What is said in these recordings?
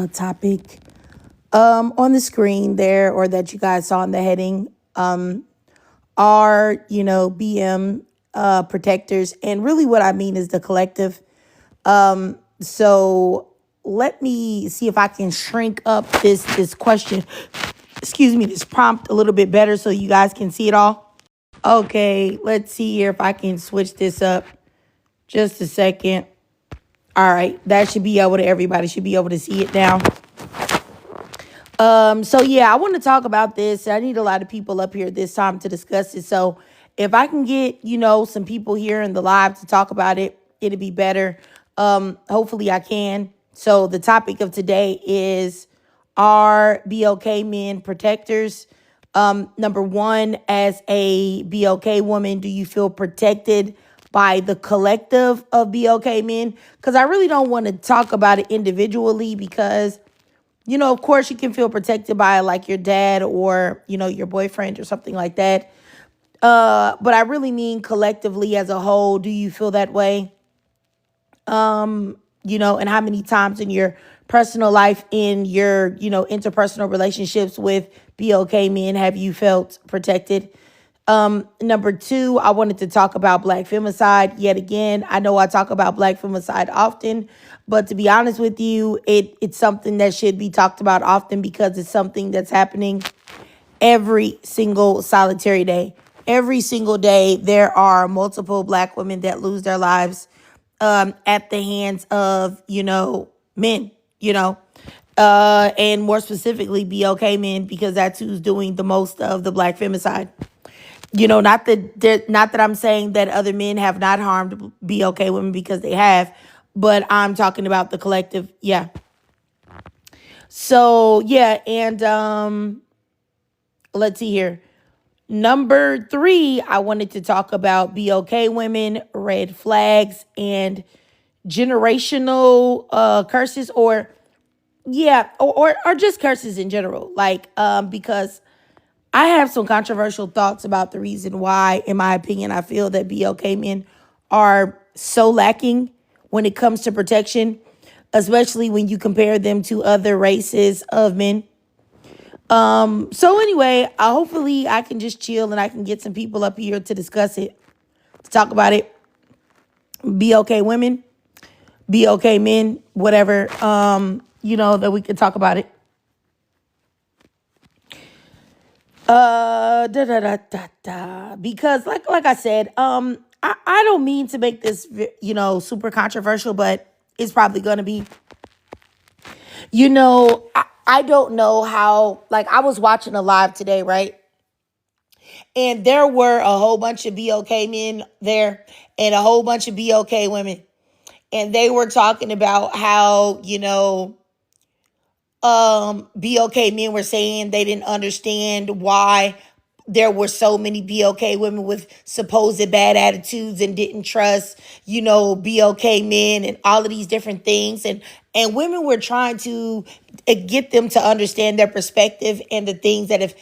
topic on the screen there, or that you guys saw in the heading, are, BM protectors. And really what I mean is the collective. So let me see if I can shrink up this question, this prompt a little bit better so you guys can see it all. Okay, let's see here if I can switch this up. Just a second. All right, that should be able to, everybody should be able to see it now. So yeah, I want to talk about this. I need a lot of people up here this time to discuss it. So if I can get, some people here in the live to talk about it, it'd be better. Hopefully I can. So the topic of today is, are BLK men protectors? Number one, as a BLK woman, do you feel protected by the collective of BLK men? Because I really don't want to talk about it individually because, of course you can feel protected by like your dad or, your boyfriend or something like that. But I really mean collectively as a whole. Do you feel that way? And how many times in your personal life, in your, interpersonal relationships with BLK men have you felt protected? Number two, I wanted to talk about Black femicide. Yet again, I know I talk about Black femicide often, but to be honest with you, it's something that should be talked about often because it's something that's happening every single solitary day. Every single day, there are multiple Black women that lose their lives at the hands of, men, and more specifically BLK men, because that's who's doing the most of the Black femicide. Not that I'm saying that other men have not harmed BLK women, because they have, but I'm talking about the collective. Yeah. So yeah, and let's see here. Number three, I wanted to talk about BLK women, red flags, and generational curses, or just curses in general. Because I have some controversial thoughts about the reason why, in my opinion, I feel that BLK men are so lacking when it comes to protection, especially when you compare them to other races of men. So anyway, hopefully I can just chill and I can get some people up here to discuss it, to talk about it. BLK women, BLK men, whatever, that we could talk about it. Because like I said, I don't mean to make this, super controversial, but it's probably going to be. I don't know how, I was watching a live today, right? And there were a whole bunch of BLK men there and a whole bunch of BLK women. And they were talking about how, BLK men were saying they didn't understand why there were so many BLK women with supposed bad attitudes and didn't trust, BLK men and all of these different things. And women were trying to get them to understand their perspective and the things that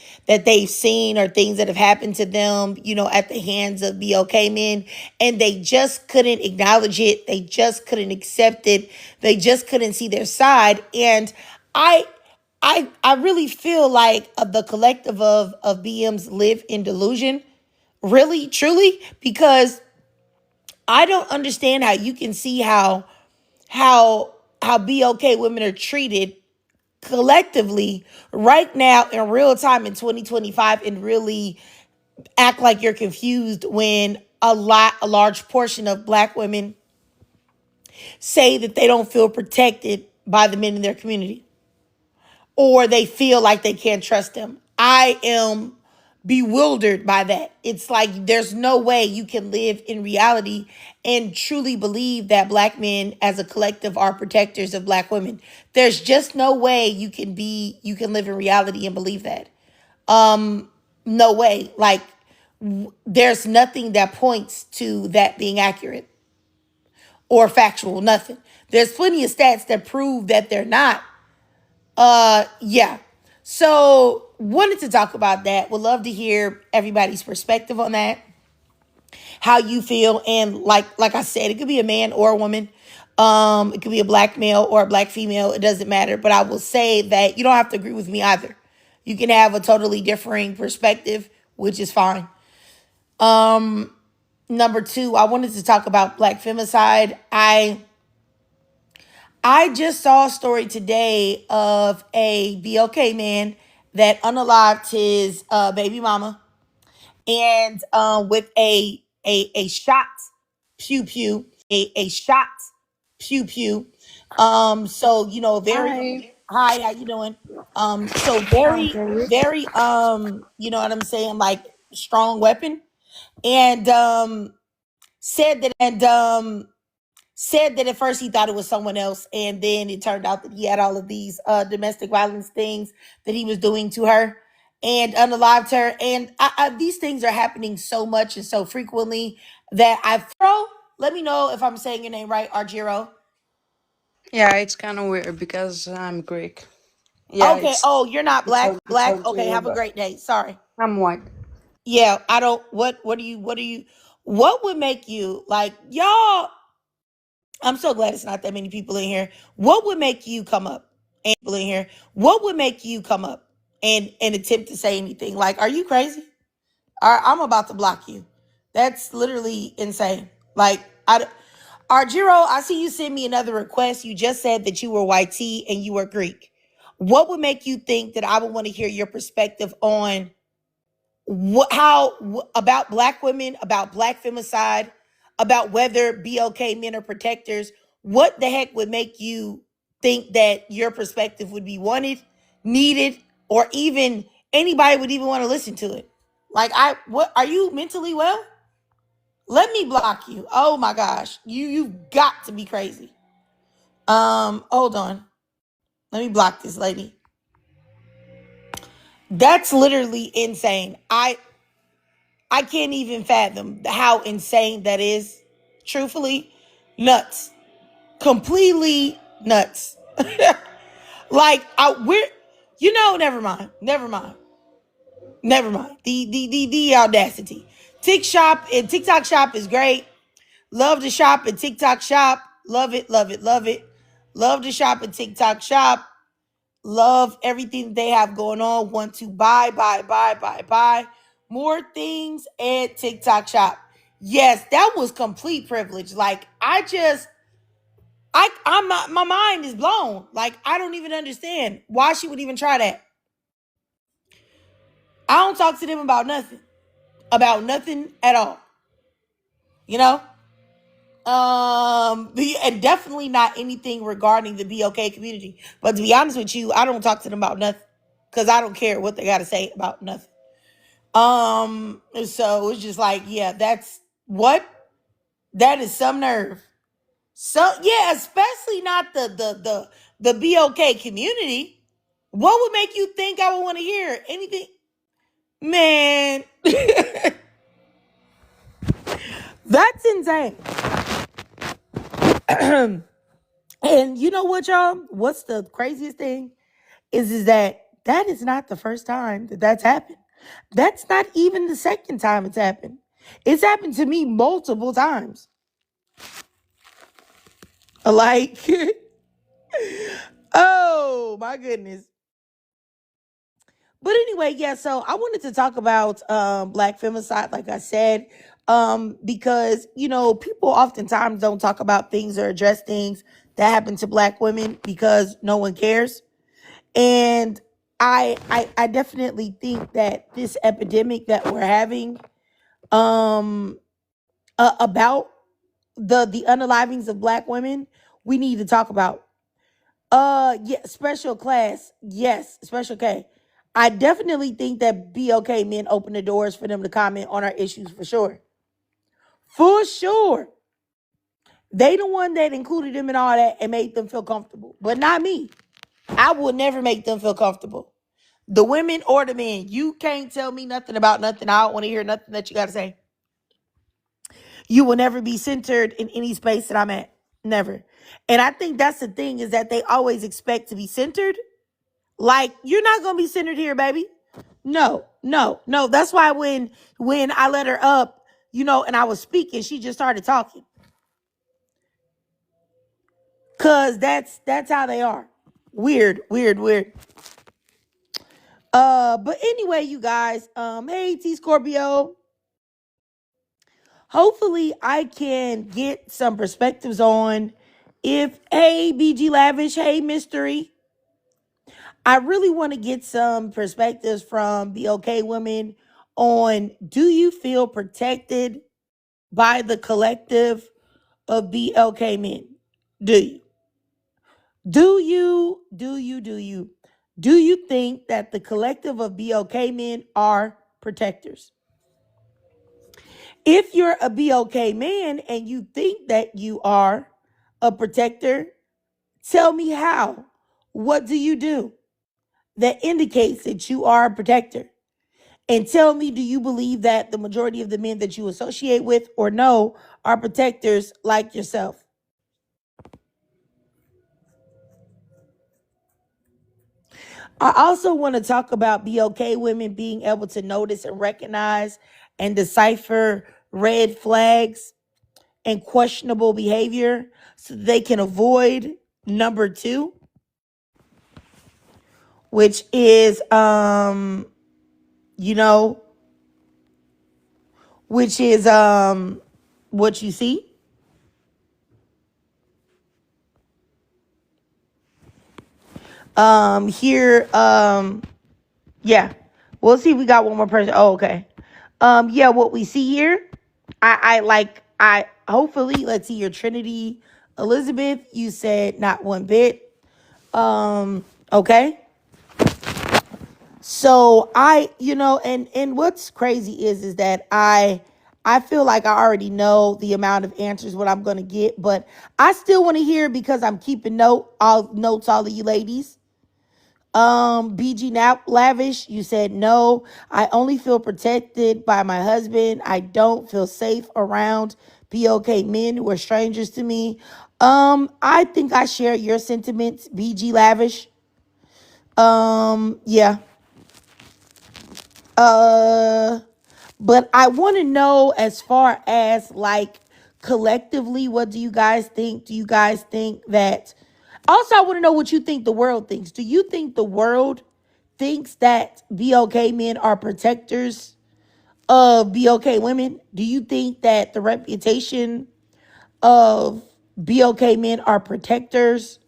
they've seen or things that have happened to them, at the hands of BLK men. And they just couldn't acknowledge it. They just couldn't accept it. They just couldn't see their side. And I really feel like the collective of BMs live in delusion, really, truly, because I don't understand how you can see how BLK women are treated collectively right now in real time in 2025 and really act like you're confused when a large portion of Black women say that they don't feel protected by the men in their community, or they feel like they can't trust them. I am bewildered by that. It's like there's no way you can live in reality and truly believe that Black men as a collective are protectors of Black women. There's just no way you can live in reality and believe that. No way. There's nothing that points to that being accurate or factual, nothing. There's plenty of stats that prove that they're not. Yeah. So wanted to talk about that. Would love to hear everybody's perspective on that. How you feel. And like I said, it could be a man or a woman. It could be a black male or a black female. It doesn't matter. But I will say that you don't have to agree with me either. You can have a totally differing perspective, which is fine. Number two, I wanted to talk about black femicide. I just saw a story today of a BLK man that unalived his baby mama, and with a shot, pew pew, a shot, pew pew. So very Hi, hi, how you doing? So I'm very great. very you know what I'm saying, like strong weapon, and said that at first he thought it was someone else, and then it turned out that he had all of these domestic violence things that he was doing to her and unalived her. And these things are happening so much and so frequently that Bro, let me know if I'm saying your name right, Argiro. Yeah, it's kind of weird because I'm Greek. Yeah, Okay. Oh, you're not black. it's Black. hard Okay. to, Have a but great day. Sorry. I'm white. Yeah. I don't. What would make you like y'all? I'm so glad it's not that many people in here. What would make you come up and people in here? What would make you come up and attempt to say anything? Like, are you crazy? I'm about to block you. That's literally insane. Like, Argiro, I see you send me another request. You just said that you were white tea and you were Greek. What would make you think that I would want to hear your perspective on about black women, about black femicide, about whether BLK men are protectors? What the heck would make you think that your perspective would be wanted, needed, or even anybody would even want to listen to it? Like, what are you mentally well? Let me block you. Oh my gosh, you've got to be crazy. Hold on, let me block this lady. That's literally insane. I can't even fathom how insane that is. Truthfully, nuts. Completely nuts. Like we're never mind. Never mind. Never mind. The audacity. TikTok shop is great. Love to shop at TikTok shop. Love it, love it, love it. Love to shop at TikTok shop. Love everything they have going on. Want to buy more things at TikTok shop. Yes, that was complete privilege. Like my mind is blown. Like I don't even understand why she would even try that. I don't talk to them about nothing at all. You know, and definitely not anything regarding the BOK community. But to be honest with you, I don't talk to them about nothing because I don't care what they got to say about nothing. So it's just like, yeah, that is some nerve. So yeah, especially not the BOK community. What would make you think I would want to hear anything? Man, that's insane. And you know what, y'all? What's the craziest thing is that is not the first time that that's happened. That's not even the second time it's happened. It's happened to me multiple times. Like, oh my goodness. But anyway, yeah, so I wanted to talk about black femicide, like I said, because people oftentimes don't talk about things or address things that happen to black women because no one cares. And I definitely think that this epidemic that we're having about the unalivings of black women, we need to talk about. Yeah, special class. Yes, special K. I definitely think that BLK men open the doors for them to comment on our issues for sure. For sure. They the one that included them in all that and made them feel comfortable. But not me. I would never make them feel comfortable. The women or the men. You can't tell me nothing about nothing. I don't want to hear nothing that you got to say. You will never be centered in any space that I'm at. Never. And I think that's the thing, is that they always expect to be centered. Like, you're not gonna be centered here, baby. No, no, no. That's why when I let her up, and I was speaking, she just started talking. Cause that's how they are. Weird, weird, weird. But anyway, you guys, hey T Scorpio. Hopefully I can get some perspectives on if hey BG Lavish, hey Mystery. I really want to get some perspectives from the okay women on do you feel protected by the collective of BLK men? Do you? Do you think that the collective of BLK men are protectors? If you're a BLK man and you think that you are a protector, tell me how. What do you do that indicates that you are a protector? And tell me, do you believe that the majority of the men that you associate with or know are protectors like yourself? I also want to talk about BLK women being able to notice and recognize and decipher red flags and questionable behavior so they can avoid number two, which is you know, which is what you see. Here, yeah. We'll see if we got one more person. Oh, okay. Yeah, what we see here, I hopefully let's see your Trinity Elizabeth. You said not one bit. Okay. So and what's crazy is that I feel like I already know the amount of answers what I'm gonna get, but I still want to hear because I'm keeping notes, all of you ladies. BG Nap Lavish, you said no. I only feel protected by my husband. I don't feel safe around POK men who are strangers to me. I think I share your sentiments, BG Lavish. Yeah. Uh, but I want to know as far as like collectively, what do you guys think? Do you guys think that? Also, I want to know what you think the world thinks. Do you think the world thinks that BLK men are protectors of BLK women? Do you think that the reputation of BLK men are protectors?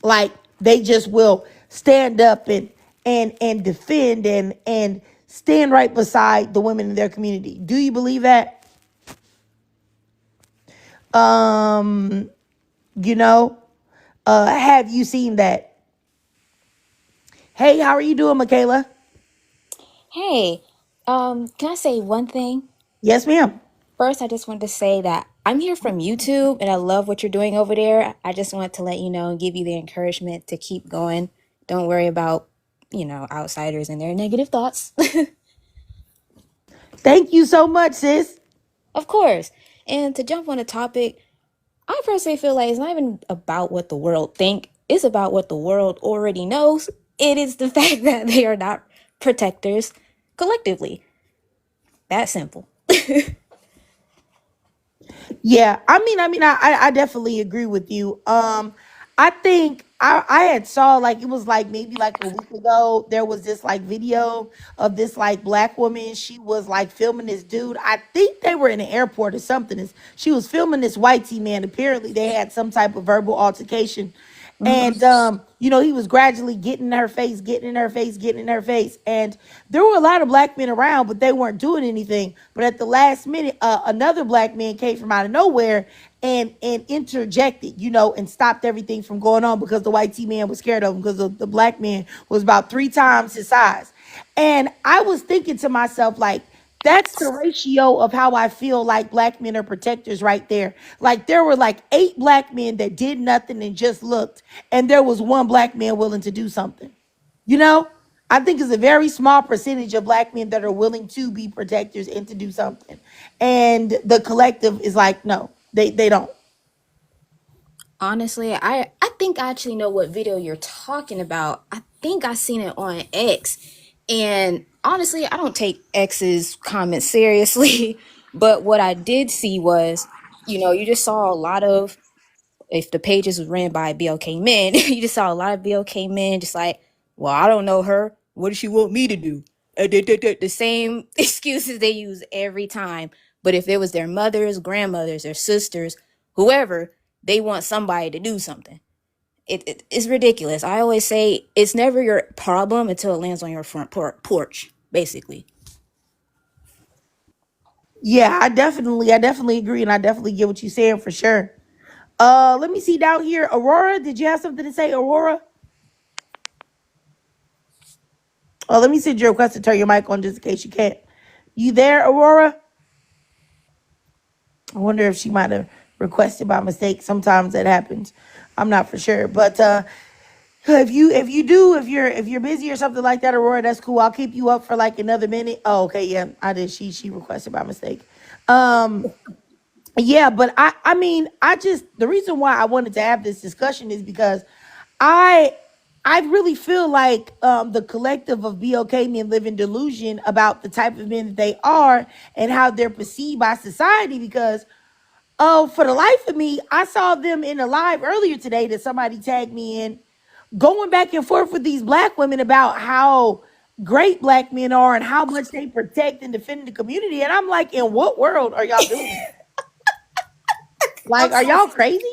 Like they just will stand up and defend and stand right beside the women in their community. Do you believe that? Um, you know, have you seen that? Hey, how are you doing, Michaela? Hey, can I say one thing? Yes, ma'am. First, I just wanted to say that I'm here from YouTube and I love what you're doing over there. I just want to let you know and give you the encouragement to keep going. Don't worry about, outsiders and their negative thoughts. Thank you so much, sis. Of course. And to jump on the topic, I personally feel like it's not even about what the world think. It's about what the world already knows. It is the fact that they are not protectors collectively. That simple. Yeah, I definitely agree with you. I think I had saw like it was like maybe like a week ago. There was this like video of this like black woman. She was like filming this dude. I think they were in an airport or something. She was filming this white tea man. Apparently, they had some type of verbal altercation. Mhm. And he was gradually getting in her face, getting in her face, getting in her face. And there were a lot of black men around, but they weren't doing anything. But at the last minute, another black man came from out of nowhere and interjected, and stopped everything from going on because the white T man was scared of him because the black man was about 3 times his size. And I was thinking to myself, like, that's the ratio of how I feel like black men are protectors right there. Like there were like 8 black men that did nothing and just looked, and there was one black man willing to do something. You know, I think it's a very small percentage of black men that are willing to be protectors and to do something. And the collective is like, no, they don't. Honestly, I think I actually know what video you're talking about. I think I seen it on X. And honestly, I don't take X's comments seriously. But what I did see was, you just saw a lot of if the pages was ran by BOK men, you just saw a lot of BOK men just like, well, I don't know her. What does she want me to do? The same excuses they use every time. But if it was their mothers, grandmothers, their sisters, whoever, they want somebody to do something. It's ridiculous. I always say it's never your problem until it lands on your front porch, basically. Yeah, I definitely agree, and I definitely get what you're saying for sure. Let me see down here. Aurora, did you have something to say, Aurora? Oh, let me send you a request to turn your mic on just in case you can't. You there, Aurora? I wonder if she might have requested by mistake. Sometimes that happens. I'm not for sure, but if you're busy or something like that, Aurora, that's cool. I'll keep you up for like another minute. Oh, okay, yeah, I did. She requested by mistake. Yeah, but I mean, I just the reason why I wanted to have this discussion is because I I really feel like the collective of BOK men live in delusion about the type of men that they are and how they're perceived by society. Because for the life of me, I saw them in a live earlier today that somebody tagged me in, going back and forth with these black women about how great black men are and how much they protect and defend the community. And I'm like, in what world are y'all doing that? Like, are y'all crazy?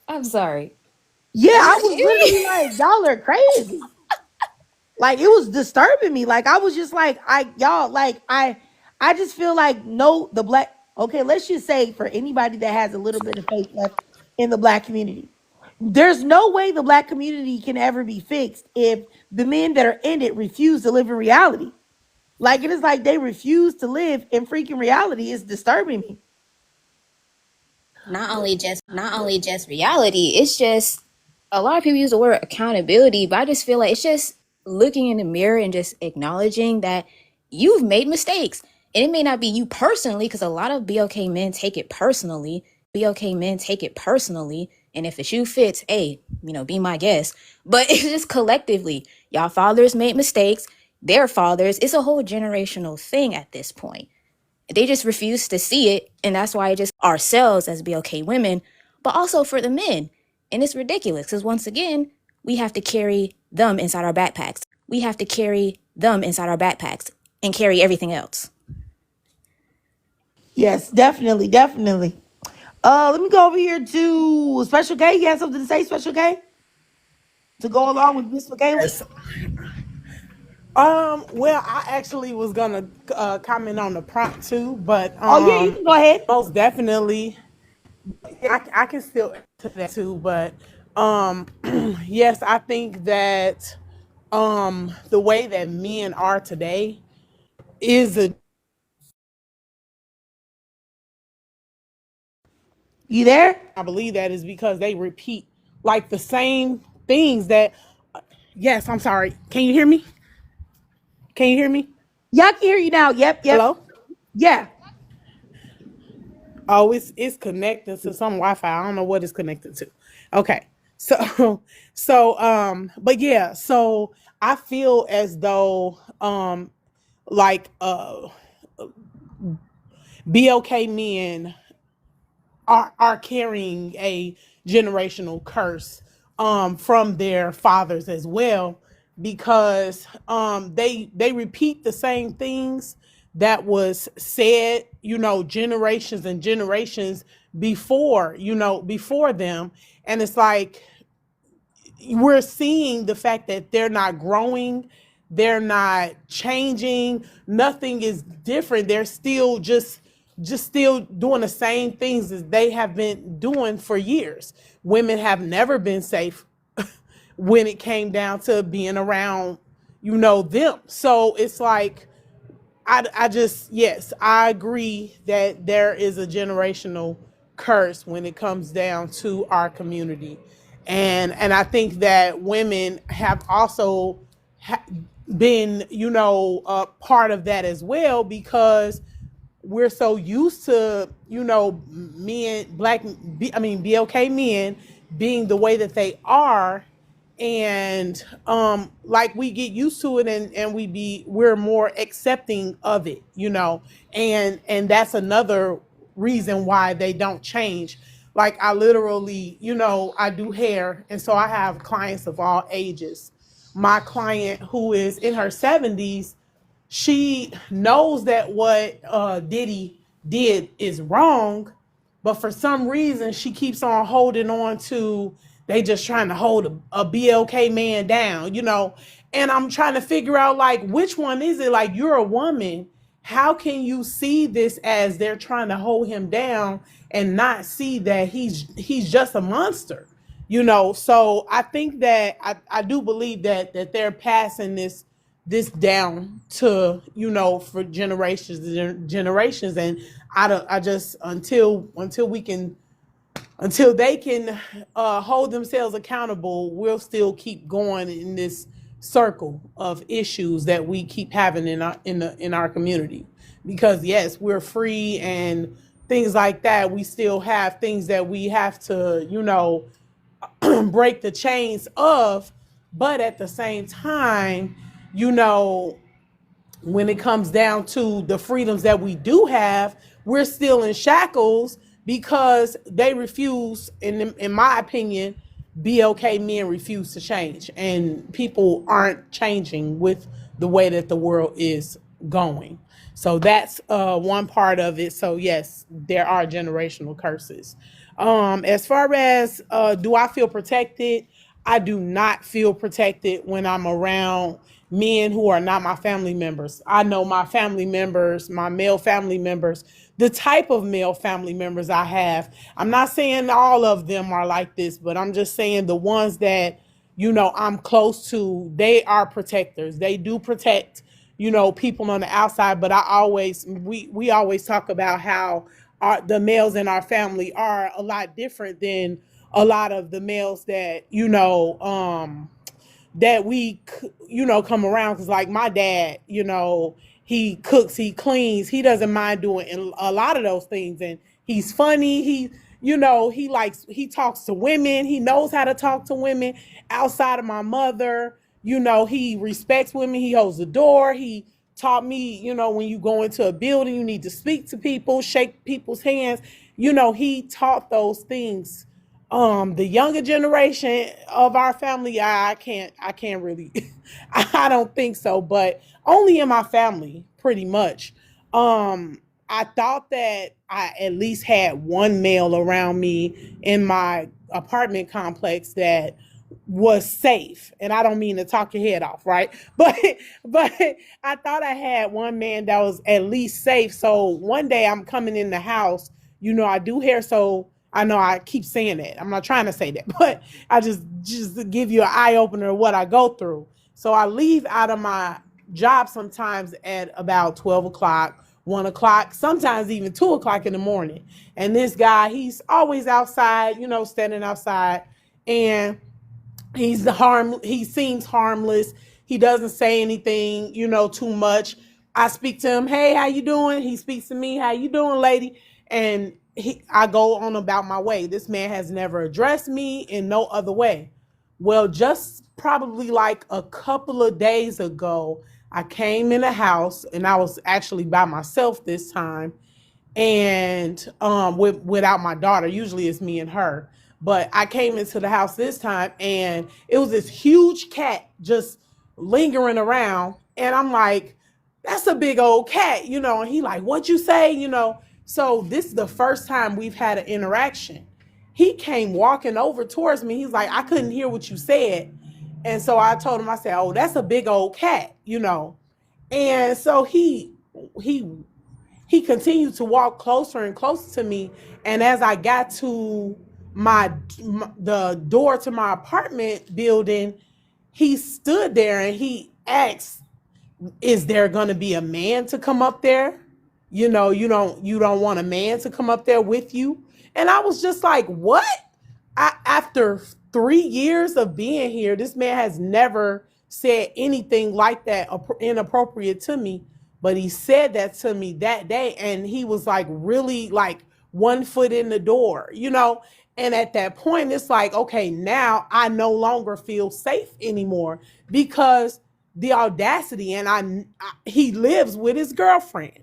I'm sorry. Yeah, I was literally like, y'all are crazy. Like, it was disturbing me. Like, I was just like, I just feel like no, the black, okay, let's just say for anybody that has a little bit of faith left in the black community, there's no way the black community can ever be fixed if the men that are in it refuse to live in reality. Like, it is like they refuse to live in freaking reality. It's disturbing me. Not only just reality, it's just a lot of people use the word accountability, but I just feel like it's just looking in the mirror and just acknowledging that you've made mistakes. And it may not be you personally, because a lot of BOK men take it personally. And if the shoe fits, hey, be my guest. But it's just collectively, y'all fathers made mistakes, their fathers. It's a whole generational thing at this point. They just refuse to see it, and that's why it just ourselves as BOK women, but also for the men. And it's ridiculous because once again, we have to carry them inside our backpacks. And carry everything else. Yes, definitely, definitely. Let me go over here to Special K. You have something to say, Special K? To go along with Miss Michaela? Yes. Well, I actually was gonna comment on the prompt too, but Oh, yeah, you can go ahead. most definitely, I can still to that too. But yes, I think that the way that men are today is a. You there? I believe that is because they repeat like the same things that. Yes, I'm sorry. Can you hear me? Can you hear me? Y'all can hear you now. Yep, yep. Hello. Yeah. Oh, it's connected to some Wi-Fi. I don't know what it's connected to. Okay. So but yeah, so I feel as though like BOK men are carrying a generational curse from their fathers as well, because they repeat the same things that was said, generations and generations before them. And it's like we're seeing the fact that they're not growing, they're not changing, nothing is different. They're still just still doing the same things as they have been doing for years. Women have never been safe when it came down to being around, them. So it's like I just, yes, I agree that there is a generational curse when it comes down to our community. And I think that women have also been, part of that as well, because we're so used to, men, BLK men being the way that they are, and like we get used to it, and we're more accepting of it, and that's another reason why they don't change. Like I literally, I do hair, and so I have clients of all ages. My client who is in her 70s, she knows that what Diddy did is wrong, but for some reason she keeps on holding on to, they just trying to hold a BLK man down, And I'm trying to figure out, like, which one is it? Like, you're a woman. How can you see this as they're trying to hold him down and not see that he's just a monster? So I think that I do believe that they're passing this down to, for generations and generations. And I just, until they can hold themselves accountable, we'll still keep going in this circle of issues that we keep having in our community. Because yes, we're free and things like that, we still have things that we have to, break the chains of. But at the same time, when it comes down to the freedoms that we do have, we're still in shackles because they refuse, in my opinion, BLK men refuse to change, and people aren't changing with the way that the world is going. So that's one part of it. So yes, there are generational curses. As far as do I feel protected? I do not feel protected when I'm around men who are not my family members. I know my family members, my male family members, the type of male family members I have. I'm not saying all of them are like this, but I'm just saying the ones that, I'm close to, they are protectors. They do protect, people on the outside. But we always talk about how the males in our family are a lot different than a lot of the males that, that we, come around. Because like my dad, he cooks, he cleans, he doesn't mind doing a lot of those things. And he's funny. He talks to women. He knows how to talk to women outside of my mother. He respects women. He holds the door. He taught me, when you go into a building, you need to speak to people, shake people's hands. He taught those things. The younger generation of our family, I can't really, I don't think so, but only in my family, pretty much. I thought that I at least had one male around me in my apartment complex that was safe. And I don't mean to talk your head off, right? But I thought I had one man that was at least safe. So one day I'm coming in the house, I do hair, so I know I keep saying that. I'm not trying to say that, but I just to give you an eye opener of what I go through. So I leave out of my job sometimes at about 12 o'clock, 1 o'clock, sometimes even 2 o'clock in the morning. And this guy, he's always outside, standing outside, and he seems harmless. He doesn't say anything, too much. I speak to him, hey, how you doing? He speaks to me, how you doing, lady? And I go on about my way. This man has never addressed me in no other way. Well, just probably like a couple of days ago, I came in the house, and I was actually by myself this time, and without my daughter. Usually it's me and her. But I came into the house this time, and it was this huge cat just lingering around. And I'm like, that's a big old cat, and he like, what you say, So this is the first time we've had an interaction. He came walking over towards me. He's like, I couldn't hear what you said. And so I told him, I said, oh, that's a big old cat, And so he continued to walk closer and closer to me. And as I got to the door to my apartment building, he stood there and he asked, is there going to be a man to come up there? You don't want a man to come up there with you. And I was just like, what? After 3 years of being here, this man has never said anything like that inappropriate to me. But he said that to me that day. And he was like really like one foot in the door, you know? And at that point, it's like, okay, now I no longer feel safe anymore because the audacity, and he lives with his girlfriend,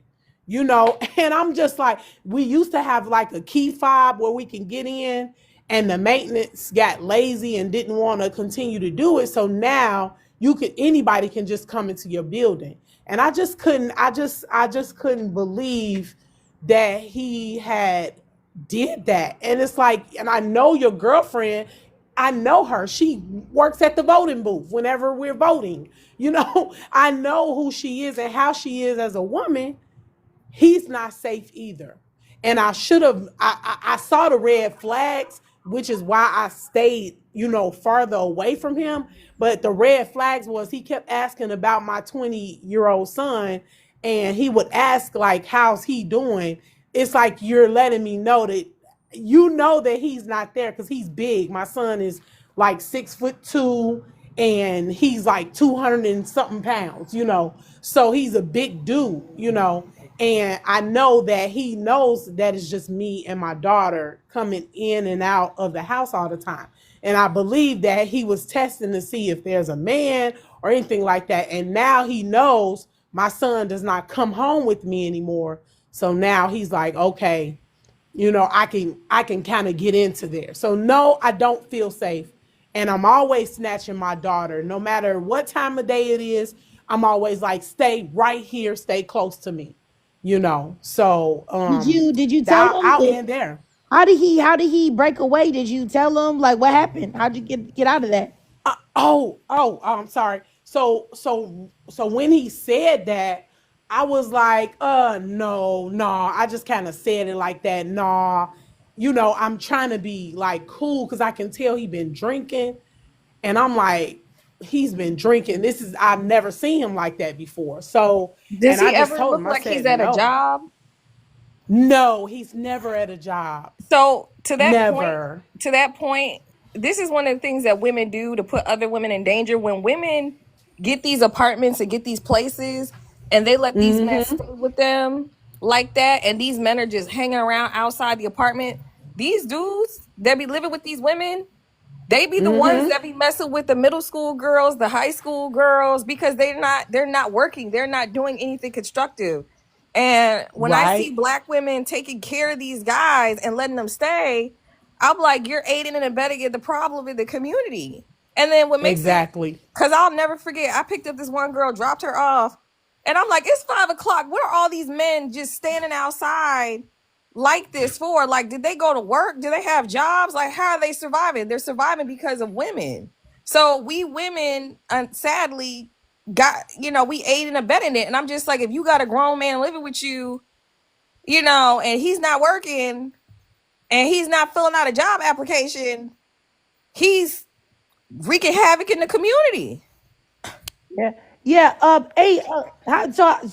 you know? And I'm just like, we used to have like a key fob where we can get in, and the maintenance got lazy and didn't want to continue to do it. So now anybody can just come into your building. And I just couldn't believe that he had did that. And it's like, and I know your girlfriend, I know her. She works at the voting booth whenever we're voting. You know, I know who she is and how she is as a woman. He's not safe either. And I should have, I saw the red flags, which is why I stayed, you know, farther away from him. But the red flags was he kept asking about my 20-year-old son, and he would ask, like, how's he doing? It's like you're letting me know that you know that he's not there because he's big. My son is like 6'2", and he's like 200 and something pounds, you know. So he's a big dude, you know. And I know that he knows that it's just me and my daughter coming in and out of the house all the time. And I believe that he was testing to see if there's a man or anything like that. And now he knows my son does not come home with me anymore. So now he's like, okay, you know, I can kind of get into there. So no, I don't feel safe. And I'm always snatching my daughter, no matter what time of day it is. I'm always like, stay right here, stay close to me, you know. So Did you tell him I'll that? end there. How did he break away? Did you tell him, like, what happened? How'd you get out of that? I'm sorry. So when he said that, I was like, no, no. I just kind of said it like that. Nah, you know, I'm trying to be like cool because I can tell he been drinking, and I'm like, he's been drinking. I've never seen him like that before. So, Does and I he just ever told look him, I like he's said, at a no, job? no, he's never at a job, So never. to that point, this is one of the things that women do to put other women in danger. When women get these apartments and get these places and they let these men Mm-hmm. stay with them like that, and these men are just hanging around outside the apartment, these dudes that be living with these women, they be the ones Mm-hmm. that be messing with the middle school girls, the high school girls, because they're not working, they're not doing anything constructive. And when I see Right. black women taking care of these guys and letting them stay, I'm like, you're aiding and abetting the problem in the community. And then what makes it, Exactly. because I'll never forget, I picked up this one girl, dropped her off, and I'm like, it's 5 o'clock. What are all these men just standing outside like this for? Like, did they go to work? Do they have jobs? Like, how are they surviving? They're surviving because of women. So we women, sadly, we aid and abetting it. And I'm just like, if you got a grown man living with you, and he's not working and he's not filling out a job application, he's wreaking havoc in the community. Yeah. Yeah. Hey.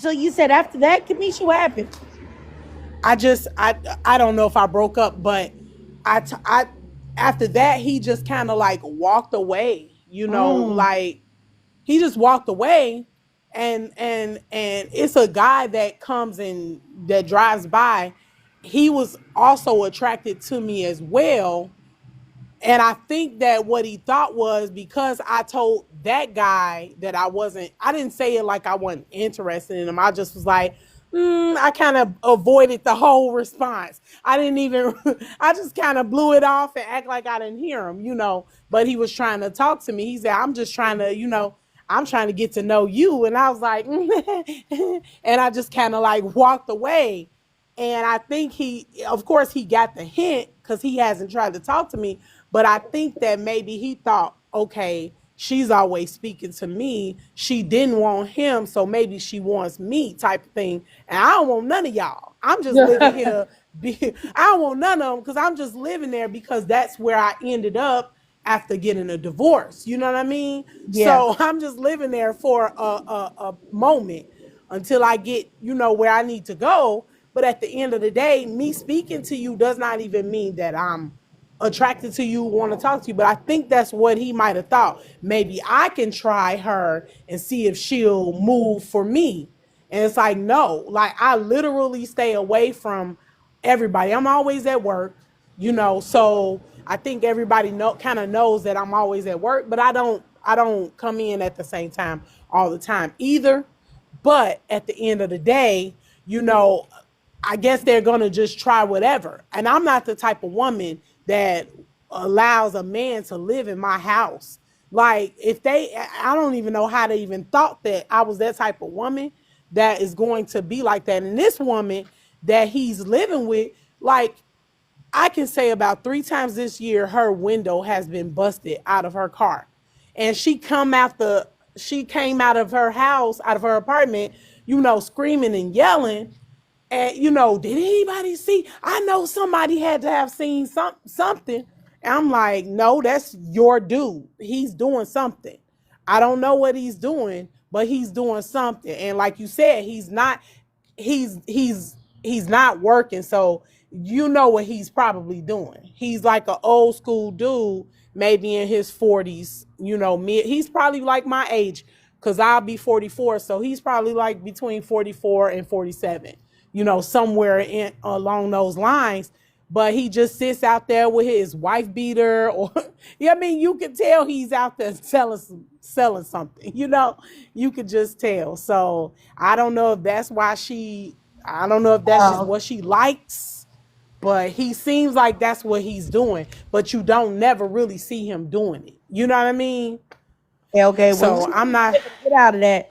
So you said after that, Kamisha, what happened? I don't know if I broke up, but I after that he just kind of like walked away, you know, Mm. like he just walked away, and it's a guy that comes and that drives by. He was also attracted to me as well, and I think that what he thought was because I told that guy that I didn't say it like I wasn't interested in him. I just was like, I kind of avoided the whole response. I didn't even, I just kind of blew it off and act like I didn't hear him, you know. But he was trying to talk to me. He said, I'm just trying to, I'm trying to get to know you. And I was like, and I just kind of like walked away. And I think of course, he got the hint because he hasn't tried to talk to me. But I think that maybe he thought, okay, she's always speaking to me. She didn't want him, so maybe she wants me type of thing. And I don't want none of y'all. I'm just living here. I don't want none of them because I'm just living there because that's where I ended up after getting a divorce. You know what I mean? Yeah. So I'm just living there for a moment until I get, where I need to go. But at the end of the day, me speaking to you does not even mean that I'm attracted to you, want to talk to you. But I think that's what he might have thought. Maybe I can try her and see if she'll move for me. And it's like, no, like I literally stay away from everybody. I'm always at work, so I think everybody kind of knows that I'm always at work, but I don't come in at the same time all the time either. But at the end of the day, I guess they're going to just try whatever. And I'm not the type of woman that allows a man to live in my house. Like, I don't even know how they even thought that I was that type of woman that is going to be like that. And this woman that he's living with, like, I can say about 3 times this year, her window has been busted out of her car. And she came out of her house, out of her apartment, screaming and yelling. And, did anybody see? I know somebody had to have seen something. And I'm like, no, that's your dude. He's doing something. I don't know what he's doing, but he's doing something. And like you said, he's not working. So you know what he's probably doing. He's like an old school dude, maybe in his 40s, he's probably like my age, because I'll be 44. So he's probably like between 44 and 47, somewhere along those lines. But he just sits out there with his wife beater, or you can tell he's out there selling something. You could just tell. So I don't know if that's I don't know if that's just what she likes, but he seems like that's what he's doing. But you don't never really see him doing it. You know what I mean? Yeah, okay. So I'm not. Get out of that.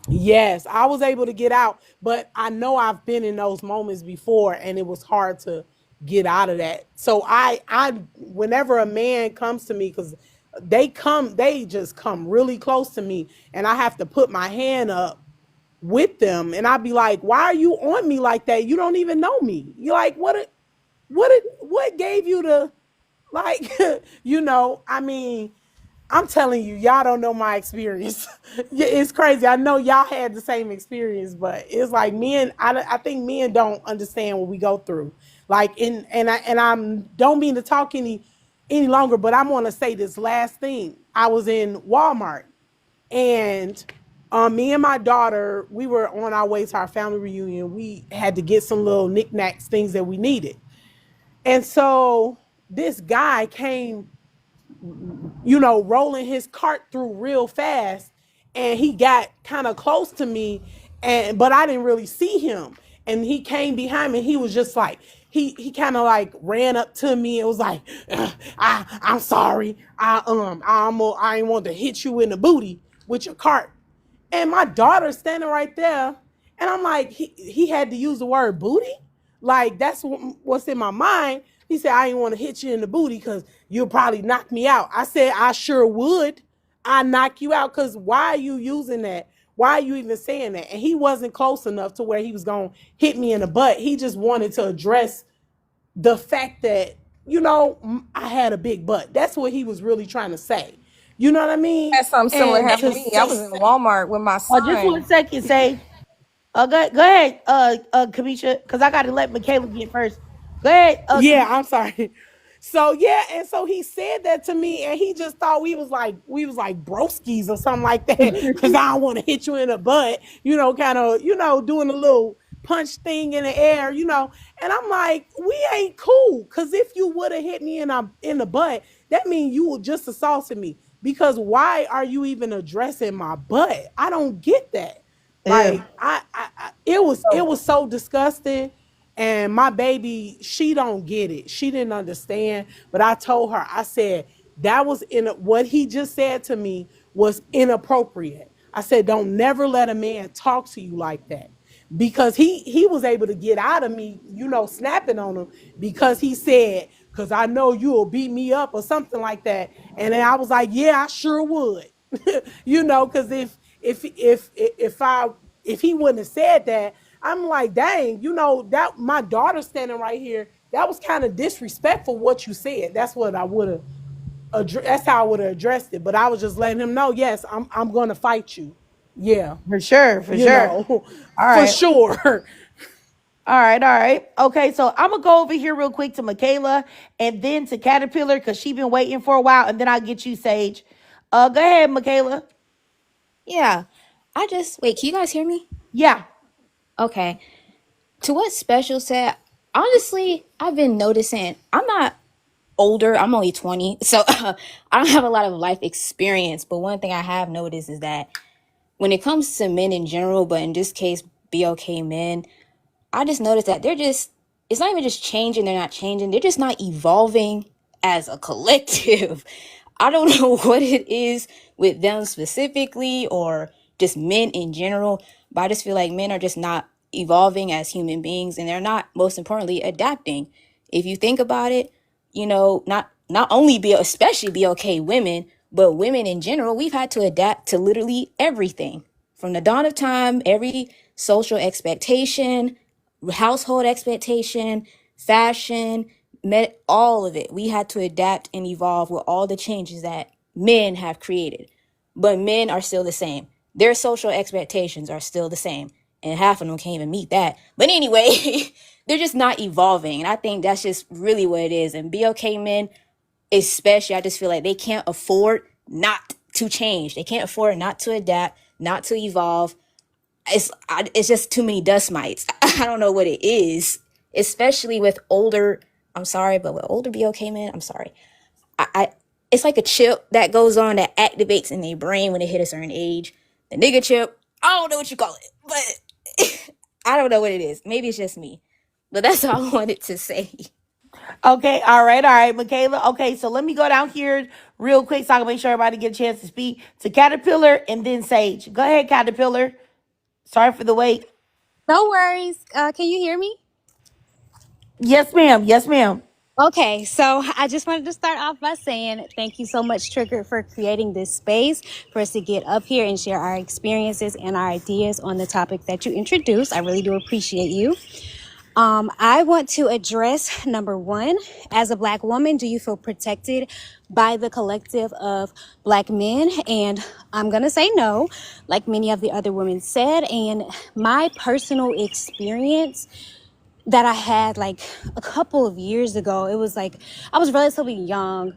Yes, I was able to get out, but I know I've been in those moments before, and it was hard to get out of that. So whenever a man comes to me, because they just come really close to me, and I have to put my hand up with them, and I'd be like, "Why are you on me like that? You don't even know me." You're like, what gave you the, like, I mean. I'm telling you, y'all don't know my experience. It's crazy. I know y'all had the same experience, but it's like I think men don't understand what we go through. Like, I'm don't mean to talk any longer, but I'm gonna say this last thing. I was in Walmart, and me and my daughter, we were on our way to our family reunion. We had to get some little knickknacks, things that we needed. And so this guy came, rolling his cart through real fast, and he got kind of close to me, but I didn't really see him. And he came behind me. He was just like, he kind of like ran up to me and was like, I'm sorry. I ain't want to hit you in the booty with your cart. And my daughter's standing right there. And I'm like, he had to use the word booty. Like, that's what's in my mind. He said, I didn't want to hit you in the booty because you'll probably knock me out. I said, I sure would. I knock you out, because why are you using that? Why are you even saying that? And he wasn't close enough to where he was going to hit me in the butt. He just wanted to address the fact that, I had a big butt. That's what he was really trying to say. You know what I mean? Had something similar happen to me. I was in Walmart with my son. Just 1 second, say. Go ahead, Kamisha, because I got to let Michaela get first. Go ahead. Yeah, I'm sorry. So yeah, and so he said that to me, and he just thought we was like broskies or something like that, because I don't want to hit you in the butt, kind of, doing a little punch thing in the air, and I'm like, we ain't cool, because if you would have hit me in the butt, that means you would just assaulted me, because why are you even addressing my butt? I don't get that. Like, it was so disgusting. And my baby, she don't get it. She didn't understand. But I told her, I said, what he just said to me was inappropriate. I said, don't never let a man talk to you like that. Because he was able to get out of me, snapping on him, because he said, because I know you'll beat me up or something like that. And then I was like, yeah, I sure would. Because if he wouldn't have said that, I'm like, dang, that my daughter standing right here, that was kind of disrespectful what you said. That's what I would have, that's how I would have addressed it. But I was just letting him know, yes, I'm going to fight you. Yeah. For sure. All right. For sure. All right. Okay, so I'm going to go over here real quick to Michaela and then to Caterpillar, because she's been waiting for a while, and then I'll get you, Sage. Go ahead, Michaela. Yeah. Wait, can you guys hear me? Yeah. Okay. To what Special said, Honestly, I've been noticing, I'm not older, I'm only 20, so I don't have a lot of life experience, but one thing I have noticed is that when it comes to men in general, but in this case, BOK men, I just noticed that it's not even just changing, they're not changing, they're just not evolving as a collective. I don't know what it is with them specifically or just men in general, but I just feel like men are just not evolving as human beings, and they're not, most importantly, adapting. If you think about it, not only especially BOK women, but women in general, we've had to adapt to literally everything. From the dawn of time, every social expectation, household expectation, fashion, all of it. We had to adapt and evolve with all the changes that men have created. But men are still the same. Their social expectations are still the same. And half of them can't even meet that. But anyway, they're just not evolving. And I think that's just really what it is. And BOK men, especially, I just feel like they can't afford not to change. They can't afford not to adapt, not to evolve. It's just too many dust mites. I don't know what it is, especially with older. I'm sorry, but with older BOK men, I'm sorry. I it's like a chip that goes on that activates in their brain when they hit a certain age. The nigga chip. I don't know what you call it, but I don't know what it is. Maybe it's just me, but that's all I wanted to say. Okay, all right, Michaela. Okay, so let me go down here real quick so I can make sure everybody get a chance to speak to Caterpillar and then Sage. Go ahead, Caterpillar. Sorry for the wait. No worries. Can you hear me? Yes, ma'am. Yes, ma'am. Okay, so I just wanted to start off by saying thank you so much, Trigger, for creating this space for us to get up here and share our experiences and our ideas on the topic that you introduced. I really do appreciate you. I want to address number one, as a Black woman, do you feel protected by the collective of Black men? And I'm going to say no, like many of the other women said. And my personal experience that I had like a couple of years ago, it was like I was relatively young.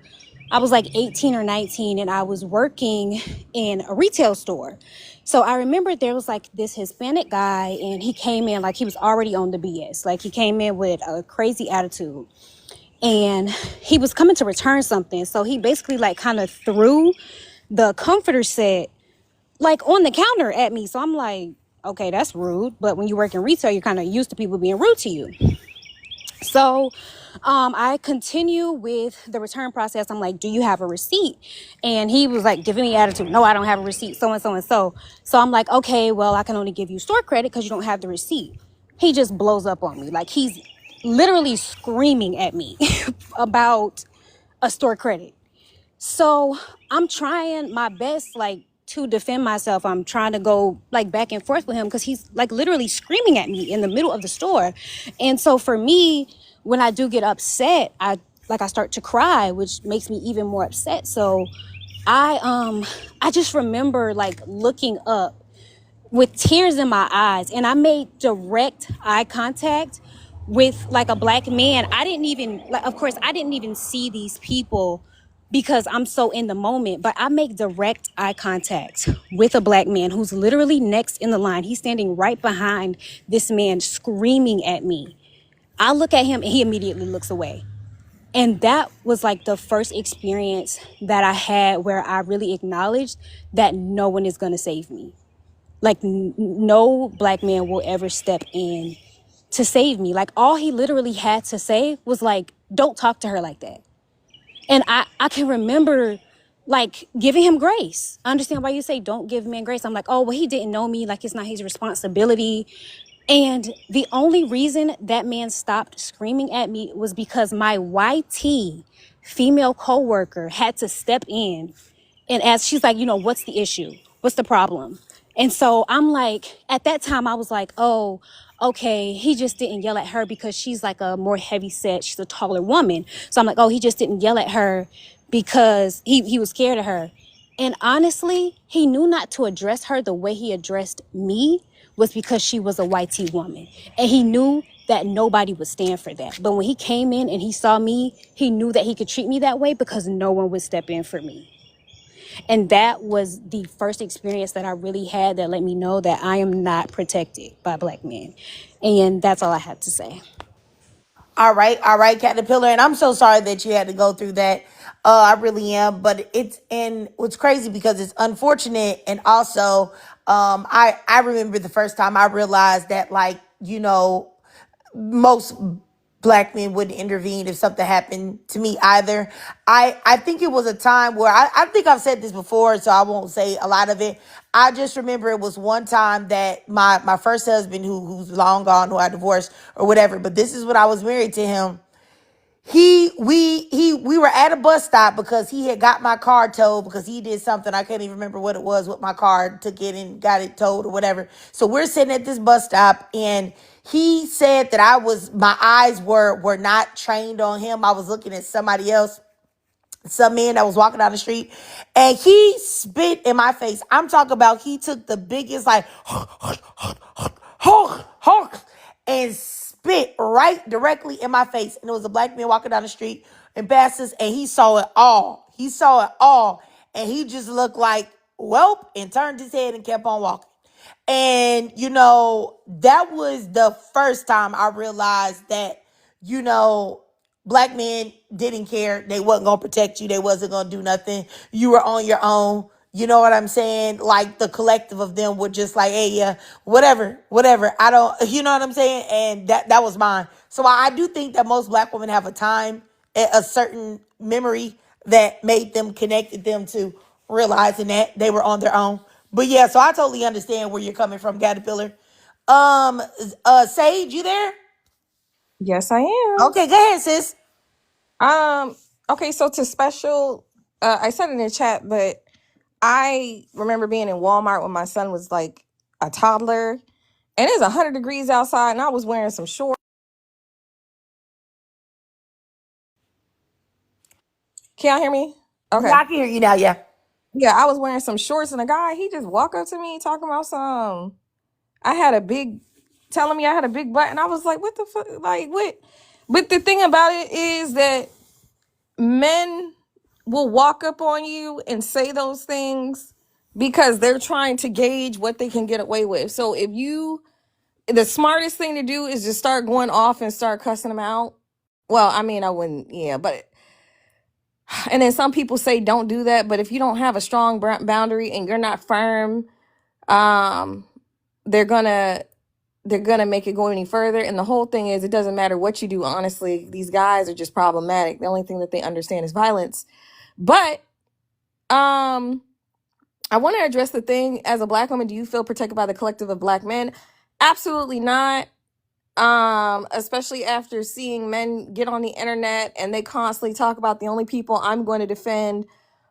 I was like 18 or 19 and I was working in a retail store. So I remember there was like this Hispanic guy and he came in like he was already on the BS. Like he came in with a crazy attitude and he was coming to return something. So he basically like kind of threw the comforter set like on the counter at me. So I'm like, okay, that's rude. But when you work in retail, you're kind of used to people being rude to you. So I continue with the return process. I'm like, do you have a receipt? And he was like giving me attitude. No, I don't have a receipt. So and so and so. So I'm like, okay, well, I can only give you store credit because you don't have the receipt. He just blows up on me. Like he's literally screaming at me about a store credit. So I'm trying my best, like, to defend myself. I'm trying to go like back and forth with him because he's like literally screaming at me in the middle of the store. And so for me, when I do get upset, I start to cry, which makes me even more upset. So I just remember like looking up with tears in my eyes, and I made direct eye contact with like a Black man. I didn't even, like, of course, I didn't even see these people because I'm so in the moment, but I make direct eye contact with a Black man who's literally next in the line. He's standing right behind this man screaming at me. I look at him and he immediately looks away. And that was like the first experience that I had where I really acknowledged that no one is going to save me. Like no Black man will ever step in to save me. Like all he literally had to say was like, don't talk to her like that. And I can remember like giving him grace. I understand why you say don't give men grace. I'm like, oh, well, he didn't know me. Like it's not his responsibility. And the only reason that man stopped screaming at me was because my YT female coworker had to step in and ask, she's like, what's the issue? What's the problem? And so I'm like, at that time, I was like, oh, okay, he just didn't yell at her because she's like a more heavy set, she's a taller woman. So I'm like, oh, he just didn't yell at her because he was scared of her. And honestly, he knew not to address her the way he addressed me was because she was a YT woman. And he knew that nobody would stand for that. But when he came in and he saw me, he knew that he could treat me that way because no one would step in for me. And that was the first experience that I really had that let me know that I am not protected by Black men. And that's all I had to say. All right, Caterpillar. And I'm so sorry that you had to go through that. I really am. But what's crazy because it's unfortunate. And also, I remember the first time I realized that, like, most black men wouldn't intervene if something happened to me either. I think it was a time where I think I've said this before, so I won't say a lot of it. I just remember it was one time that my first husband, who's long gone, who I divorced or whatever, but this is when I was married to him. We were at a bus stop because he had got my car towed because he did something. I can't even remember what it was with my car, took it and got it towed or whatever. So we're sitting at this bus stop and he said that my eyes were not trained on him. I was looking at somebody else, some man that was walking down the street, and he spit in my face. I'm talking about he took the biggest, like, honk, and spit right directly in my face. And it was a black man walking down the street in Basses, and he saw it all. He saw it all. And he just looked like, welp, and turned his head and kept on walking. And, that was the first time I realized that, black men didn't care. They wasn't going to protect you. They wasn't going to do nothing. You were on your own. You know what I'm saying? Like, the collective of them were just like, hey, yeah, whatever. I don't, you know what I'm saying? And that was mine. So I do think that most black women have a certain memory that made them, connected them to realizing that they were on their own. But yeah, so I totally understand where you're coming from, Caterpillar. Sage, you there? Yes, I am. Okay, go ahead, sis. Okay, so to special, I said in the chat, but I remember being in Walmart when my son was like a toddler, and it's 100 degrees outside, and I was wearing some shorts. Can y'all hear me? Yeah, Okay. I can hear you now. Yeah. Yeah, I was wearing some shorts, and a guy, he just walked up to me talking about telling me I had a big butt, and I was like, what the fuck? Like, what? But the thing about it is that men will walk up on you and say those things because they're trying to gauge what they can get away with. So the smartest thing to do is just start going off and start cussing them out. Well, I mean, I wouldn't, yeah, but, and then some people say don't do that, but if you don't have a strong boundary and you're not firm, um, they're gonna make it go any further. And the whole thing is, it doesn't matter what you do. Honestly, these guys are just problematic. The only thing that they understand is violence. But I want to address the thing, as a black woman, do you feel protected by the collective of black men? Absolutely not. Especially after seeing men get on the internet and they constantly talk about the only people I'm going to defend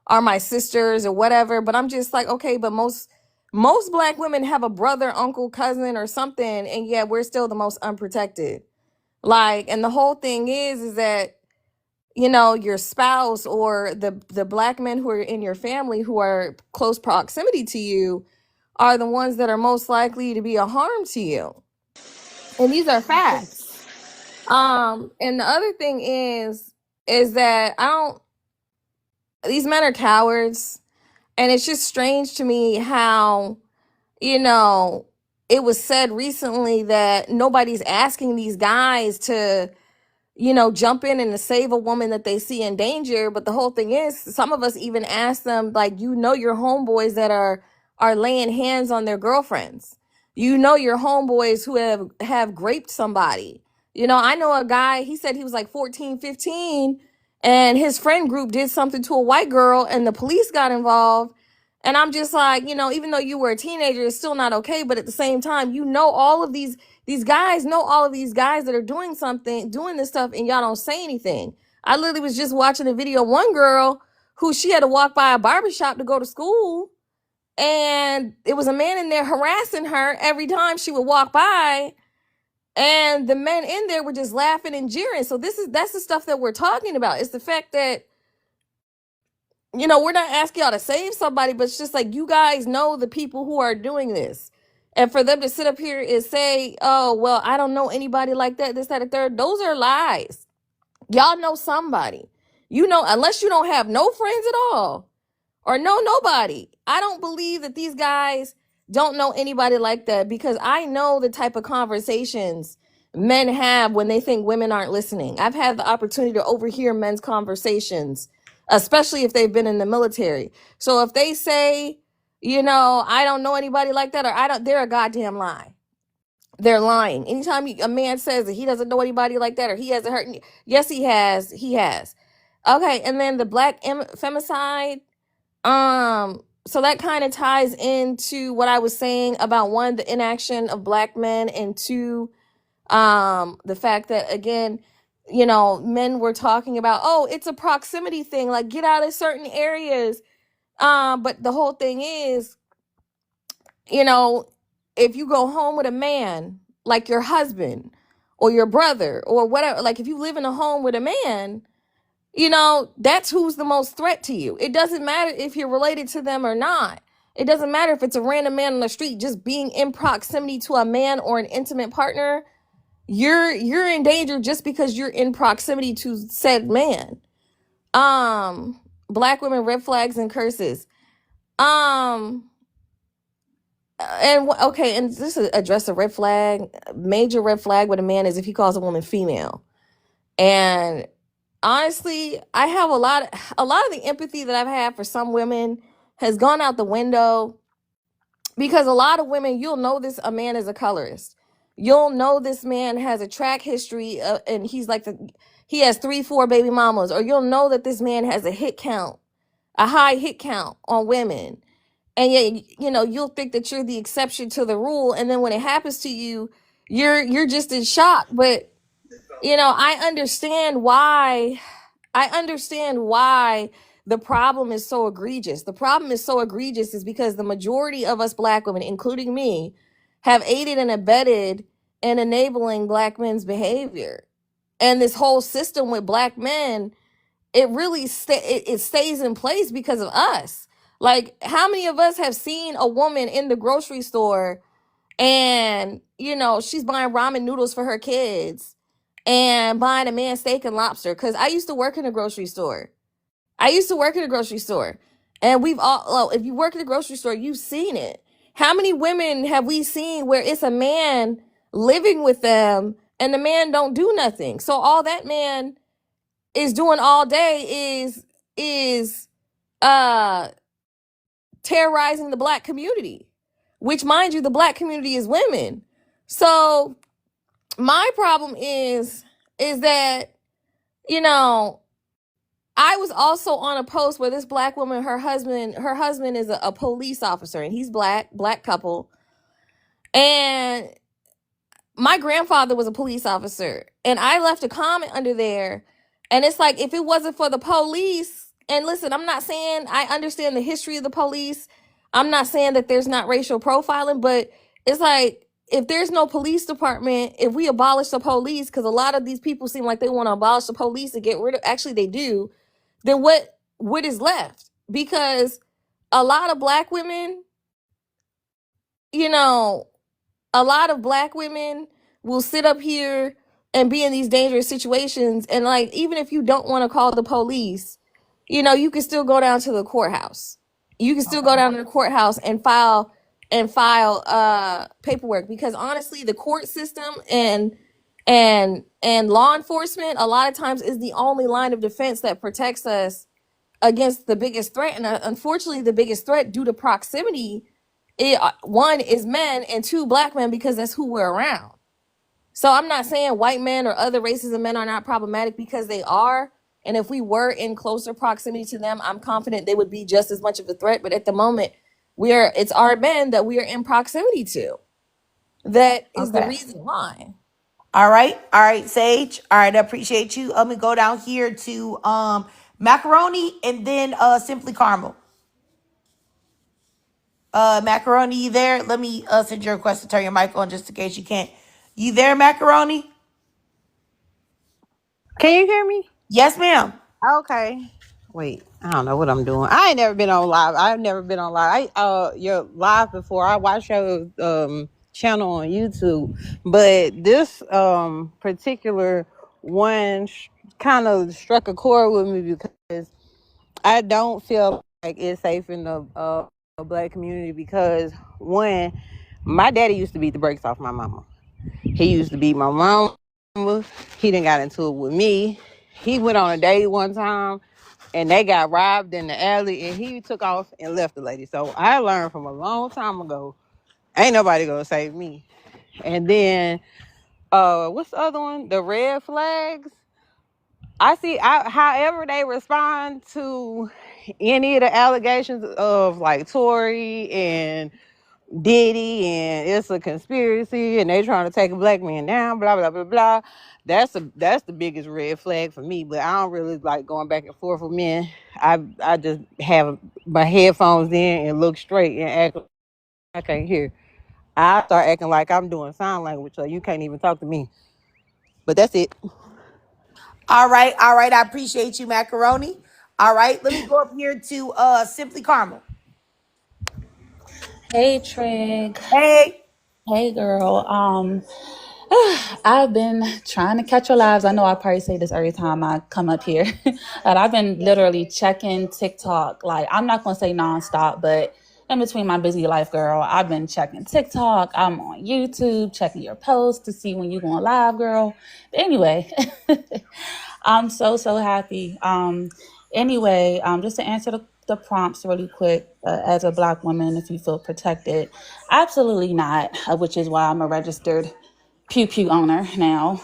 are my sisters or whatever. But I'm just like, okay, but most black women have a brother, uncle, cousin, or something, and yet we're still the most unprotected. Like, and the whole thing is that, your spouse or the black men who are in your family who are close proximity to you are the ones that are most likely to be a harm to you. And these are facts. And the other thing is that these men are cowards. And it's just strange to me how, it was said recently that nobody's asking these guys to, jump in and to save a woman that they see in danger. But the whole thing is, some of us even ask them, like, your homeboys that are laying hands on their girlfriends. Your homeboys who have raped somebody. I know a guy, he said he was like 14, 15, and his friend group did something to a white girl and the police got involved. And I'm just like, even though you were a teenager, it's still not okay. But at the same time, all of these guys know all of these guys that are doing this stuff, and y'all don't say anything. I literally was just watching a video of one girl who she had to walk by a barbershop to go to school. And it was a man in there harassing her every time she would walk by. And the men in there were just laughing and jeering. So that's the stuff that we're talking about. It's the fact that, we're not asking y'all to save somebody, but it's just like, you guys know the people who are doing this. And for them to sit up here and say, oh, well, I don't know anybody like that, this, that, and third, those are lies. Y'all know somebody. Unless you don't have no friends at all or know nobody. I don't believe that these guys don't know anybody like that, because I know the type of conversations men have when they think women aren't listening. I've had the opportunity to overhear men's conversations, especially if they've been in the military. So if they say, I don't know anybody like that, or they're a goddamn lie. They're lying. Anytime a man says that he doesn't know anybody like that, or he hasn't hurt, yes, he has. He has. Okay, and then the black femicide. So that kind of ties into what I was saying about, one, the inaction of black men, and two, the fact that, again, men were talking about, oh, it's a proximity thing, like get out of certain areas. But the whole thing is, if you go home with a man, like your husband or your brother or whatever, like if you live in a home with a man, that's who's the most threat to you. It doesn't matter if you're related to them or not. It doesn't matter if it's a random man on the street. Just being in proximity to a man or an intimate partner, you're in danger just because you're in proximity to said man. Black women, red flags and curses. And this is address a red flag. Major red flag with a man is if he calls a woman female. And honestly, I have a lot of the empathy that I've had for some women has gone out the window, because a lot of women, you'll know this, a man is a colorist. You'll know this man has a track history, and he's like he has 3-4 baby mamas, or you'll know that this man has a high hit count on women. And yet, you'll think that you're the exception to the rule, and then when it happens to you, you're just in shock. But I understand why the problem is so egregious. The problem is so egregious is because the majority of us black women, including me, have aided and abetted in enabling black men's behavior. And this whole system with black men, it really it stays in place because of us. Like, how many of us have seen a woman in the grocery store and, she's buying ramen noodles for her kids and buying a man steak and lobster? Because I used to work in a grocery store. And we've all, if you work in a grocery store, you've seen it. How many women have we seen where it's a man living with them and the man don't do nothing? So all that man is doing all day is terrorizing the black community, which, mind you, the black community is women. So my problem is that, I was also on a post where this black woman, her husband is a police officer, and he's black couple. And my grandfather was a police officer, and I left a comment under there. And it's like, if it wasn't for the police, and listen, I'm not saying I understand the history of the police. I'm not saying that there's not racial profiling, but it's like, if there's no police department, if we abolish the police, because a lot of these people seem like they want to abolish the police and get rid of, actually they do, then what is left? Because a lot of black women, a lot of black women will sit up here and be in these dangerous situations. And like, even if you don't want to call the police, you can still go down to the courthouse. You can still go down to the courthouse and file paperwork, because honestly, the court system and law enforcement a lot of times is the only line of defense that protects us against the biggest threat. And unfortunately, the biggest threat due to proximity, one is men, and two, black men, because that's who we're around. So I'm not saying white men or other races of men are not problematic, because they are. And if we were in closer proximity to them, I'm confident they would be just as much of a threat. But at the moment, it's our men that we are in proximity to. That is the reason why. All right, Sage. All right, I appreciate you. Let me go down here to Macaroni, and then Simply Caramel. Macaroni, you there? Let me send you a request to turn your mic on just in case you can't. You there, Macaroni? Can you hear me? Yes, ma'am. Okay. Wait, I don't know what I'm doing. I ain't never been on live. I've never been on live. You're live before. I watched your channel on YouTube, but this particular one kind of struck a chord with me, because I don't feel like it's safe in the black community, because one, my daddy used to beat the brakes off my mama. He used to beat my mom. He done got into it with me. He went on a date one time and they got robbed in the alley and he took off and left the lady. So I learned from a long time ago, ain't nobody gonna save me. And then what's the other one? The red flags. I see however they respond to any of the allegations of like Tory and Diddy and it's a conspiracy and they trying to take a black man down, blah blah blah blah. That's the biggest red flag for me. But I don't really like going back and forth with men. I just have my headphones in and look straight and act like I can't hear. I start acting like I'm doing sign language, so you can't even talk to me. But that's it. All right. I appreciate you, Macaroni. All right. Let me go up here to Simply Caramel. Hey Trig. Hey. Hey girl. I've been trying to catch your lives. I know I probably say this every time I come up here. But I've been literally checking TikTok. Like I'm not gonna say nonstop, but in between my busy life, girl, I've been checking TikTok. I'm on YouTube, checking your posts to see when you going live, girl. But anyway, I'm so happy. Just to answer the prompts really quick, as a Black woman, if you feel protected, absolutely not, which is why I'm a registered pew pew owner now.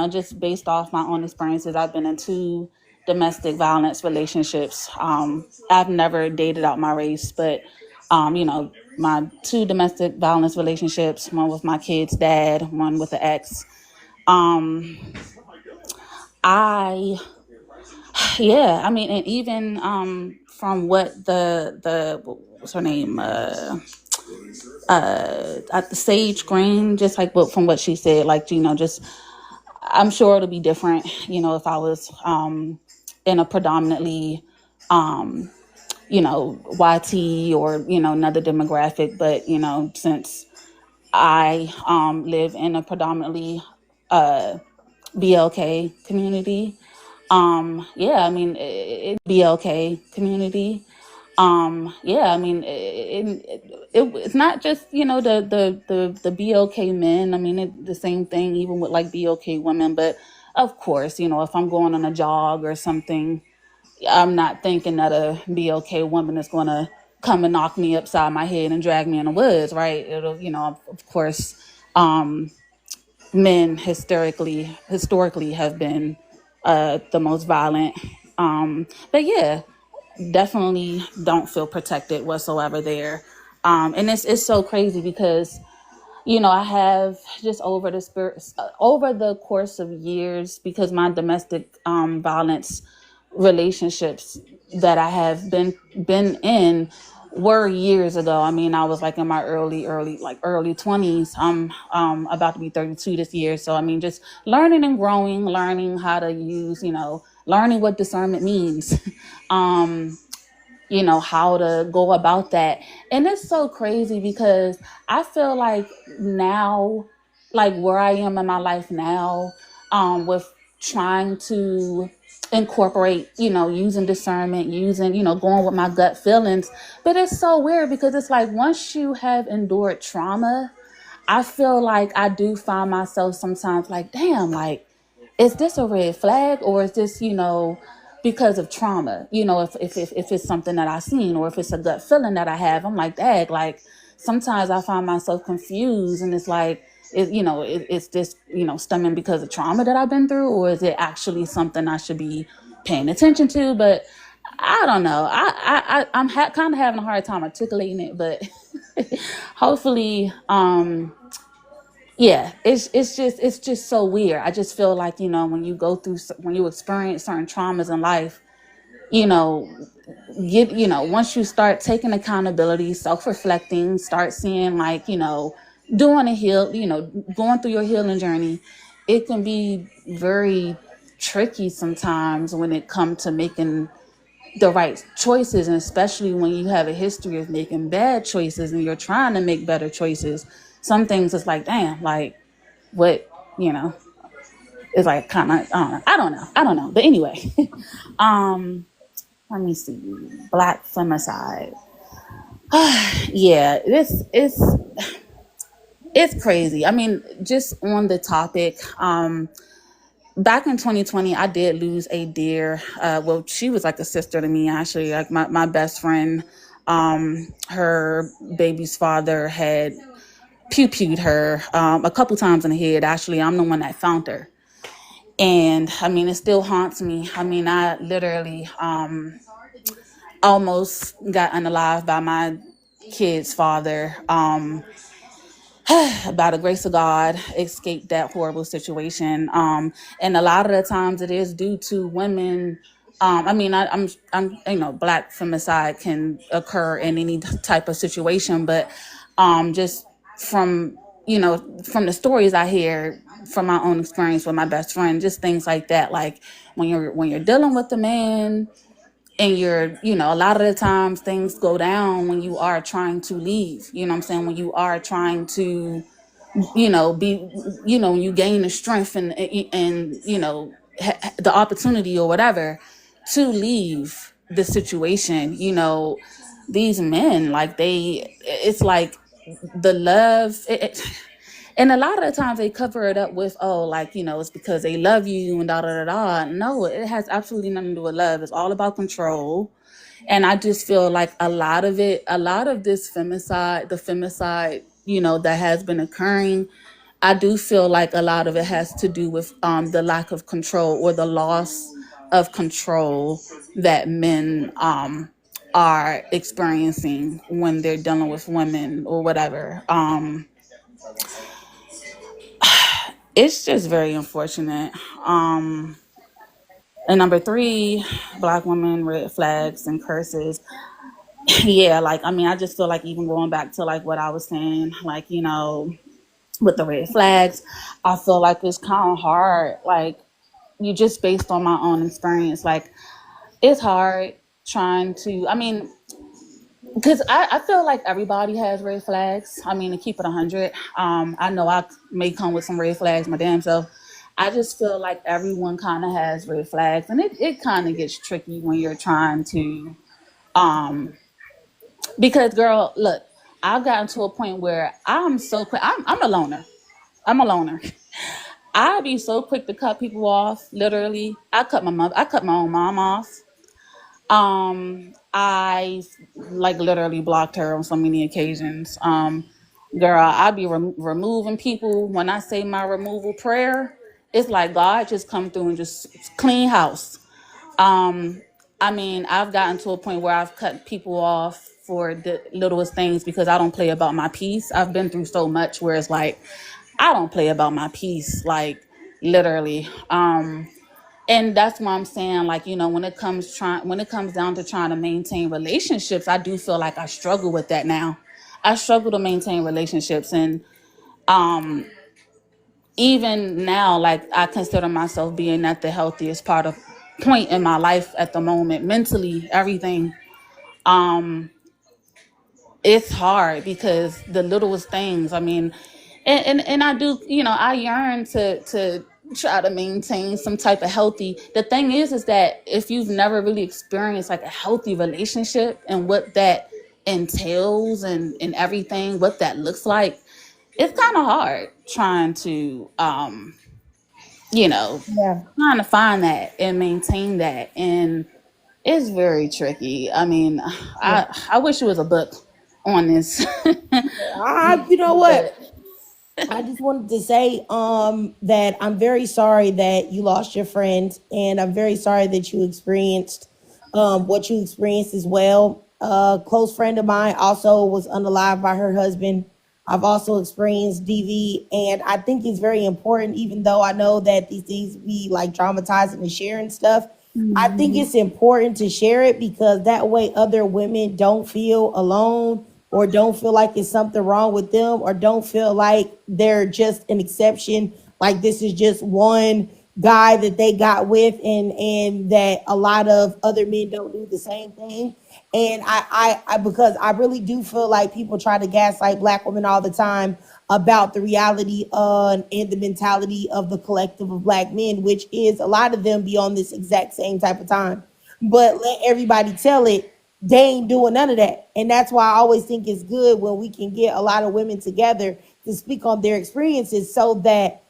Just based off my own experiences, I've been in 2 domestic violence relationships. I've never dated out my race, but my 2 domestic violence relationships, one with my kid's dad, one with an ex. And even from what the what's her name at the Sage Green, just like from what she said, just I'm sure it'll be different, if I was in a predominantly YT or another demographic, but since I live in a predominantly BLK community. BLK community. It's not just the BLK men. I mean, the same thing even with like BLK women. But of course, if I'm going on a jog or something, I'm not thinking that a BLK woman is going to come and knock me upside my head and drag me in the woods, right? It'll, of course, men historically have been the most violent. But yeah, definitely don't feel protected whatsoever there. And it's so crazy because I have just over the course of years, because my domestic violence relationships that I have been in were years ago. I mean, I was like in my early 20s. I'm about to be 32 this year. So I mean, just learning and growing, learning how to use, learning what discernment means. How to go about that. And it's so crazy because I feel like now, like where I am in my life now, with trying to incorporate, using discernment, going with my gut feelings. But it's so weird because it's like once you have endured trauma, I feel like I do find myself sometimes like, damn, like, is this a red flag or is this, because of trauma? If it's something that I've seen or if it's a gut feeling that I have, I'm like, dang, like sometimes I find myself confused and it's like, it's this, stemming because of trauma that I've been through, or is it actually something I should be paying attention to? But I don't know. I'm kind of having a hard time articulating it, but hopefully, it's just so weird. I just feel like, when you experience certain traumas in life, once you start taking accountability, self-reflecting, start seeing like, doing going through your healing journey, it can be very tricky sometimes when it comes to making the right choices, and especially when you have a history of making bad choices and you're trying to make better choices. Some things it's like, damn, like what, it's like kind of, I don't know. But anyway, let me see. Black femicide. Yeah, this is, It's crazy. I mean, just on the topic, back in 2020, I did lose a dear. Well, she was like a sister to me, actually, like my best friend. Her baby's father had pew-pewed her a couple times in the head. Actually, I'm the one that found her. And I mean, it still haunts me. I mean, I literally almost got unalived by my kid's father. By the grace of God, escaped that horrible situation. And a lot of the times it is due to women. I mean, I'm, black femicide can occur in any type of situation, but just from, from the stories I hear from my own experience with my best friend, just things like that. Like when you're dealing with a man, and a lot of the times things go down when you are trying to leave, you know what I'm saying? When you are trying to, be, when you gain the strength and the opportunity or whatever to leave the situation, these men, like it's like the love, and a lot of the times they cover it up with, oh, like, it's because they love you and da da da da. No, it has absolutely nothing to do with love. It's all about control. And I just feel like a lot of this femicide, the femicide, that has been occurring, I do feel like a lot of it has to do with the lack of control or the loss of control that men are experiencing when they're dealing with women or whatever. It's just very unfortunate. And number 3, Black women, red flags and curses. Yeah, like, I mean, I just feel like even going back to like what I was saying, like, with the red flags, I feel like it's kind of hard. Like, you just based on my own experience, like, it's hard trying to, I mean, because I feel like everybody has red flags. I mean, to keep it 100, I know I may come with some red flags my damn self. I just feel like everyone kind of has red flags, and it kind of gets tricky when you're trying to, because girl, look, I've gotten to a point where I'm so quick. I'm a loner. I'm a loner. I'd be so quick to cut people off. Literally, I cut my own mom off. I like literally blocked her on so many occasions. Girl, I be removing people. When I say my removal prayer, it's like God just come through and just clean house. I mean, I've gotten to a point where I've cut people off for the littlest things because I don't play about my peace. I've been through so much where it's like I don't play about my peace, like literally. And that's why I'm saying, like, when it comes down to trying to maintain relationships, I do feel like I struggle with that now. I struggle to maintain relationships, and even now, like, I consider myself being at the healthiest point in my life at the moment, mentally, everything. It's hard because the littlest things, I mean, and I do, I yearn to try to maintain some type of healthy. The thing is that if you've never really experienced like a healthy relationship and what that entails and everything, what that looks like, it's kind of hard trying to Yeah. trying to find that and maintain that, and it's very tricky. I mean, Yeah. I wish it was a book on this. You know what? But I just wanted to say that I'm very sorry that you lost your friend, and I'm very sorry that you experienced what you experienced as well. A close friend of mine also was unalived by her husband. I've also experienced DV, and I think it's very important, even though I know that these things be like traumatizing to share and stuff. I think it's important to share it because that way other women don't feel alone or don't feel like it's something wrong with them or don't feel like they're just an exception. Like this is just one guy that they got with and that a lot of other men don't do the same thing. And I because I really do feel like people try to gaslight black women all the time about the reality and the mentality of the collective of black men, which is a lot of them be on this exact same type of time. But let everybody tell it, they ain't doing none of that. And that's why I always think it's good when we can get a lot of women together to speak on their experiences so that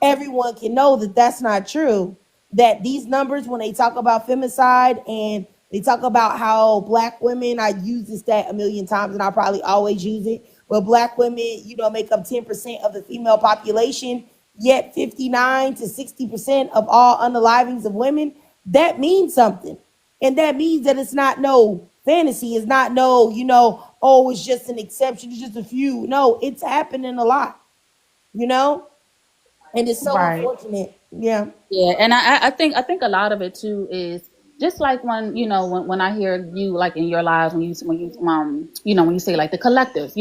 everyone can know that that's not true. That these numbers, when they talk about femicide and they talk about how black women, I use this stat a million times and I'll probably always use it, but black women, make up 10% of the female population, yet 59 to 60% of all unalivings of women, that means something. And that means that it's not no fantasy. It's not no, oh, it's just an exception. It's just a few. No, it's happening a lot, you know? And it's so Right. unfortunate. Yeah. Yeah, and I think a lot of it too is just like when when I hear you like in your lives when you say like the collective,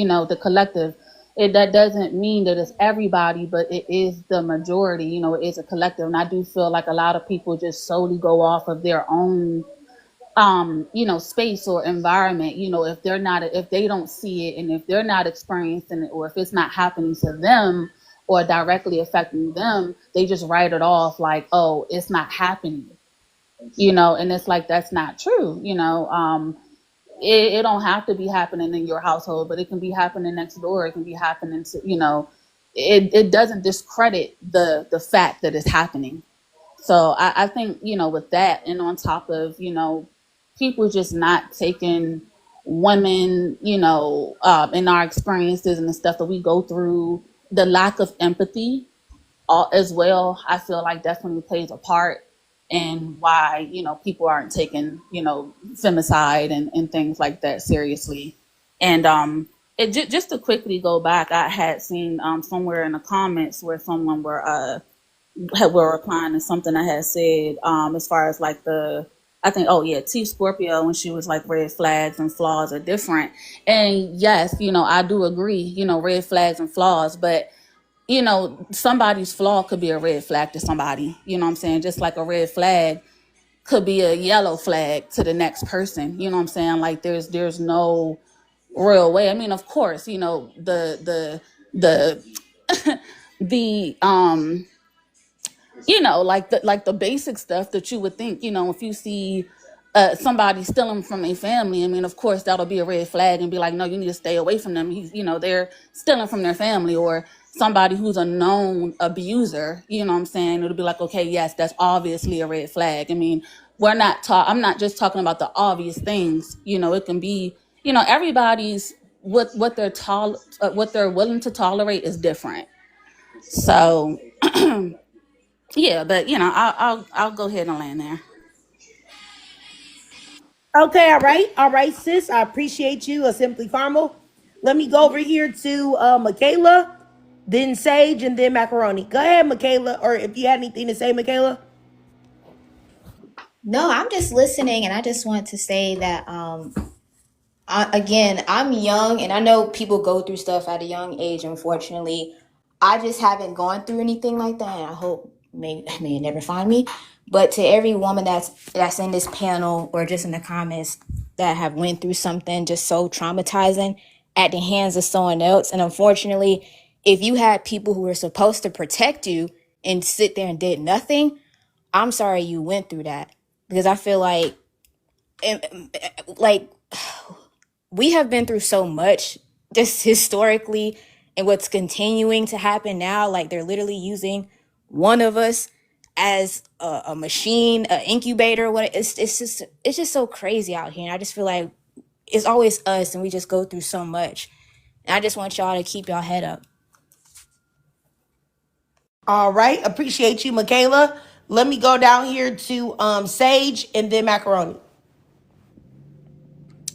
that doesn't mean that it's everybody, but it is the majority. It is a collective, and I do feel like a lot of people just solely go off of their own space or environment. If they don't see it, and if they're not experiencing it, or if it's not happening to them or directly affecting them, they just write it off like, oh, it's not happening, and it's like, that's not true. It don't have to be happening in your household, but it can be happening next door. It can be happening to, it doesn't discredit the fact that it's happening. So I think, with that, and on top of, people just not taking women, in our experiences and the stuff that we go through, the lack of empathy as well, I feel like definitely plays a part in why, people aren't taking, femicide and things like that seriously. And just to quickly go back, I had seen somewhere in the comments where someone were replying to something I had said, as far as like I think, oh yeah, T Scorpio, when she was like, red flags and flaws are different. And yes, I do agree, red flags and flaws, but somebody's flaw could be a red flag to somebody, you know what I'm saying? Just like a red flag could be a yellow flag to the next person, you know what I'm saying? Like there's no real way. I mean, of course, the the like the basic stuff that you would think, if you see somebody stealing from a family, I mean, of course, that'll be a red flag and be like, no, you need to stay away from them. They're stealing from their family. Or somebody who's a known abuser, you know what I'm saying? It'll be like, okay, yes, that's obviously a red flag. I mean, I'm not just talking about the obvious things. It can be, everybody's what they're willing to tolerate is different. So yeah, but I'll go ahead and land there. Okay, all right, sis. I appreciate you, Simply Farmal. Let me go over here to Michaela, then Sage, and then Macaroni. Go ahead, Michaela, or if you had anything to say, Michaela. No, I'm just listening, and I just want to say that again, I'm young, and I know people go through stuff at a young age. Unfortunately, I just haven't gone through anything like that, and I hope may never find me. But to every woman that's in this panel or just in the comments that have went through something just so traumatizing at the hands of someone else, and unfortunately, if you had people who were supposed to protect you and sit there and did nothing, I'm sorry you went through that, because I feel like we have been through so much just historically, and what's continuing to happen now. Like, they're literally using one of us as a machine, an incubator. It's just so crazy out here. And I just feel like it's always us, and we just go through so much. And I just want y'all to keep y'all head up. All right, appreciate you, Michaela. Let me go down here to Sage and then Macaroni.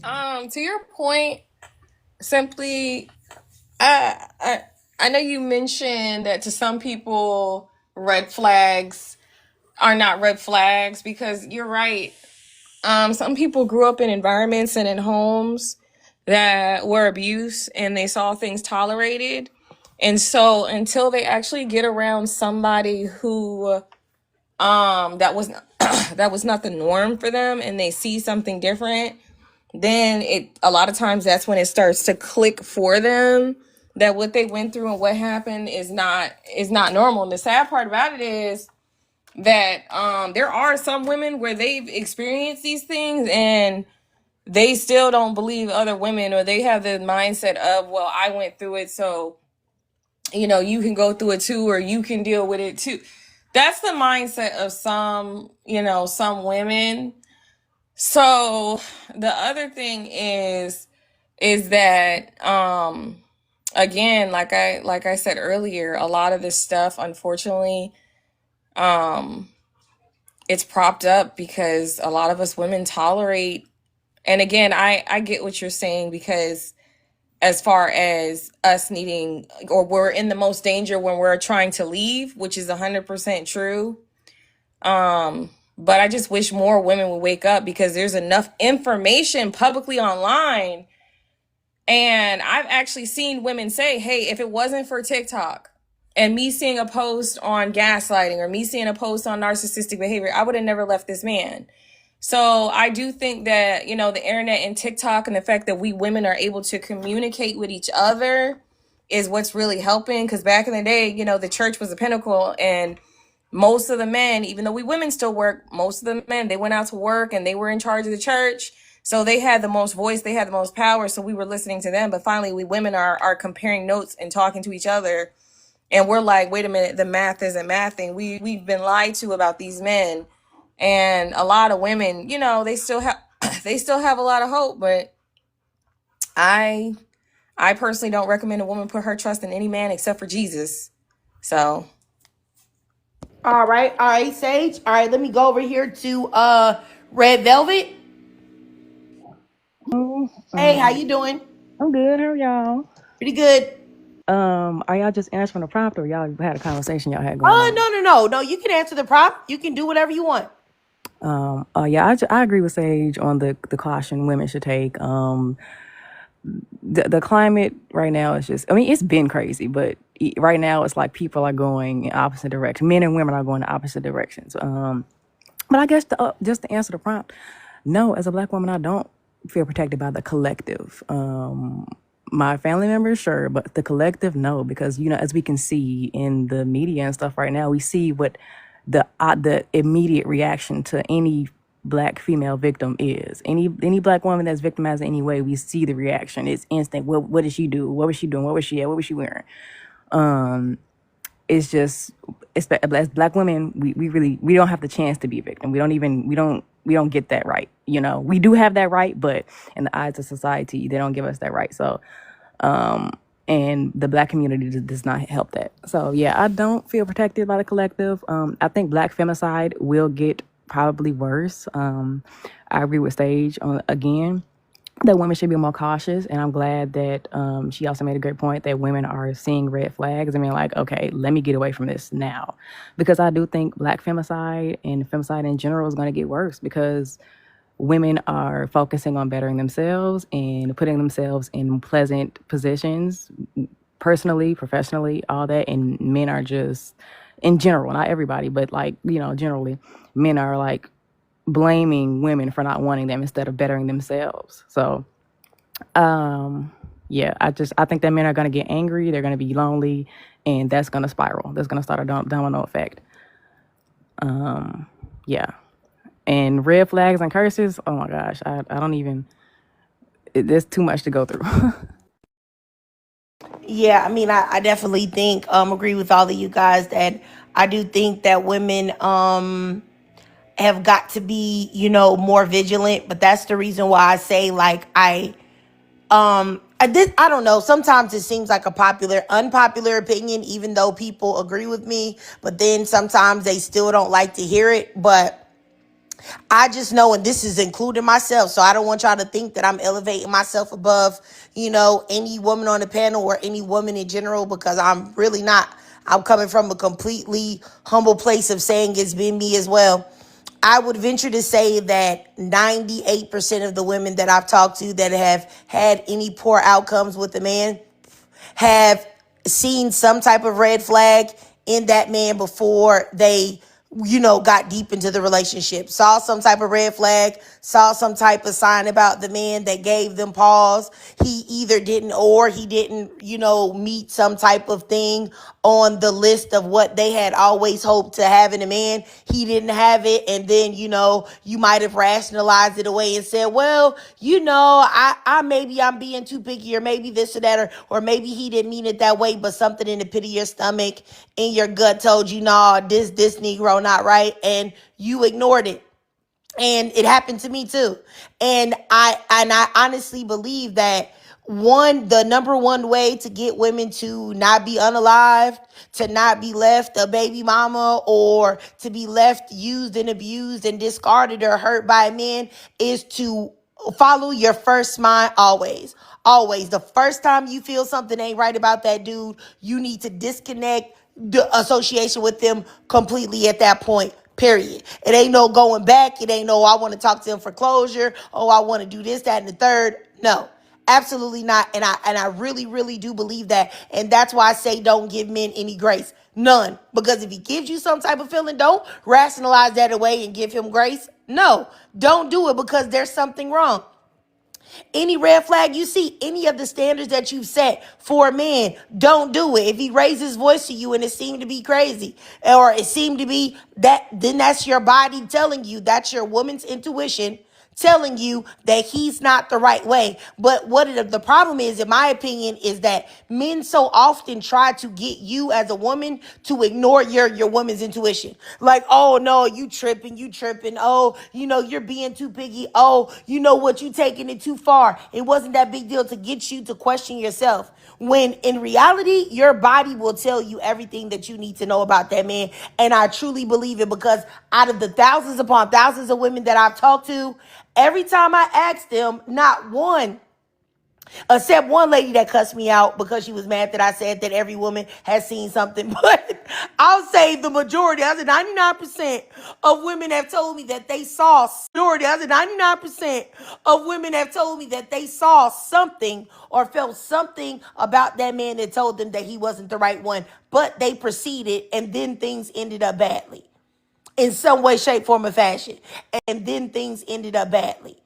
To your point, Simply, I know you mentioned that to some people, red flags are not red flags, because you're right. Some people grew up in environments and in homes that were abused, and they saw things tolerated. And so until they actually get around somebody who that was that was not the norm for them, and they see something different, then a lot of times that's when it starts to click for them that what they went through and what happened is not normal. And the sad part about it is that there are some women where they've experienced these things and they still don't believe other women, or they have the mindset of, well, I went through it, so you can go through it too, or you can deal with it too. That's the mindset of some women. So the other thing is that again, like I said earlier, a lot of this stuff, unfortunately, it's propped up because a lot of us women tolerate. And again, I get what you're saying, because as far as us needing, or we're in the most danger when we're trying to leave, which is 100% true. But I just wish more women would wake up, because there's enough information publicly online. And I've actually seen women say, hey, if it wasn't for TikTok and me seeing a post on gaslighting, or me seeing a post on narcissistic behavior, I would have never left this man. So I do think that, the internet and TikTok, and the fact that we women are able to communicate with each other is what's really helping. Because back in the day, the church was a pinnacle, and most of the men, even though we women still work, most of the men, they went out to work and they were in charge of the church. So they had the most voice, they had the most power. So we were listening to them. But finally, we women are comparing notes and talking to each other. And we're like, wait a minute, the math isn't mathing. We've been lied to about these men. And a lot of women, they still have a lot of hope. But I personally don't recommend a woman put her trust in any man except for Jesus. So All right, Sage. All right, let me go over here to Red Velvet. Hey, how you doing? I'm good. How are y'all? Pretty good. Are y'all just answering the prompt, or y'all had a conversation y'all had going on? No. You can answer the prompt. You can do whatever you want. Yeah, I agree with Sage on the caution women should take. The climate right now is just, I mean, it's been crazy, but right now it's like people are going in opposite directions. Men and women are going in opposite directions. But I guess just to answer the prompt, no, as a Black woman, I don't feel protected by the collective. My family members, sure, but the collective, no, because as we can see in the media and stuff right now, we see what the immediate reaction to any Black female victim is. Any Black woman that's victimized in any way, we see the reaction. It's instant. What did she do? What was she doing? What was she at? What was she wearing? It's just, as Black women, we don't have the chance to be a victim. We don't get that right. We do have that right, but in the eyes of society, they don't give us that right. So, and the Black community does not help that. So yeah, I don't feel protected by the collective. I think Black femicide will get probably worse. I agree with Sage again, that women should be more cautious, and I'm glad that she also made a great point that women are seeing red flags. I mean, like, okay, let me get away from this now, because I do think Black femicide and femicide in general is going to get worse, because women are focusing on bettering themselves and putting themselves in pleasant positions, personally, professionally, all that, and men are just, in general, not everybody, but like, generally, men are like blaming women for not wanting them instead of bettering themselves. So, yeah, I think that men are going to get angry. They're going to be lonely, and that's going to spiral. That's going to start a domino effect. Yeah. And red flags and curses, oh my gosh, I don't even, there's too much to go through. Yeah, I mean, I definitely think agree with all of you guys that I do think that women have got to be, more vigilant. But that's the reason why I say, like, I don't know. Sometimes it seems like a unpopular opinion, even though people agree with me. But then sometimes they still don't like to hear it. But I just know, and this is including myself, so I don't want y'all to think that I'm elevating myself above, any woman on the panel or any woman in general, because I'm really not. I'm coming from a completely humble place of saying it's been me as well. I would venture to say that 98% of the women that I've talked to that have had any poor outcomes with a man have seen some type of red flag in that man before they got deep into the relationship, saw some type of red flag, saw some type of sign about the man that gave them pause. He either didn't or he didn't, meet some type of thing on the list of what they had always hoped to have in a man. He didn't have it. And then, you might have rationalized it away and said, well, I maybe I'm being too picky, or maybe this or that, or maybe he didn't mean it that way, but something in the pit of your stomach, in your gut told you, nah, this Negro not right, and you ignored it. And it happened to me too. And I honestly believe that the number one way to get women to not be unalived, to not be left a baby mama, or to be left used and abused and discarded or hurt by men, is to follow your first mind always. Always. The first time you feel something ain't right about that dude, you need to disconnect the association with them completely at that point. Period. It ain't no going back. It ain't no, I want to talk to him for closure. Oh, I want to do this, that, and the third. No, absolutely not. And I really, really do believe that. And that's why I say don't give men any grace. None. Because if he gives you some type of feeling, don't rationalize that away and give him grace. No, don't do it, because there's something wrong. Any red flag you see, any of the standards that you've set for a man, don't do it. If he raises his voice to you and it seemed to be crazy, or it seemed to be that, then that's your body telling you, that's your woman's intuition telling you that he's not the right way. But the problem is, in my opinion, is that men so often try to get you as a woman to ignore your woman's intuition. Like, oh no, you tripping. Oh, you're being too picky. Oh, you know what, you taking it too far. It wasn't that big deal, to get you to question yourself. When in reality, your body will tell you everything that you need to know about that man. And I truly believe it, because out of the thousands upon thousands of women that I've talked to, every time I ask them, not one, except one lady that cussed me out because she was mad that I said that every woman has seen something. But I'll say the majority, I said 99% of women have told me that they saw, 99% of women have told me that they saw something or felt something about that man that told them that he wasn't the right one. But they proceeded, and then things ended up badly. In some way, shape, form, or fashion. And then things ended up badly.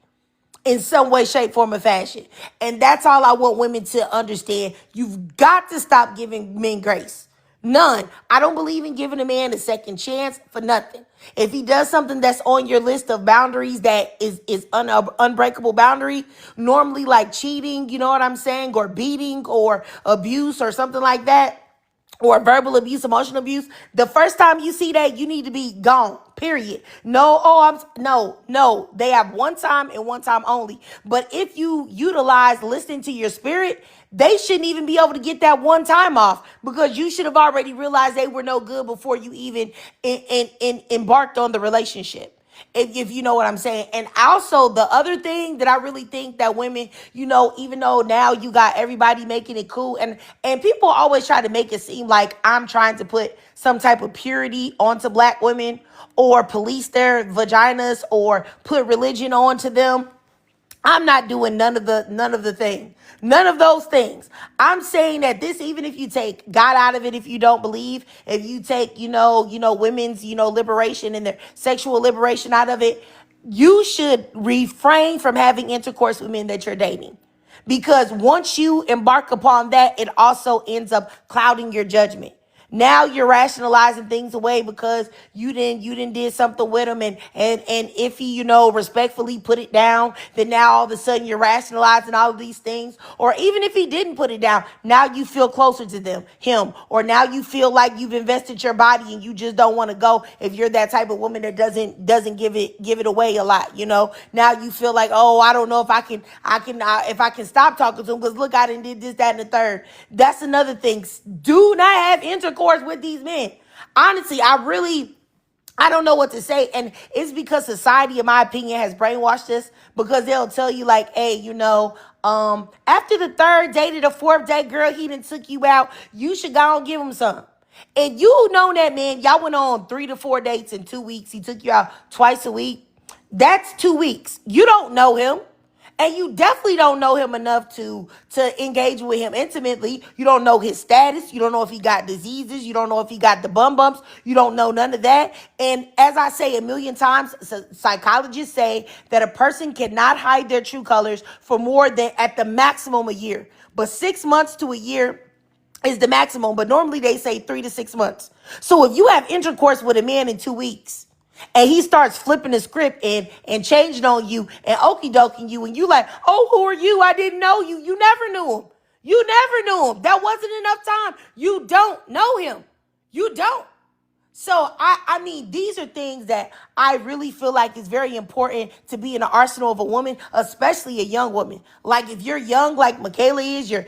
In some way, shape, form, or fashion. And that's all I want women to understand. You've got to stop giving men grace. None. I don't believe in giving a man a second chance for nothing. If he does something that's on your list of boundaries that is unbreakable boundary, normally like cheating, you know what I'm saying, or beating, or abuse, or something like that, or verbal abuse, emotional abuse, the first time you see that, you need to be gone, period. No, they have one time and one time only. But if you utilize listening to your spirit, they shouldn't even be able to get that one time off, because you should have already realized they were no good before you even embarked on the relationship. If you know what I'm saying. And also, the other thing that I really think that women, even though now you got everybody making it cool, and people always try to make it seem like I'm trying to put some type of purity onto black women, or police their vaginas, or put religion onto them. I'm not doing none of those things. I'm saying that this, even if you take God out of it, if you don't believe, if you take, women's, liberation and their sexual liberation out of it, you should refrain from having intercourse with men that you're dating. Because once you embark upon that, it also ends up clouding your judgment. Now you're rationalizing things away because you didn't did something with him, and if he, respectfully put it down, then now all of a sudden you're rationalizing all of these things. Or even if he didn't put it down, now you feel closer to him, or now you feel like you've invested your body and you just don't want to go. If you're that type of woman that doesn't give it away a lot, now you feel like, oh, I don't know if I can stop talking to him, because look, I done did this, that, and the third. That's another thing. Do not have intercourse with these men. Honestly, I don't know what to say. And it's because society, in my opinion, has brainwashed us, because they'll tell you like, hey, after the third date or the fourth date, girl, he done took you out, you should go and give him some. And you know that man, y'all went on 3 to 4 dates in 2 weeks. He took you out twice a week. That's 2 weeks. You don't know him. And you definitely don't know him enough to engage with him intimately. You don't know his status. You don't know if he got diseases. You don't know if he got the bum bumps. You don't know none of that. And as I say a million times, psychologists say that a person cannot hide their true colors for more than at the maximum a year. But 6 months to a year is the maximum, but normally they say 3 to 6 months. So if you have intercourse with a man in 2 weeks and he starts flipping the script and changing on you and okie doking you, and you like, oh, who are you? I didn't know you. You never knew him. You never knew him. That wasn't enough time. You don't know him. You don't. So I mean, these are things that I really feel like is very important to be in the arsenal of a woman, especially a young woman. Like if you're young, like Michaela is, you're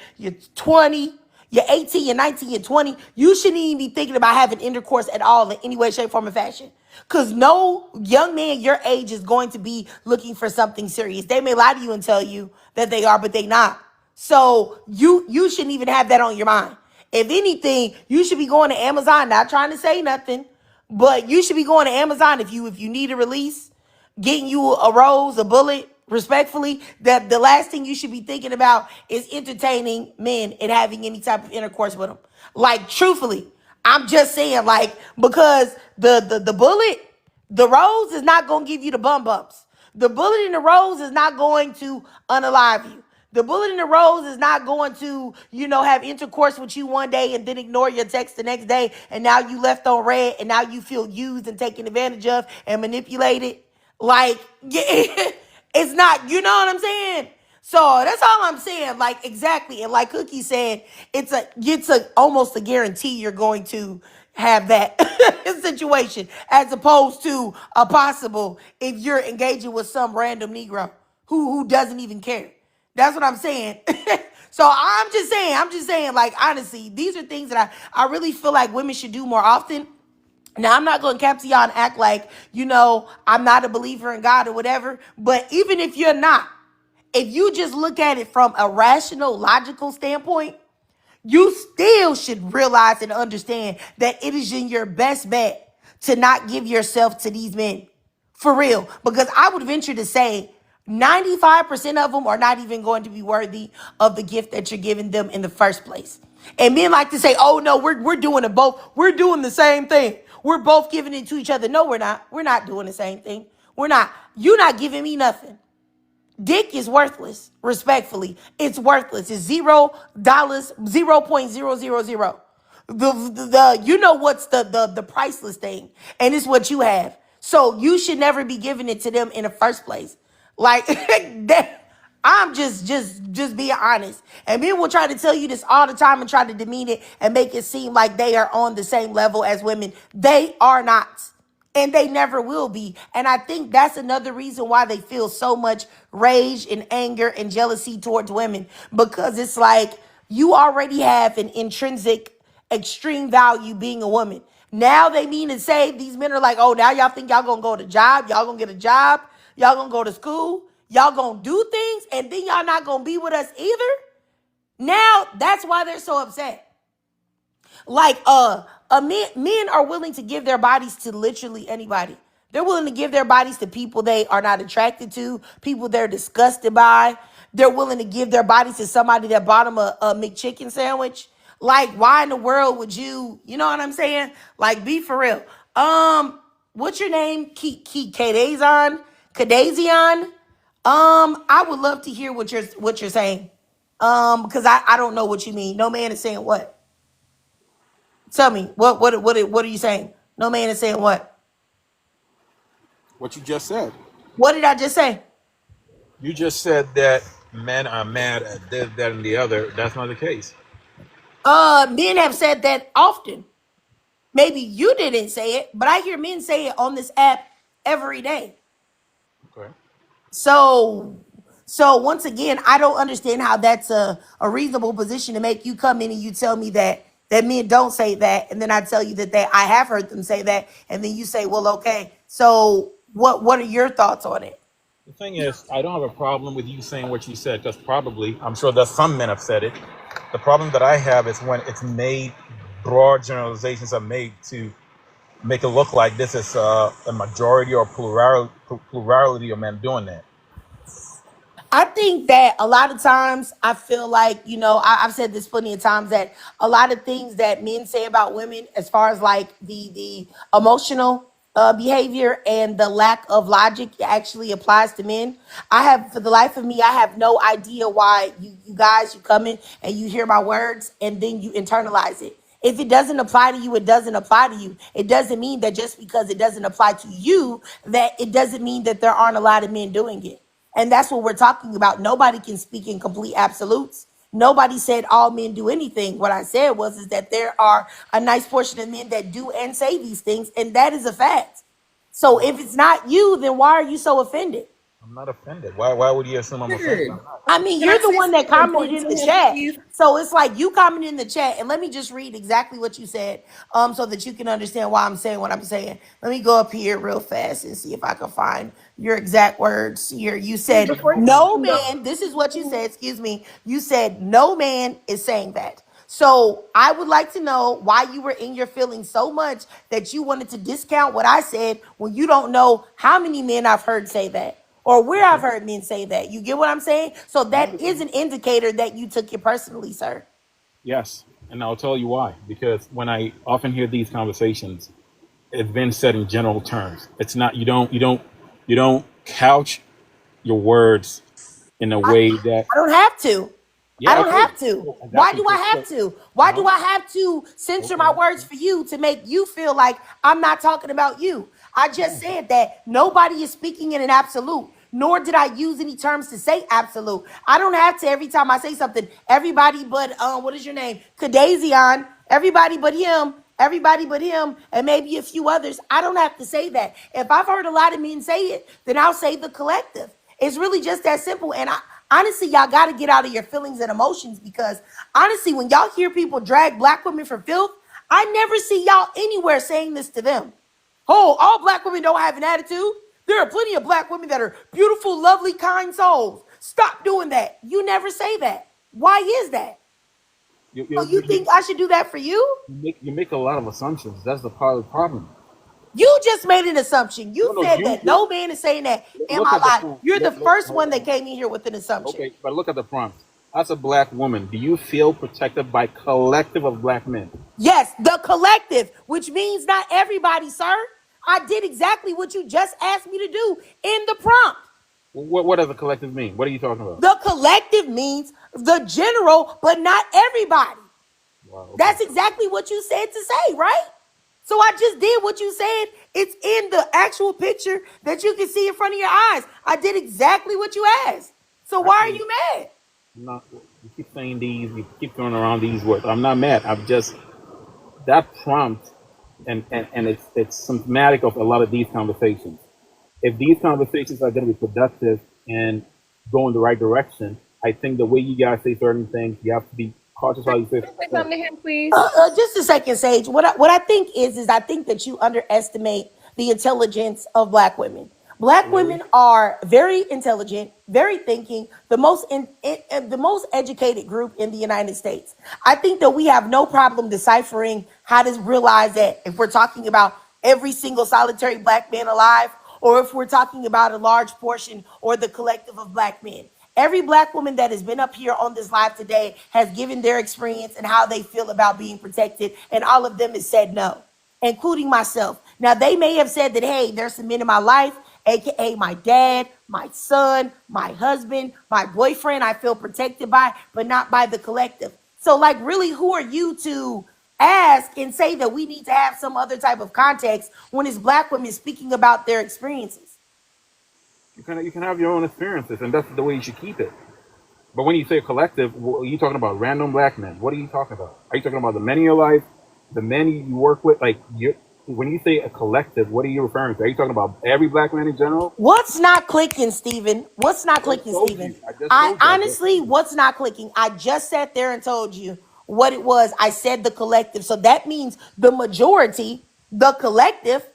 20, you're 18, you're 19, you're 20, you shouldn't even be thinking about having intercourse at all in any way, shape, form, or fashion. Because no young man your age is going to be looking for something serious. They may lie to you and tell you that they are, but they not. So you shouldn't even have that on your mind. If anything, you should be going to Amazon, not trying to say nothing, but you should be going to Amazon if you need a release, getting you a rose, a bullet, respectfully, that the last thing you should be thinking about is entertaining men and having any type of intercourse with them. Like, truthfully, I'm just saying, like, because the bullet, the rose is not going to give you the bum bumps. The bullet in the rose is not going to unalive you. The bullet in the rose is not going to, have intercourse with you one day and then ignore your text the next day. And now you left on red and now you feel used and taken advantage of and manipulated. Like, it's not, you know what I'm saying? So that's all I'm saying. Like, exactly. And like Cookie said, it's almost a guarantee you're going to have that situation as opposed to a possible if you're engaging with some random Negro who doesn't even care. That's what I'm saying. So I'm just saying, like, honestly, these are things that I really feel like women should do more often. Now, I'm not going to cap to y'all and act like, I'm not a believer in God or whatever. But even if you're not, if you just look at it from a rational, logical standpoint, you still should realize and understand that it is in your best bet to not give yourself to these men. For real. Because I would venture to say 95% of them are not even going to be worthy of the gift that you're giving them in the first place. And men like to say, oh no, we're doing it both. We're doing the same thing. We're both giving it to each other. No, we're not. We're not doing the same thing. We're not. You're not giving me nothing. Dick is worthless, respectfully. It's worthless. It's $0, 0.000. What's the priceless thing, and it's what you have. So you should never be giving it to them in the first place. Like that. I'm just being honest. And men will try to tell you this all the time and try to demean it and make it seem like they are on the same level as women. They are not. And they never will be. And I think that's another reason why they feel so much rage and anger and jealousy towards women. Because it's like you already have an intrinsic extreme value being a woman. Now they mean to say these men are like, oh, now y'all think y'all gonna go to job, y'all gonna get a job, y'all gonna go to school, y'all gonna do things, and then y'all not gonna be with us either. Now that's why they're so upset. Like, men are willing to give their bodies to literally anybody. They're willing to give their bodies to people they are not attracted to, people they're disgusted by. They're willing to give their bodies to somebody that bought them a McChicken sandwich. Like, why in the world would you know what I'm saying? Like, be for real. What's your name? Kadazian? I would love to hear what you're saying. Because I don't know what you mean. No man is saying what? Tell me, what are you saying? No man is saying what? What you just said. What did I just say? You just said that men are mad at this, that, and the other. That's not the case. Men have said that often. Maybe you didn't say it, but I hear men say it on this app every day. Okay. So once again, I don't understand how that's a reasonable position to make. You come in and you tell me that men don't say that, and then I tell you that I have heard them say that, and then you say, well, okay. So what are your thoughts on it? The thing is, I don't have a problem with you saying what you said, because probably, I'm sure that some men have said it. The problem that I have is when it's made, broad generalizations are made to make it look like this is a majority or plurality of men doing that. I think that a lot of times I feel like, I've said this plenty of times that a lot of things that men say about women, as far as like the emotional behavior and the lack of logic actually applies to men. I have, for the life of me, I have no idea why you guys, you come in and you hear my words and then you internalize it. If it doesn't apply to you, it doesn't apply to you. It doesn't mean that just because it doesn't apply to you, that it doesn't mean that there aren't a lot of men doing it. And that's what we're talking about. Nobody can speak in complete absolutes. Nobody said all men do anything. What I said was is that there are a nice portion of men that do and say these things, and that is a fact. So if it's not you, then why are you so offended? I'm not offended. Why would you assume I'm offended? I'm not. I mean, Can you're I the say one that something commented important in to the him, chat. please? So it's like you commented in the chat, and let me just read exactly what you said, so that you can understand why I'm saying what I'm saying. Let me go up here real fast and see if I can find your exact words here. You Wait, said, before no you go. man, this is what you said, excuse me. You said, no man is saying that. So I would like to know why you were in your feelings so much that you wanted to discount what I said when you don't know how many men I've heard say that or where I've heard men say that. You get what I'm saying? So that is an indicator that you took it personally, sir. Yes, and I'll tell you why. Because when I often hear these conversations, it's been said in general terms. It's not you don't couch your words in a I, way that I don't have to. I yeah, don't okay. have to. So Why exactly. do I have to? Why do I have to censor my Okay. words for you to make you feel like I'm not talking about you? I just said that nobody is speaking in an absolute, nor did I use any terms to say absolute. I don't have to every time I say something, everybody but what is your name? Kadazian, everybody but him, and maybe a few others. I don't have to say that. If I've heard a lot of men say it, then I'll say the collective. It's really just that simple. And honestly, y'all got to get out of your feelings and emotions, because honestly, when y'all hear people drag black women for filth, I never see y'all anywhere saying this to them. Oh, all black women don't have an attitude. There are plenty of black women that are beautiful, lovely, kind souls. Stop doing that. You never say that. Why is that? You, So you, you you, think I should do that for you? you make a lot of assumptions. That's the part of the problem. You just made an assumption. No, You no, said that you no man is saying that. Am look I at the lying? prompt. You're the first Hold one that on. came in here with an assumption. Okay, but look at the prompt. As a black woman, do you feel protected by collective of black men? Yes, the collective, which means not everybody, sir. I did exactly what you just asked me to do in the prompt. What does a collective mean? What are you talking about? The collective means the general, but not everybody. Wow, okay. That's exactly what you said to say, right? So I just did what you said. It's in the actual picture that you can see in front of your eyes. I did exactly what you asked. So why are you mad? I'm not, you keep saying these, you keep throwing around these words. I'm not mad. I'm just that prompt, and it's symptomatic of a lot of these conversations. If these conversations are going to be productive and go in the right direction, I think the way you guys say certain things, you have to be cautious how you say. Say something to him, please. Just a second, Sage. What I think is I think that you underestimate the intelligence of black women. Black Really? women are very intelligent, very thinking, the most educated group in the United States. I think that we have no problem deciphering how to realize that if we're talking about every single solitary black man alive, or if we're talking about a large portion or the collective of black men. Every black woman that has been up here on this live today has given their experience and how they feel about being protected, and all of them has said no, including myself. Now, they may have said that, hey, there's some men in my life, aka my dad, my son, my husband, my boyfriend, I feel protected by, but not by the collective. So, like, really, who are you to ask and say that we need to have some other type of context when it's black women speaking about their experiences? You can have your own experiences, and that's the way you should keep it. But when you say collective, are you talking about random black men? What are you talking about? Are you talking about the men in your life, the men you work with? Like, when you say a collective, what are you referring to? Are you talking about every black man in general? What's not clicking, Stephen? What's not clicking, Stephen? I honestly, what's not clicking? I just sat there and told you what it was. I said the collective. So that means the majority, the collective,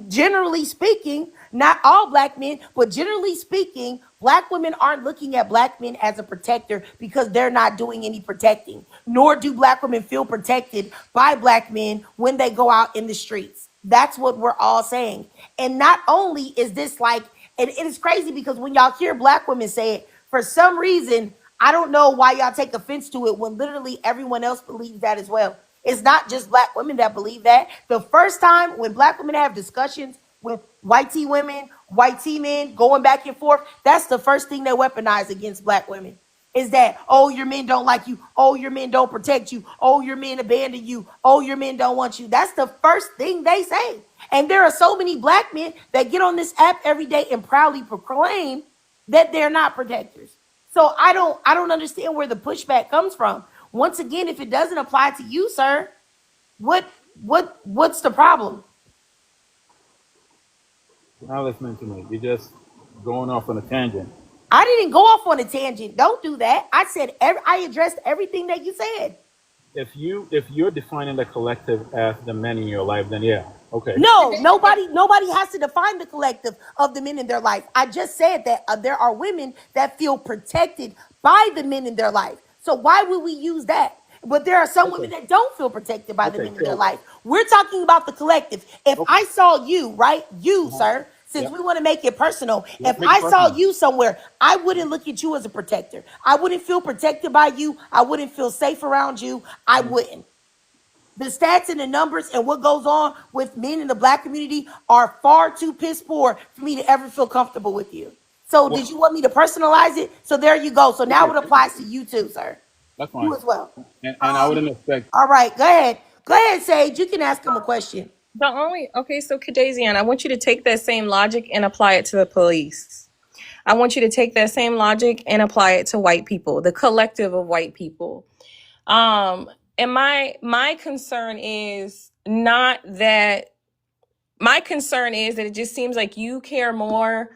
generally speaking, not all black men, but generally speaking, black women aren't looking at black men as a protector because they're not doing any protecting, nor do black women feel protected by black men when they go out in the streets. That's what we're all saying. And not only is this like, and it is crazy because when y'all hear black women say it, For some reason, I don't know why y'all take offense to it when literally everyone else believes that as well. It's not just black women that believe that. The first time when black women have discussions with white T women, white T men going back and forth, that's the first thing they weaponize against black women. Is that, oh, your men don't like you. Oh, your men don't protect you. Oh, your men abandon you. Oh, your men don't want you. That's the first thing they say. And there are so many black men that get on this app every day and proudly proclaim that they're not protectors. So I don't understand where the pushback comes from. Once again, if it doesn't apply to you, sir, what's the problem? Now listening to me, you're just going off on a tangent. I didn't go off on a tangent. Don't do that. I said I addressed everything that you said. If you're defining the collective as the men in your life, then yeah, okay. No, nobody has to define the collective of the men in their life. I just said that there are women that feel protected by the men in their life. So why would we use that? But there are some women that don't feel protected by the men in their life. We're talking about the collective. If I saw you, right, you, sir, since we want to make it personal, if I saw you somewhere, I wouldn't look at you as a protector. I wouldn't feel protected by you. I wouldn't feel safe around you. I wouldn't. The stats and the numbers and what goes on with men in the black community are far too piss poor for me to ever feel comfortable with you. So did you want me to personalize it? So there you go. So now it applies to you too, sir. That's fine. You as well. And I wouldn't expect. All right, go ahead. Go ahead, Sage. You can ask him a question. So Kadazian, I want you to take that same logic and apply it to the police. I want you to take that same logic and apply it to white people, the collective of white people. And my concern is not that. My concern is that it just seems like you care more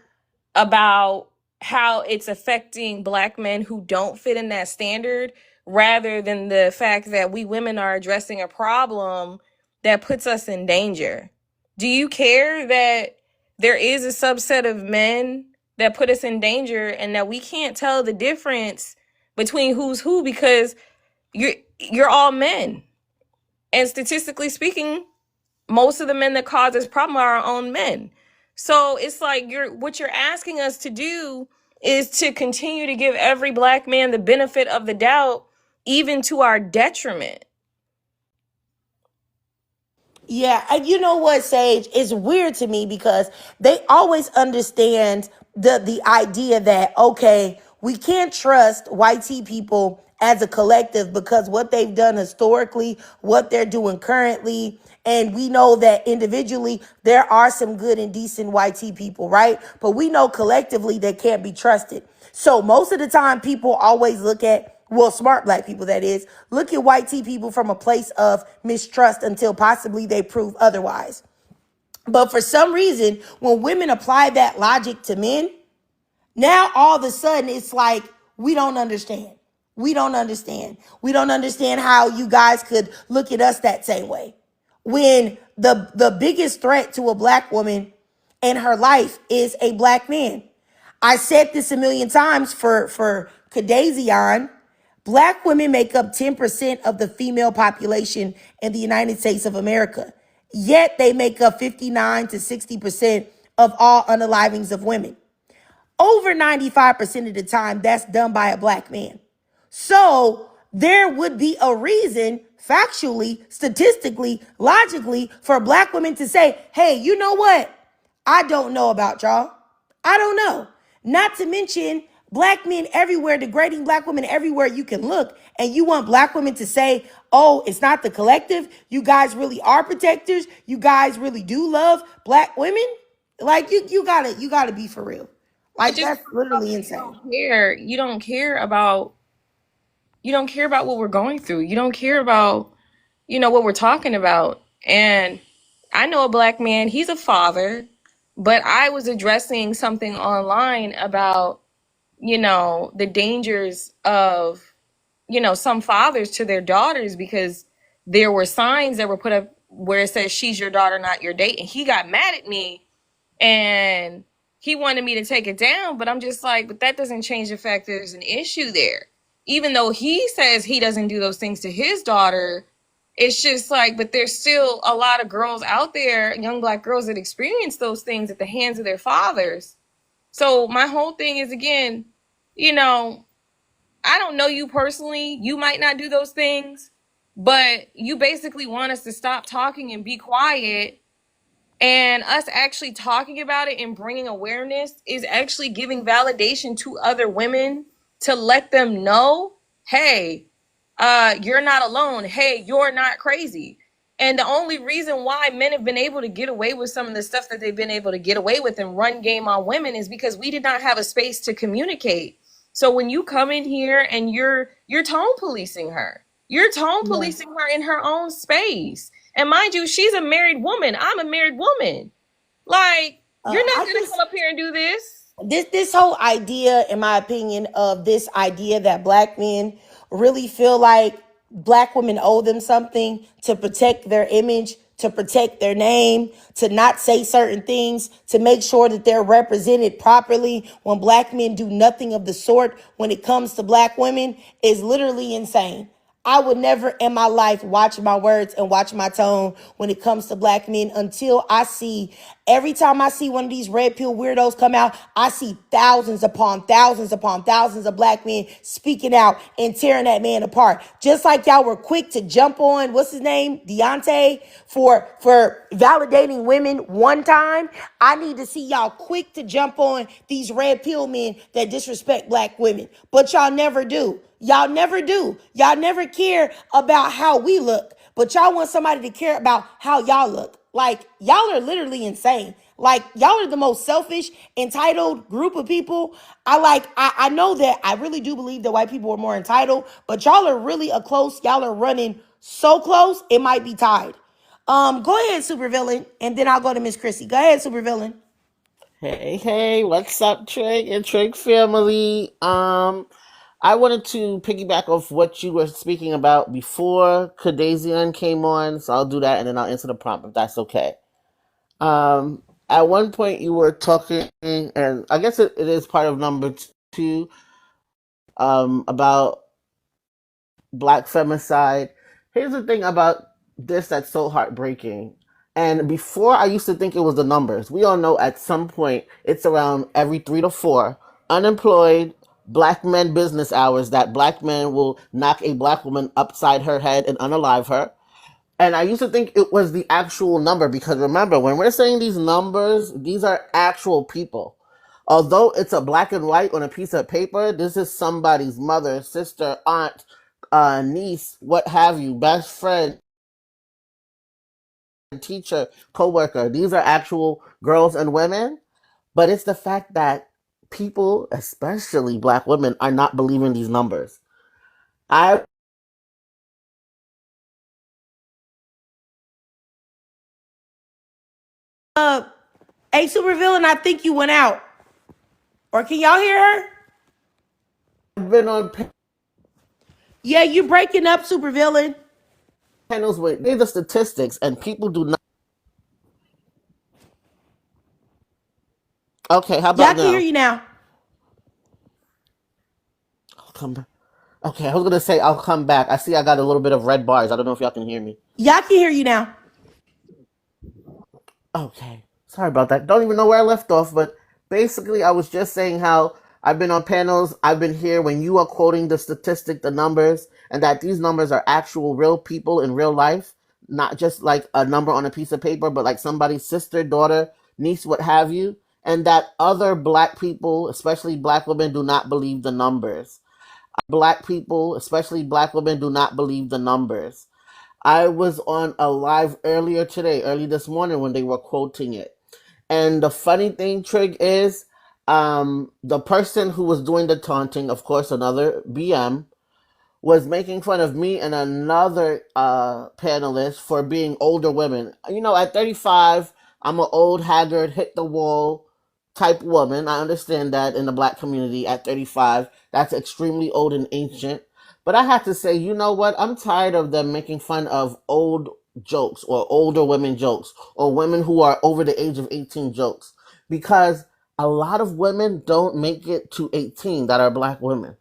about how it's affecting black men who don't fit in that standard rather than the fact that we women are addressing a problem that puts us in danger. Do you care that there is a subset of men that put us in danger and that we can't tell the difference between who's who because you're all men? And statistically speaking, most of the men that cause this problem are our own men. So it's like what you're asking us to do is to continue to give every black man the benefit of the doubt, even to our detriment. Yeah, and you know what, Sage? It's weird to me because they always understand the idea that, okay, we can't trust white tea people as a collective because what they've done historically, what they're doing currently, and we know that individually there are some good and decent white tea people, right? But we know collectively they can't be trusted. So most of the time people always look at, well, smart black people, that is, look at white tea people from a place of mistrust until possibly they prove otherwise. But for some reason, when women apply that logic to men, now all of a sudden it's like, we don't understand. We don't understand. We don't understand how you guys could look at us that same way. When the biggest threat to a black woman in her life is a black man. I said this a million times for Kadazian. Black women make up 10% of the female population in the United States of America. Yet they make up 59 to 60% of all unalivings of women. Over 95% of the time, that's done by a black man. So there would be a reason, factually, statistically, logically, for black women to say, hey, you know what? I don't know about y'all. I don't know. Not to mention black men everywhere, degrading black women everywhere you can look. And you want black women to say, oh, it's not the collective. You guys really are protectors. You guys really do love black women. Like you gotta be for real. Like that's literally insane. You don't care about what we're going through. You don't care about, what we're talking about. And I know a black man, he's a father, but I was addressing something online about, the dangers of, some fathers to their daughters because there were signs that were put up where it says she's your daughter, not your date. And he got mad at me and he wanted me to take it down, but I'm just like, but that doesn't change the fact that there's an issue there. Even though he says he doesn't do those things to his daughter, it's just like, but there's still a lot of girls out there, young black girls that experience those things at the hands of their fathers. So my whole thing is, again, you know, I don't know you personally. You might not do those things, but you basically want us to stop talking and be quiet. And us actually talking about it and bringing awareness is actually giving validation to other women to let them know, hey, you're not alone. Hey, you're not crazy. And the only reason why men have been able to get away with some of the stuff that they've been able to get away with and run game on women is because we did not have a space to communicate. So when you come in here and you're tone policing her, you're tone policing her in her own space. And mind you, she's a married woman. I'm a married woman. Like, you're not gonna come up here and do this. This whole idea, in my opinion, of this idea that black men really feel like black women owe them something to protect their image, to protect their name, to not say certain things, to make sure that they're represented properly when black men do nothing of the sort when it comes to black women is literally insane. I would never in my life watch my words and watch my tone when it comes to black men until I see, every time I see one of these red pill weirdos come out, I see thousands upon thousands upon thousands of black men speaking out and tearing that man apart. Just like y'all were quick to jump on, what's his name? Deontay for validating women one time. I need to see y'all quick to jump on these red pill men that disrespect black women, but y'all never do. Y'all never do. Y'all never care about how we look, but y'all want somebody to care about how y'all look. Like, y'all are literally insane. Like, y'all are the most selfish, entitled group of people. I know that I really do believe that white people are more entitled, but y'all are really y'all are running so close, it might be tied. Go ahead, supervillain, and then I'll go to Miss Chrissy. Go ahead, supervillain. Hey, what's up, Trig and Trig family? I wanted to piggyback off what you were speaking about before Kadazian came on, so I'll do that and then I'll answer the prompt if that's okay. At one point you were talking, and I guess it is part of number 2, about black femicide. Here's the thing about this that's so heartbreaking. And before, I used to think it was the numbers. We all know at some point it's around every 3 to 4 unemployed black men business hours that black men will knock a black woman upside her head and unalive her. And I used to think it was the actual number because remember, when we're saying these numbers, these are actual people. Although it's a black and white on a piece of paper, this is somebody's mother, sister, aunt, niece, what have you, best friend, teacher, co-worker. These are actual girls and women. But it's the fact that people, especially black women, are not believing these numbers. I Hey, supervillain, I think you went out. Or can y'all hear her? have been on Yeah, you breaking up, supervillain. panels with the statistics, and people do not. Okay, how Y'all about can hear now? you now. I'll come back. Okay, I was gonna say I'll come back. I see I got a little bit of red bars. I don't know if y'all can hear me. Y'all can hear you now. Okay. Sorry about that. Don't even know where I left off, but basically I was just saying how I've been on panels, I've been here when you are quoting the statistic, the numbers, and that these numbers are actual real people in real life, not just like a number on a piece of paper, but like somebody's sister, daughter, niece, what have you, and that other black people, especially black women, do not believe the numbers. Black people, especially black women, do not believe the numbers. I was on a live earlier today, early this morning, when they were quoting it. And the funny thing, Trig, is the person who was doing the taunting, of course, another BM, was making fun of me and another panelist for being older women. You know, at 35, I'm an old, haggard, hit the wall type woman. I understand that in the black community at 35, that's extremely old and ancient. But I have to say, you know what? I'm tired of them making fun of old jokes or older women jokes or women who are over the age of 18 jokes because a lot of women don't make it to 18 that are black women.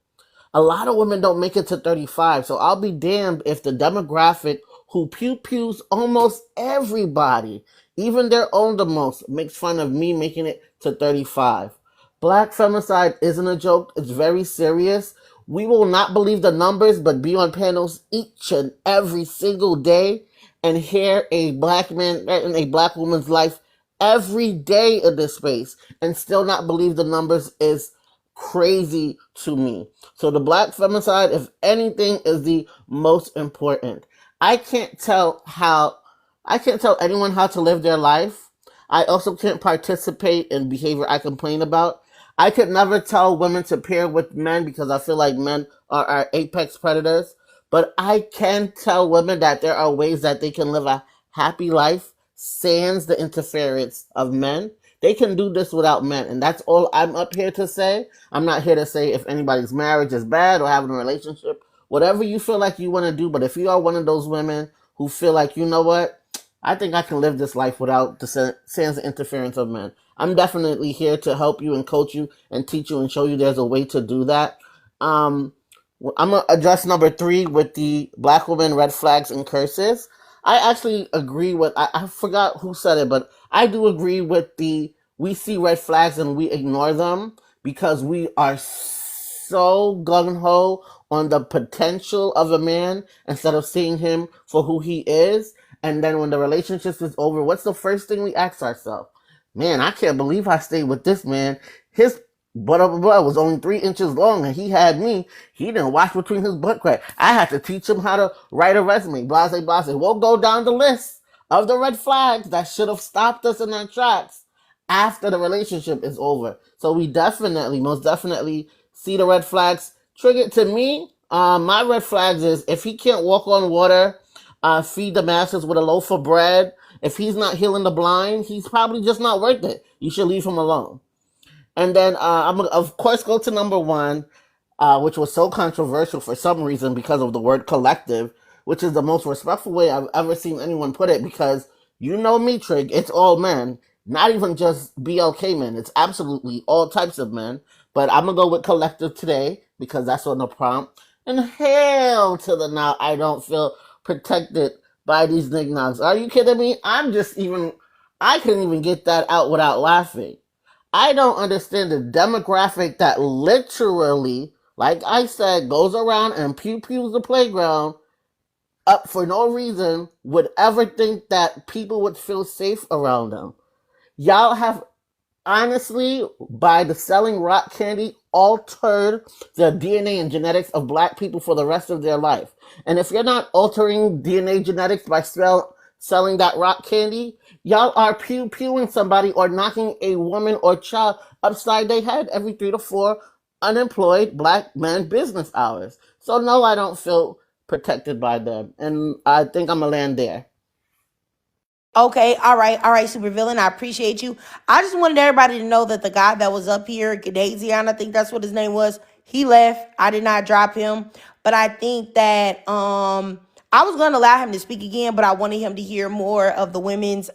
A lot of women don't make it to 35, so I'll be damned if the demographic who pew-pews almost everybody, even their own the most, makes fun of me making it to 35. Black femicide isn't a joke. It's very serious. We will not believe the numbers, but be on panels each and every single day and hear a black man and a black woman's life every day in this space and still not believe the numbers is crazy to me. So the black femicide, if anything, is the most important. I can't tell anyone how to live their life. I also can't participate in behavior I complain about. I could never tell women to pair with men because I feel like men are our apex predators. But I can tell women that there are ways that they can live a happy life sans the interference of men. They can do this without men. And that's all I'm up here to say. I'm not here to say if anybody's marriage is bad or having a relationship. Whatever you feel like you want to do. But if you are one of those women who feel like, you know what, I think I can live this life without the sans the interference of men, I'm definitely here to help you and coach you and teach you and show you there's a way to do that. I'm going to address number 3 with the black woman red flags and curses. I actually agree with, I forgot who said it, but I do agree with we see red flags and we ignore them because we are so gung-ho on the potential of a man instead of seeing him for who he is. And then when the relationship is over, what's the first thing we ask ourselves? Man, I can't believe I stayed with this man. His butt was only 3 inches long and he had me. He didn't wash between his butt crack. I had to teach him how to write a resume. Blase, blase. We'll go down the list of the red flags that should have stopped us in our tracks after the relationship is over. So we definitely, most definitely see the red flags. Triggered to me, my red flags is if he can't walk on water, feed the masses with a loaf of bread, if he's not healing the blind, he's probably just not worth it. You should leave him alone. And then I'm going to, of course, go to number 1, which was so controversial for some reason because of the word collective, which is the most respectful way I've ever seen anyone put it because you know me, Trig, it's all men, not even just BLK men. It's absolutely all types of men. But I'm going to go with collective today because that's on the prompt. And hell to the now, I don't feel protected by these knickknacks. Are you kidding me? I couldn't even get that out without laughing. I don't understand the demographic that literally, like I said, goes around and pew-pews the playground up for no reason, would ever think that people would feel safe around them. Y'all have honestly, by the selling rock candy, altered the DNA and genetics of black people for the rest of their life. And if you're not altering DNA genetics by selling that rock candy, y'all are pew-pewing somebody or knocking a woman or child upside their head every 3 to 4 unemployed black men business hours. So no, I don't feel protected by them. And I think I'm going to land there. Okay, all right, super villain. I appreciate you. I just wanted everybody to know that the guy that was up here, Gadazian, I think that's what his name was, he left. I did not drop him. But I think that I was gonna allow him to speak again, but I wanted him to hear more of the women's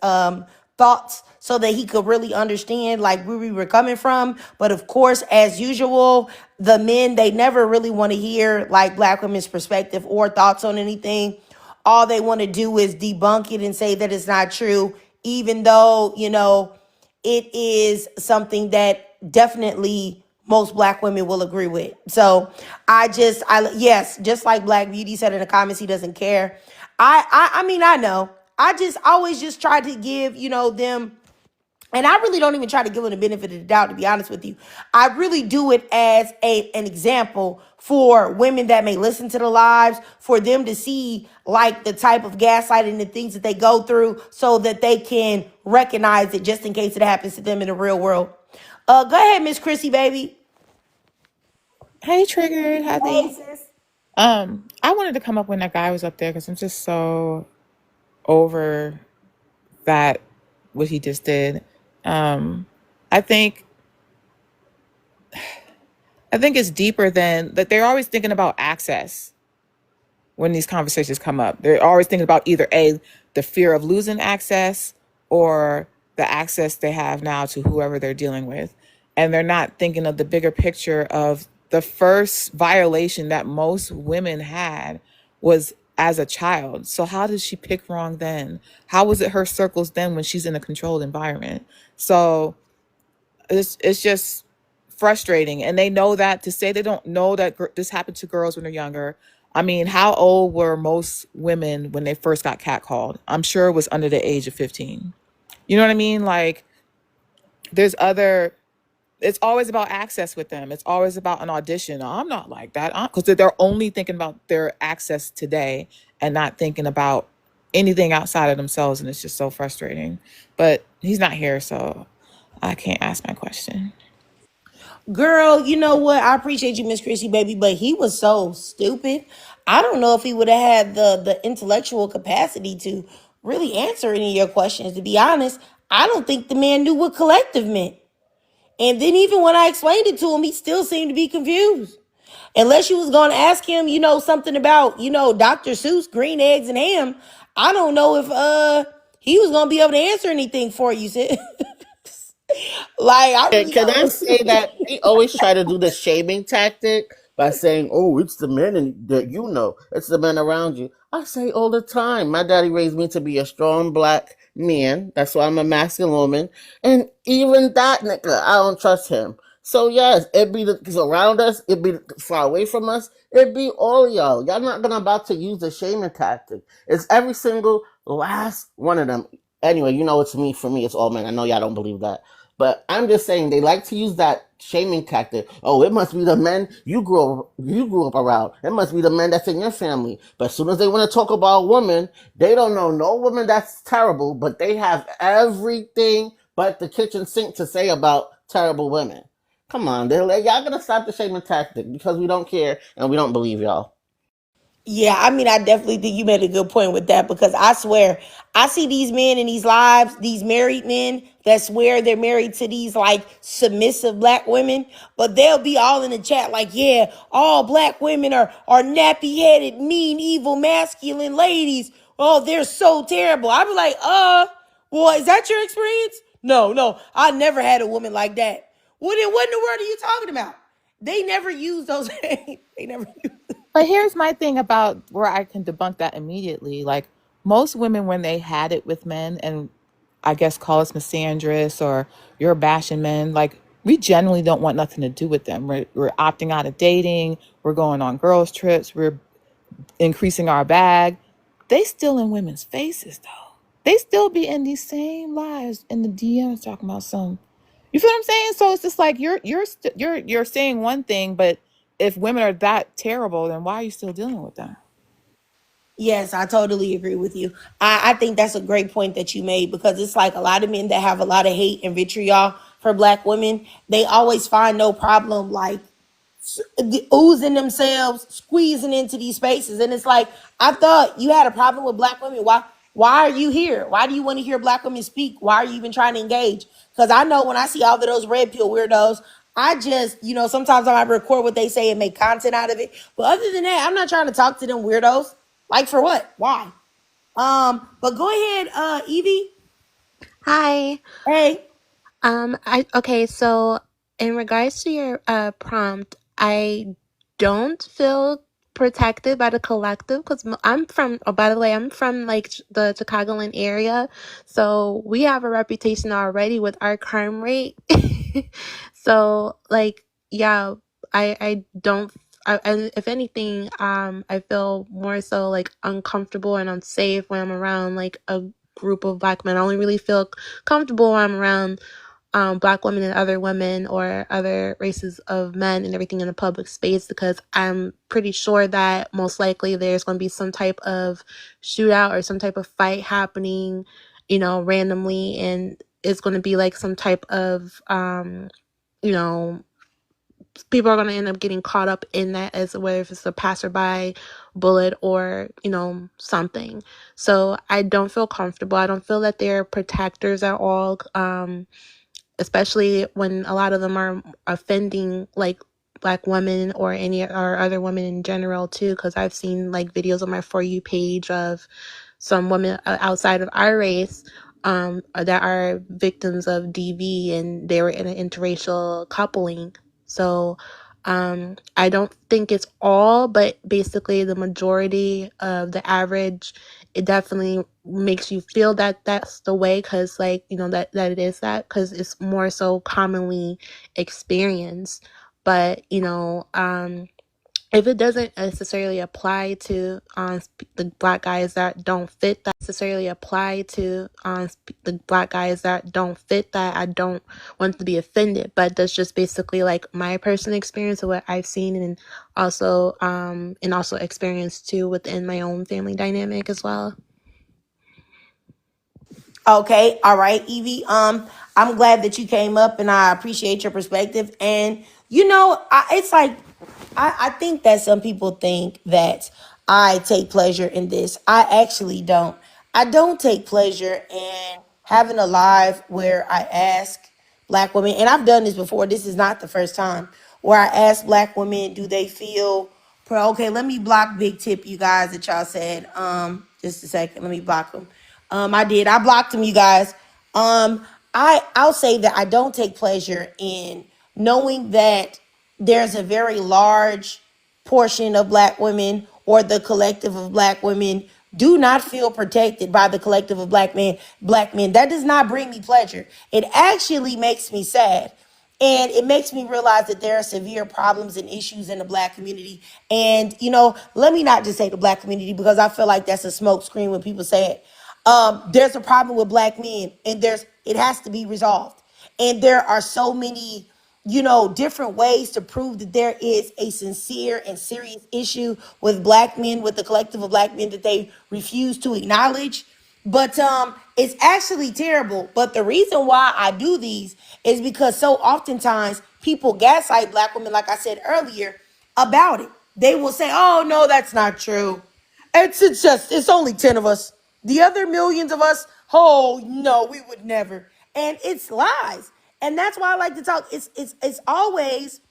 thoughts so that he could really understand like where we were coming from. But of course, as usual, the men, they never really want to hear like black women's perspective or thoughts on anything. All they want to do is debunk it and say that it's not true, even though, you know, it is something that definitely most black women will agree with. So yes, just like Black Beauty said in the comments, he doesn't care. I mean, I know. I always just try to give, you know, them. And I really don't even try to give them the benefit of the doubt, to be honest with you. I really do it as an example for women that may listen to the lives, for them to see like the type of gaslighting and things that they go through so that they can recognize it just in case it happens to them in the real world. Go ahead, Miss Chrissy, baby. Hey, Triggered. Happy. Hey, sis. I wanted to come up when that guy was up there because I'm just so over that, what he just did. I think it's deeper than that. They're always thinking about access when these conversations come up. They're always thinking about either the fear of losing access or the access they have now to whoever they're dealing with. And they're not thinking of the bigger picture of the first violation that most women had was as a child. So how did she pick wrong then? How was it her circles then when she's in a controlled environment? So it's just frustrating. And they know that. To say they don't know that this happened to girls when they're younger. I mean, how old were most women when they first got catcalled? I'm sure it was under the age of 15. You know what I mean? Like, there's other, it's always about access with them. It's always about an audition. I'm not like that, because they're only thinking about their access today and not thinking about anything outside of themselves. And it's just so frustrating. But he's not here, so I can't ask my question. Girl, you know what? I appreciate you, Miss Chrissy, baby, but he was so stupid. I don't know if he would have had the intellectual capacity to really answer any of your questions. To be honest, I don't think the man knew what collective meant. And then even when I explained it to him, he still seemed to be confused. Unless you was going to ask him, something about, Dr. Seuss, green eggs and ham. I don't know if he was going to be able to answer anything for you, sis. Like, I really Can I don't. say that they always try to do the shaming tactic by saying, "Oh, it's the men that it's the men around you." I say all the time, my daddy raised me to be a strong black man. That's why I'm a masculine woman, and even that nigga, I don't trust him. So yes, it be the around us, it be far away from us, it be all y'all. Y'all not gonna about to use the shaming tactic. It's every single last one of them. Anyway, it's me. For me, it's all men. I know y'all don't believe that. But I'm just saying they like to use that shaming tactic. Oh, it must be the men you grew up around. It must be the men that's in your family. But as soon as they want to talk about a woman, they don't know no woman that's terrible, but they have everything but the kitchen sink to say about terrible women. Come on, y'all gotta stop the shaming tactic because we don't care and we don't believe y'all. Yeah, I mean, I definitely think you made a good point with that because I swear, I see these men in these lives, these married men that swear they're married to these like submissive black women, but they'll be all in the chat like, yeah, all black women are nappy headed, mean, evil, masculine ladies. Oh, they're so terrible. I'd be like, well, is that your experience? No, I never had a woman like that. Well, then what in the world are you talking about? They never use those. They never use. But here's my thing about where I can debunk that immediately. Like, most women, when they had it with men, and I guess call us misandrous or you're bashing men, like, we generally don't want nothing to do with them. We're opting out of dating. We're going on girls' trips. We're increasing our bag. They still in women's faces, though. They still be in these same lives in the DMs talking about some. You feel what I'm saying? So it's just like you're saying one thing, but if women are that terrible, then why are you still dealing with them? Yes, I totally agree with you. I think that's a great point that you made because it's like a lot of men that have a lot of hate and vitriol for black women, they always find no problem like oozing themselves, squeezing into these spaces. And it's like, I thought you had a problem with black women. Why are you here? Why do you want to hear black women speak? Why are you even trying to engage? Because I know when I see all of those red pill weirdos, I just, sometimes I might record what they say and make content out of it. But other than that, I'm not trying to talk to them weirdos. Like for what? Why? But go ahead, Evie. Hi. Hey. Okay, so in regards to your prompt, I don't feel protected by the collective because I'm from, oh, by the way, I'm from like the Chicagoland area. So we have a reputation already with our crime rate. So like, yeah, I don't, and if anything, I feel more so like uncomfortable and unsafe when I'm around like a group of black men. I only really feel comfortable when I'm around black women and other women or other races of men and everything in the public space because I'm pretty sure that most likely there's going to be some type of shootout or some type of fight happening, randomly, and it's going to be like some type of you know people are going to end up getting caught up in that, as whether if it's a passerby bullet or something. So I don't feel comfortable. I don't feel that they're protectors at all, especially when a lot of them are offending like black women or any or other women in general too, because I've seen like videos on my For You page of some women outside of our race that are victims of DV and they were in an interracial coupling. So I don't think it's all, but basically the majority of the average, it definitely makes you feel that that's the way, because like, you know, that it is that, because it's more so commonly experienced. But you know, if it doesn't necessarily apply to the black guys that don't fit that, I don't want to be offended. But that's just basically like my personal experience of what I've seen, and also experience too within my own family dynamic as well. Okay, all right, Evie. I'm glad that you came up, and I appreciate your perspective. And you know, it's like I think that some people think that I take pleasure in this. I actually don't. I don't take pleasure in having a live where I ask black women, and I've done this before. This is not the first time where I ask black women, do they feel okay? Let me block Big Tip, you guys, that y'all said. Just a second. Let me block them. I did. I blocked them, you guys. I'll say that I don't take pleasure in knowing that there's a very large portion of black women, or the collective of black women, do not feel protected by the collective of black men. That does not bring me pleasure. It actually makes me sad. And it makes me realize that there are severe problems and issues in the black community. And, you know, let me not just say the black community, because I feel like that's a smoke screen when people say it. There's a problem with black men, and it has to be resolved. And there are so many, you know, different ways to prove that there is a sincere and serious issue with black men, with the collective of black men, that they refuse to acknowledge. But it's actually terrible. But the reason why I do these is because so oftentimes people gaslight black women, like I said earlier, about it. They will say, oh, no, that's not true. It's only 10 of us. The other millions of us, oh, no, we would never. And it's lies. And that's why I like to talk. It's always,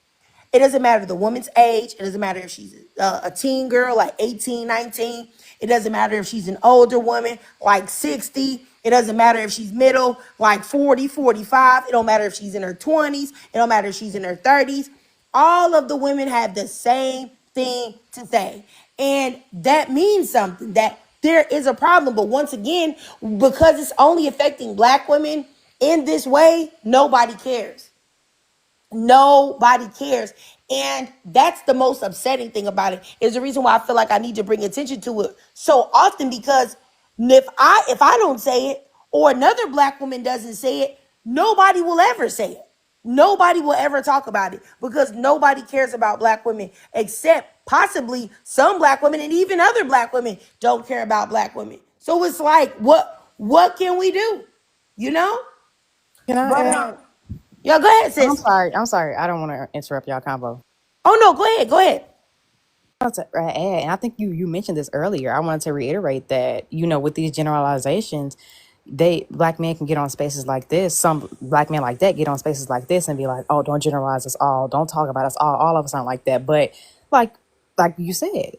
it doesn't matter the woman's age. It doesn't matter if she's a teen girl, like 18, 19. It doesn't matter if she's an older woman, like 60. It doesn't matter if she's middle, like 40, 45. It don't matter if she's in her 20s. It don't matter if she's in her 30s. All of the women have the same thing to say. And that means something, that there is a problem. But once again, because it's only affecting black women in this way, nobody cares. Nobody cares. And that's the most upsetting thing about it, is the reason why I feel like I need to bring attention to it so often, because if I don't say it, or another black woman doesn't say it, nobody will ever say it. Nobody will ever talk about it, because nobody cares about black women, except possibly some black women, and even other black women don't care about black women. So it's like, what can we do? You know? Can I But add? yeah, go ahead, I'm sis. sorry. I'm sorry. I don't want to interrupt y'all convo. Oh no, go ahead. Go ahead. To add, and I think you mentioned this earlier. I wanted to reiterate that, you know, with these generalizations, black men can get on spaces like this. Some black men like that get on spaces like this and be like, "Oh, don't generalize us all. Don't talk about us all. All of us aren't like that." But like you said,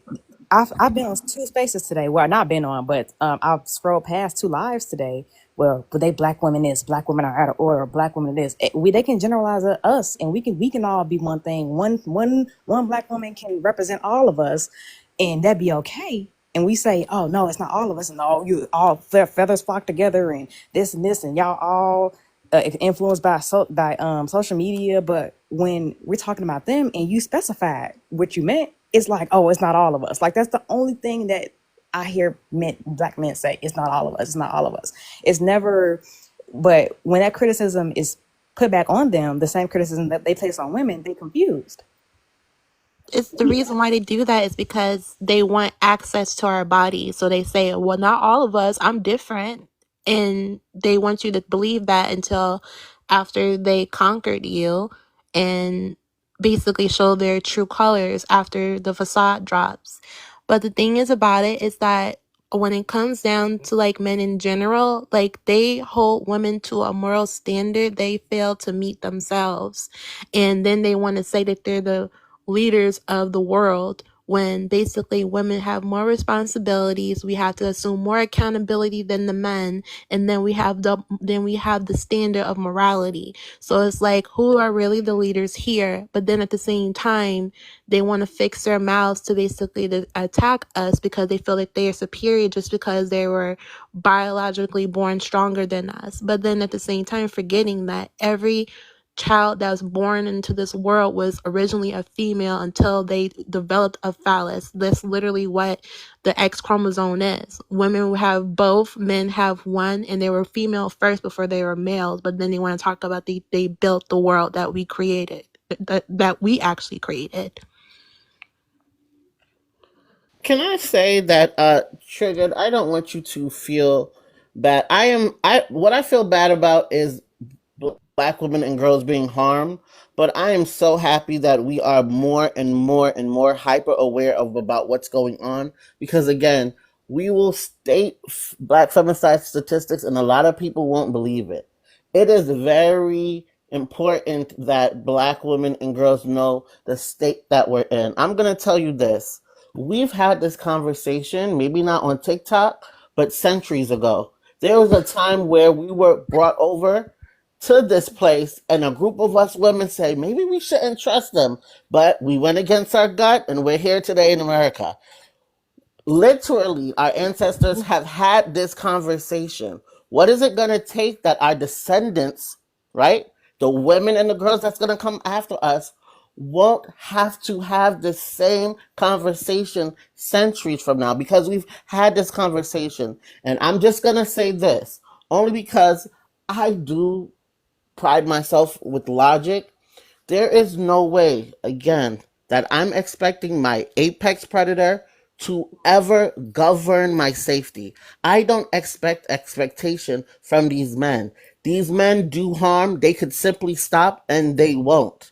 I've been on two spaces today. Well, not been on, but I've scrolled past two lives today. Well, but they black women this, black women are out of order, black women this. They can generalize us, and we can all be one thing. One black woman can represent all of us, and that'd be okay. And we say, oh no, it's not all of us, and all you all feathers flock together, and this, and y'all all influenced by social media. But when we're talking about them, and you specified what you meant, it's like, oh, it's not all of us. Like that's the only thing that I hear black men say, it's not all of us. It's not all of us. It's never. But when that criticism is put back on them, the same criticism that they place on women, they confused. It's the reason why they do that is because they want access to our body. So they say, well, not all of us, I'm different. And they want you to believe that until after they conquered you and basically show their true colors after the facade drops. But the thing is about it is that when it comes down to like men in general, like they hold women to a moral standard they fail to meet themselves. And then they want to say that they're the leaders of the world when basically women have more responsibilities, we have to assume more accountability than the men, and then we have the standard of morality. So it's like, who are really the leaders here? But then at the same time, they want to fix their mouths to basically attack us because they feel like they are superior just because they were biologically born stronger than us. But then at the same time, forgetting that every child that was born into this world was originally a female until they developed a phallus. That's literally what the X chromosome is. Women have both, men have one, and they were female first before they were males. But then they want to talk about they built the world that we created, that we actually created. Can I say that, Triggered, I don't want you to feel bad. What I feel bad about is black women and girls being harmed, but I am so happy that we are more and more and more hyper aware of about what's going on, because again, we will state black femicide statistics and a lot of people won't believe it. It is very important that black women and girls know the state that we're in. I'm going to tell you this. We've had this conversation, maybe not on TikTok, but centuries ago. There was a time where we were brought over to this place and a group of us women say, maybe we shouldn't trust them, but we went against our gut and we're here today in America. Literally, our ancestors have had this conversation. What is it going to take that our descendants, right, the women and the girls that's going to come after us, won't have to have the same conversation centuries from now? Because we've had this conversation. And I'm just going to say this, only because I do pride myself with logic. There is no way, again, that I'm expecting my apex predator to ever govern my safety. I don't expect expectation from these men. These men do harm. They could simply stop and they won't.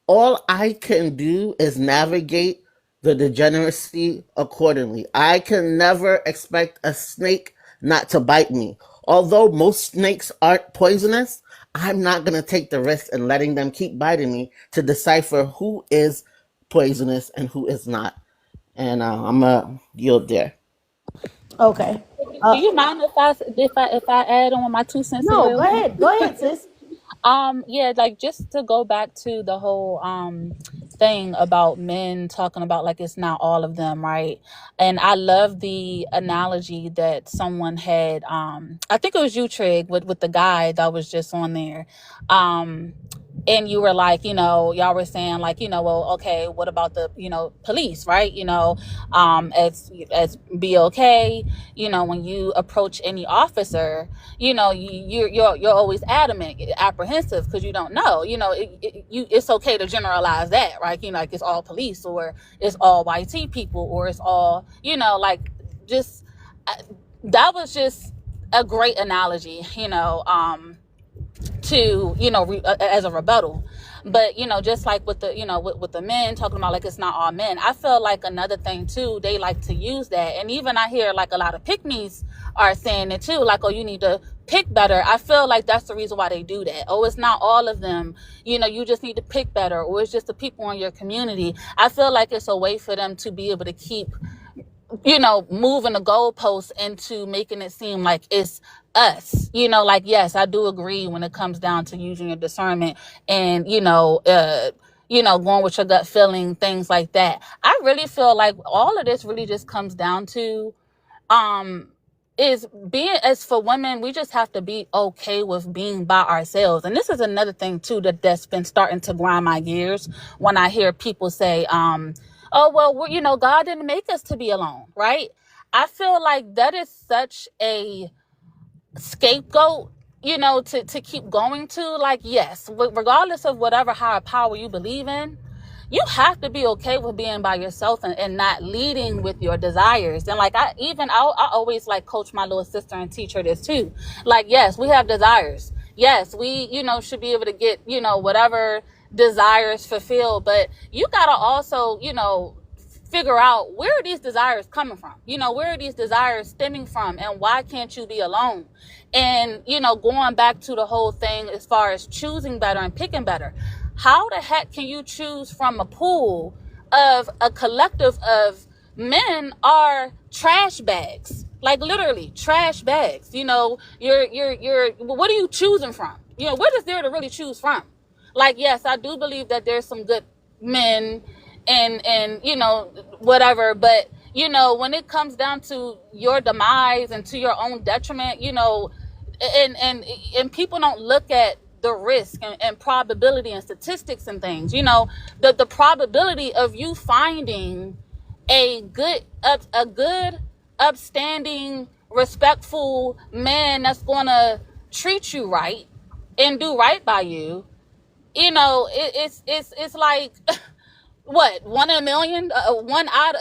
All I can do is navigate the degeneracy accordingly. I can never expect a snake not to bite me. Although most snakes aren't poisonous, I'm not going to take the risk in letting them keep biting me to decipher who is poisonous and who is not. And I'm going to yield there. Okay. Do you mind if I add on my 2 cents as No, go well? ahead. Go ahead, sis. Yeah, like just to go back to the whole thing about men talking about like it's not all of them, right? And I love the analogy that someone had. I think it was you, Trig, with the guy that was just on there. And you were like, y'all were saying like, well, okay, what about the, police, right? As BOK, when you approach any officer, you're always adamant, apprehensive because you don't know. It's okay to generalize that, right? Like it's all police or it's all YT people or it's all, just that was just a great analogy, to as a rebuttal. But just like with the with the men talking about like it's not all men, I feel like another thing too, they like to use that. And even I hear like a lot of Pikmis are saying it too, like, oh, you need to pick better. I feel like that's the reason why they do that. Oh, it's not all of them, you just need to pick better, or it's just the people in your community. I feel like it's a way for them to be able to keep moving the goalposts into making it seem like it's us. Like, yes, I do agree when it comes down to using your discernment and, going with your gut feeling, things like that. I really feel like all of this really just comes down to is being, as for women, we just have to be okay with being by ourselves. And this is another thing too that's been starting to grind my gears when I hear people say, oh, well, God didn't make us to be alone, right? I feel like that is such a scapegoat, to keep going to. Like, yes, regardless of whatever higher power you believe in, you have to be okay with being by yourself and not leading with your desires. And like, I always like coach my little sister and teach her this too. Like, yes, we have desires. Yes, we, should be able to get, whatever desires fulfilled, but you gotta also, figure out where are these desires coming from? Where are these desires stemming from, and why can't you be alone? And, going back to the whole thing as far as choosing better and picking better, how the heck can you choose from a pool of a collective of men are trash bags, like literally trash bags. You know, you're what are you choosing from? You know, what is there to really choose from? Like, yes, I do believe that there's some good men and you know, whatever, but you know, when it comes down to your demise and to your own detriment, you know, and people don't look at the risk and probability and statistics and things. You know, the probability of you finding a good upstanding, respectful man that's gonna treat you right and do right by you, you know, it's like what, 1 in a million, one out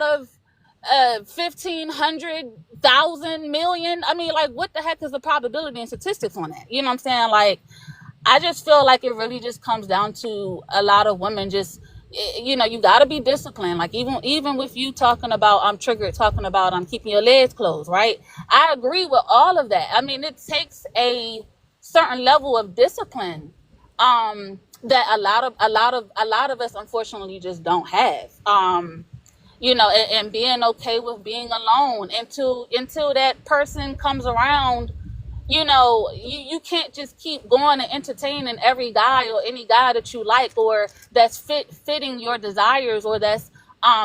of 1,500,000 million. I mean, like, what the heck is the probability and statistics on that? You know what I'm saying? Like, I just feel like it really just comes down to a lot of women just, you know, you got to be disciplined. Like, even with you talking about, I'm triggered, talking about I'm keeping your legs closed, right? I agree with all of that. I mean, it takes a certain level of discipline that a lot of us unfortunately just don't have. You know, and being okay with being alone until that person comes around. You know, you can't just keep going and entertaining every guy or any guy that you like or that's fitting your desires, or that's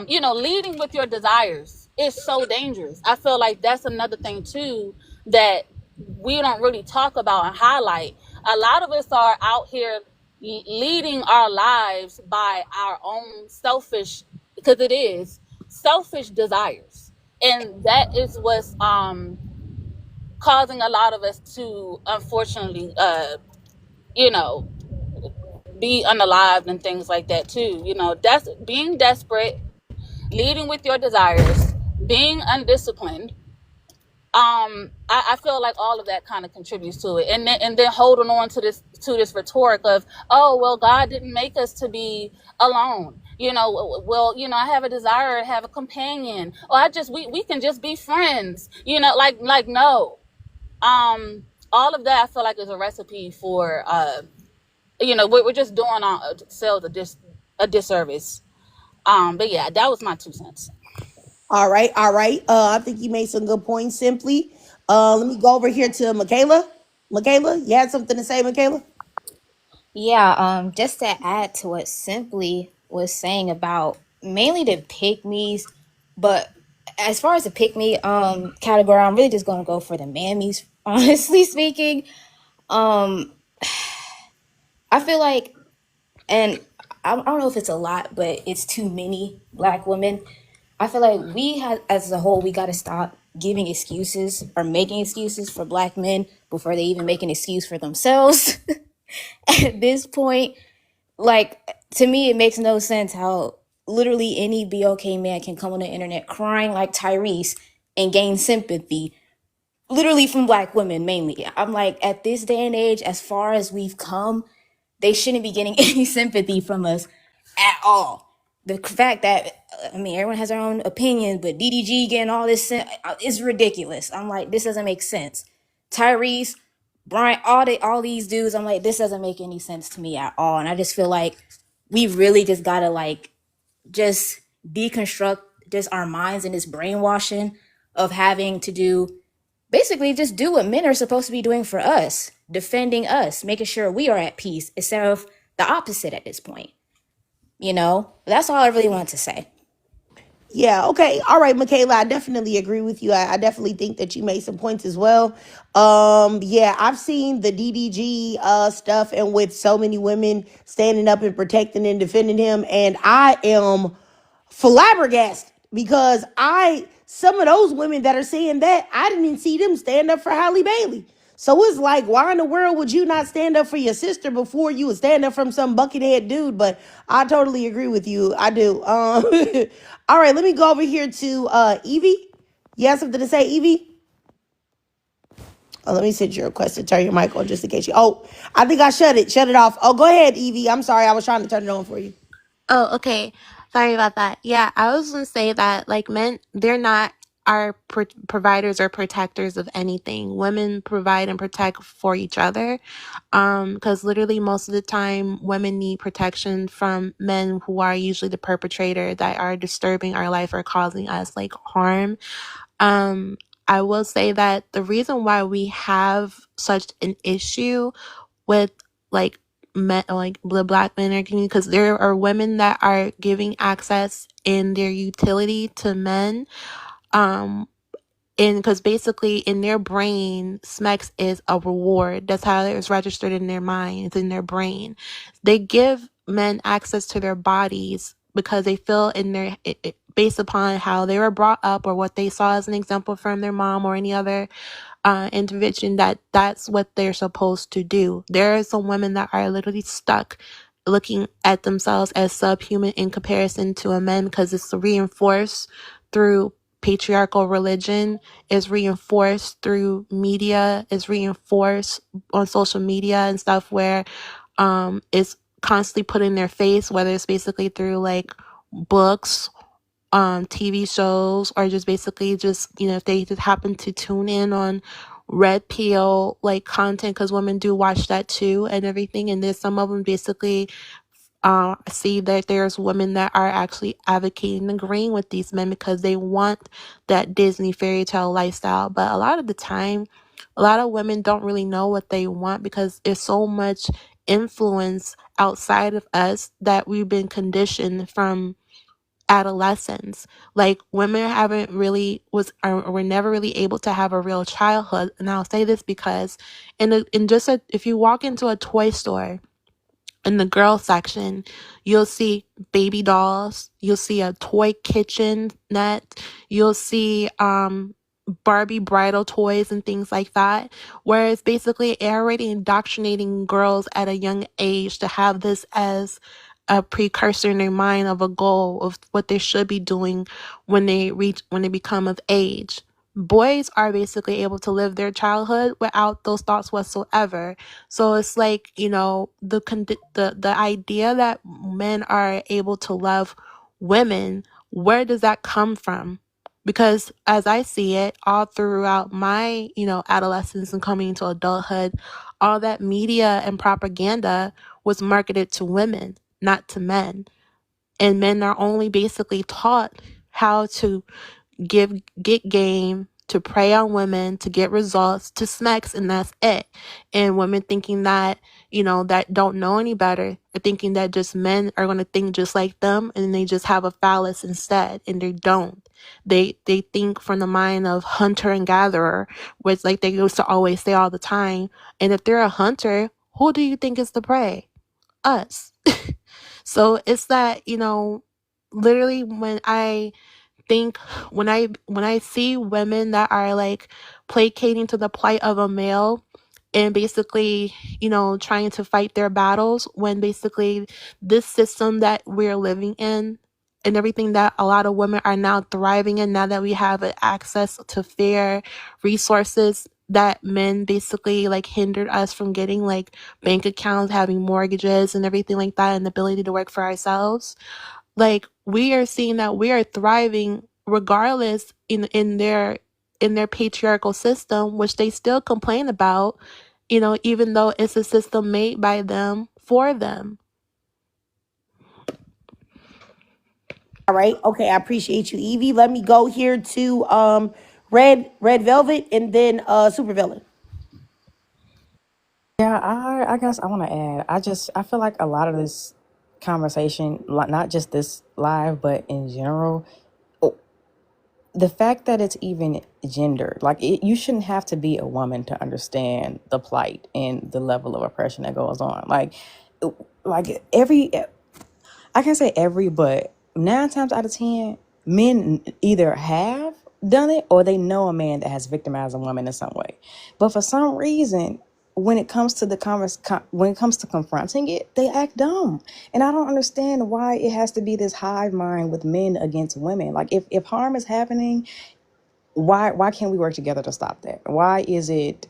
you know, leading with your desires is so dangerous. I feel like that's another thing too that we don't really talk about and highlight. A lot of us are out here leading our lives by our own selfish, because it is selfish desires, and that is what's causing a lot of us to unfortunately you know, be unalived and things like that too. You know, that's being desperate, leading with your desires, being undisciplined. I feel like all of that kind of contributes to it, and then holding on to this rhetoric of, oh well, God didn't make us to be alone. You know, well, you know, I have a desire to have a companion, or we can just be friends. You know, like no, all of that I feel like is a recipe for you know, we're just doing ourselves a disservice. But yeah, that was my 2 cents. All right. I think you made some good points. Simply, let me go over here to Michaela. Michaela, you had something to say, Michaela? Yeah, just to add to what Simply was saying about mainly the Pikmis, but as far as the Pikmi category, I'm really just gonna go for the mammies, honestly speaking. I feel like, and I don't know if it's a lot, but it's too many Black women. I feel like we have, as a whole, we got to stop giving excuses or making excuses for Black men before they even make an excuse for themselves. At this point, like, to me, it makes no sense how literally any BOK man can come on the internet crying like Tyrese and gain sympathy, literally from Black women mainly. I'm like, at this day and age, as far as we've come, they shouldn't be getting any sympathy from us at all. The fact that, I mean, everyone has their own opinion, but DDG getting all this is ridiculous. I'm like, this doesn't make sense. Tyrese, Brian, all these dudes, I'm like, this doesn't make any sense to me at all. And I just feel like we really just gotta like just deconstruct just our minds and this brainwashing of having to do, basically just do what men are supposed to be doing for us, defending us, making sure we are at peace, instead of the opposite at this point. You know, that's all I really wanted to say. Yeah, okay. All right, Michaela, I definitely agree with you. I definitely think that you made some points as well. Yeah, I've seen the DDG stuff, and with so many women standing up and protecting and defending him, and I am flabbergasted because some of those women that are saying that, I didn't even see them stand up for Halle Bailey. So it's like, why in the world would you not stand up for your sister before you would stand up from some buckethead dude? But I totally agree with you. I do. All right, let me go over here to Evie. You have something to say, Evie? Oh, let me send you a request to turn your mic on just in case you. Oh, I think I shut it off. Oh, go ahead, Evie. I'm sorry. I was trying to turn it on for you. Oh, okay. Sorry about that. Yeah, I was gonna say that like men, they're not are providers or protectors of anything. Women provide and protect for each other. Because literally most of the time women need protection from men who are usually the perpetrator that are disturbing our life or causing us like harm. I will say that the reason why we have such an issue with like men, like the black men in our community, because there are women that are giving access in their utility to men. And because basically in their brain, SMEX is a reward. That's how it's registered in their mind. It's in their brain. They give men access to their bodies because they feel in their based upon how they were brought up or what they saw as an example from their mom or any other intervention, that's what they're supposed to do. There are some women that are literally stuck looking at themselves as subhuman in comparison to a man because it's reinforced through patriarchal religion, is reinforced through media, is reinforced on social media and stuff where it's constantly put in their face, whether it's basically through like books, TV shows, or just basically just, if they just happen to tune in on red pill like content, because women do watch that too and everything. And there's some of them basically see that there's women that are actually advocating and agreeing with these men because they want that Disney fairy tale lifestyle. But a lot of the time, a lot of women don't really know what they want because there's so much influence outside of us that we've been conditioned from adolescence. Like women haven't really were never really able to have a real childhood. And I'll say this because if you walk into a toy store in the girl section, you'll see baby dolls, you'll see a toy kitchen net, you'll see Barbie bridal toys and things like that, where it's basically already indoctrinating girls at a young age to have this as a precursor in their mind of a goal of what they should be doing when they become of age. Boys are basically able to live their childhood without those thoughts whatsoever. So it's like, the idea that men are able to love women, where does that come from? Because as I see it, all throughout my, adolescence and coming into adulthood, all that media and propaganda was marketed to women, not to men. And men are only basically taught how to get game, to prey on women, to get results, to smacks, and that's it. And women thinking that, that don't know any better, are thinking that just men are going to think just like them, and they just have a phallus instead, and they don't. They think from the mind of hunter and gatherer, which like they used to always say all the time. And if they're a hunter, who do you think is the prey? Us. So it's that, literally when I see women that are like placating to the plight of a male and basically, trying to fight their battles, when basically this system that we're living in and everything that a lot of women are now thriving in, now that we have access to fair resources that men basically like hindered us from getting, like bank accounts, having mortgages and everything like that, and the ability to work for ourselves. Like we are seeing that we are thriving regardless in their patriarchal system, which they still complain about, even though it's a system made by them for them. All right. Okay. I appreciate you, Evie. Let me go here to Red Velvet and then Super Villain. Yeah, I guess I want to add. I feel like a lot of this conversation, not just this live, but in general, the fact that it's even gendered, like you shouldn't have to be a woman to understand the plight and the level of oppression that goes on. Like I can't say every, but 9 times out of 10, men either have done it or they know a man that has victimized a woman in some way. But for some reason, when it comes to confronting it, they act dumb. And I don't understand why it has to be this hive mind with men against women. Like if harm is happening, why can't we work together to stop that? Why is it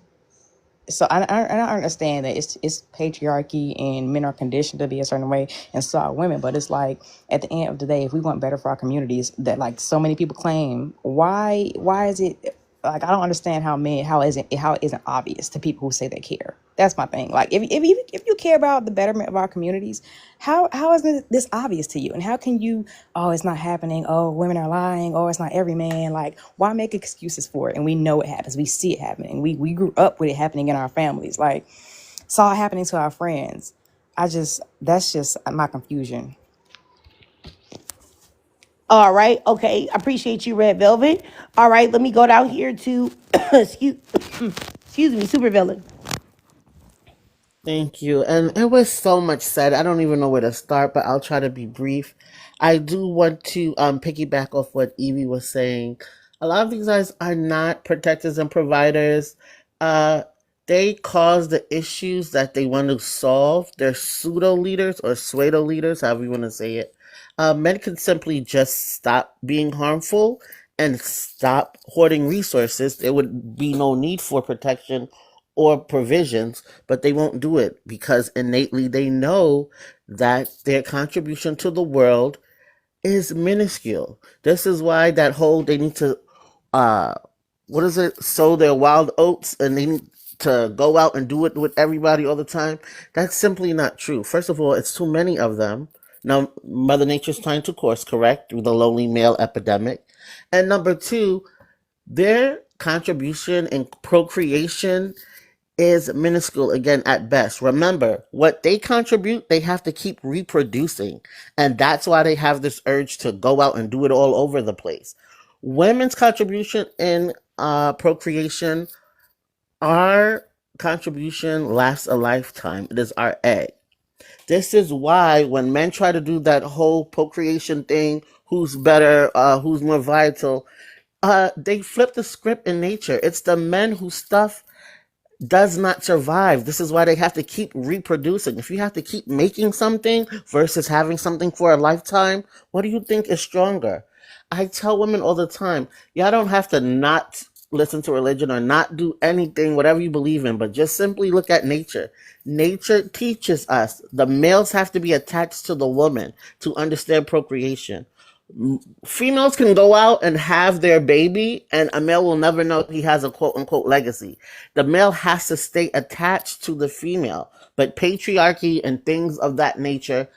so I don't understand that it's patriarchy and men are conditioned to be a certain way, and so are women. But it's like at the end of the day, if we want better for our communities, that like so many people claim, why is it like I don't understand how it isn't obvious to people who say they care. That's my thing. Like if you care about the betterment of our communities, how is this obvious to you? And how can you, oh, it's not happening, oh, women are lying, oh, it's not every man. Like, why make excuses for it? And we know it happens, we see it happening, we grew up with it happening in our families, like saw it happening to our friends. That's just my confusion. All right. Okay. I appreciate you, Red Velvet. All right. Let me go down here to excuse me, Supervillain. Thank you. And it was so much said. I don't even know where to start, but I'll try to be brief. I do want to piggyback off what Evie was saying. A lot of these guys are not protectors and providers. Uh, they cause the issues that they want to solve. They're pseudo leaders or pseudo leaders, however you want to say it. Men can simply just stop being harmful and stop hoarding resources. There would be no need for protection or provisions, but they won't do it because innately they know that their contribution to the world is minuscule. This is why that whole they need to sow their wild oats and they need to go out and do it with everybody all the time. That's simply not true. First of all, it's too many of them. Now, Mother Nature's trying to course correct through the lonely male epidemic. And number two, their contribution in procreation is minuscule again at best. Remember, what they contribute, they have to keep reproducing. And that's why they have this urge to go out and do it all over the place. Women's contribution in procreation, our contribution lasts a lifetime. It is our egg. This is why when men try to do that whole procreation thing, who's better, who's more vital, they flip the script in nature. It's the men whose stuff does not survive. This is why they have to keep reproducing. If you have to keep making something versus having something for a lifetime, what do you think is stronger? I tell women all the time, y'all don't have to not listen to religion or not do anything, whatever you believe in, but just simply look at nature. Nature teaches us the males have to be attached to the woman to understand procreation. Females can go out and have their baby and a male will never know he has a quote unquote legacy. The male has to stay attached to the female, but patriarchy and things of that nature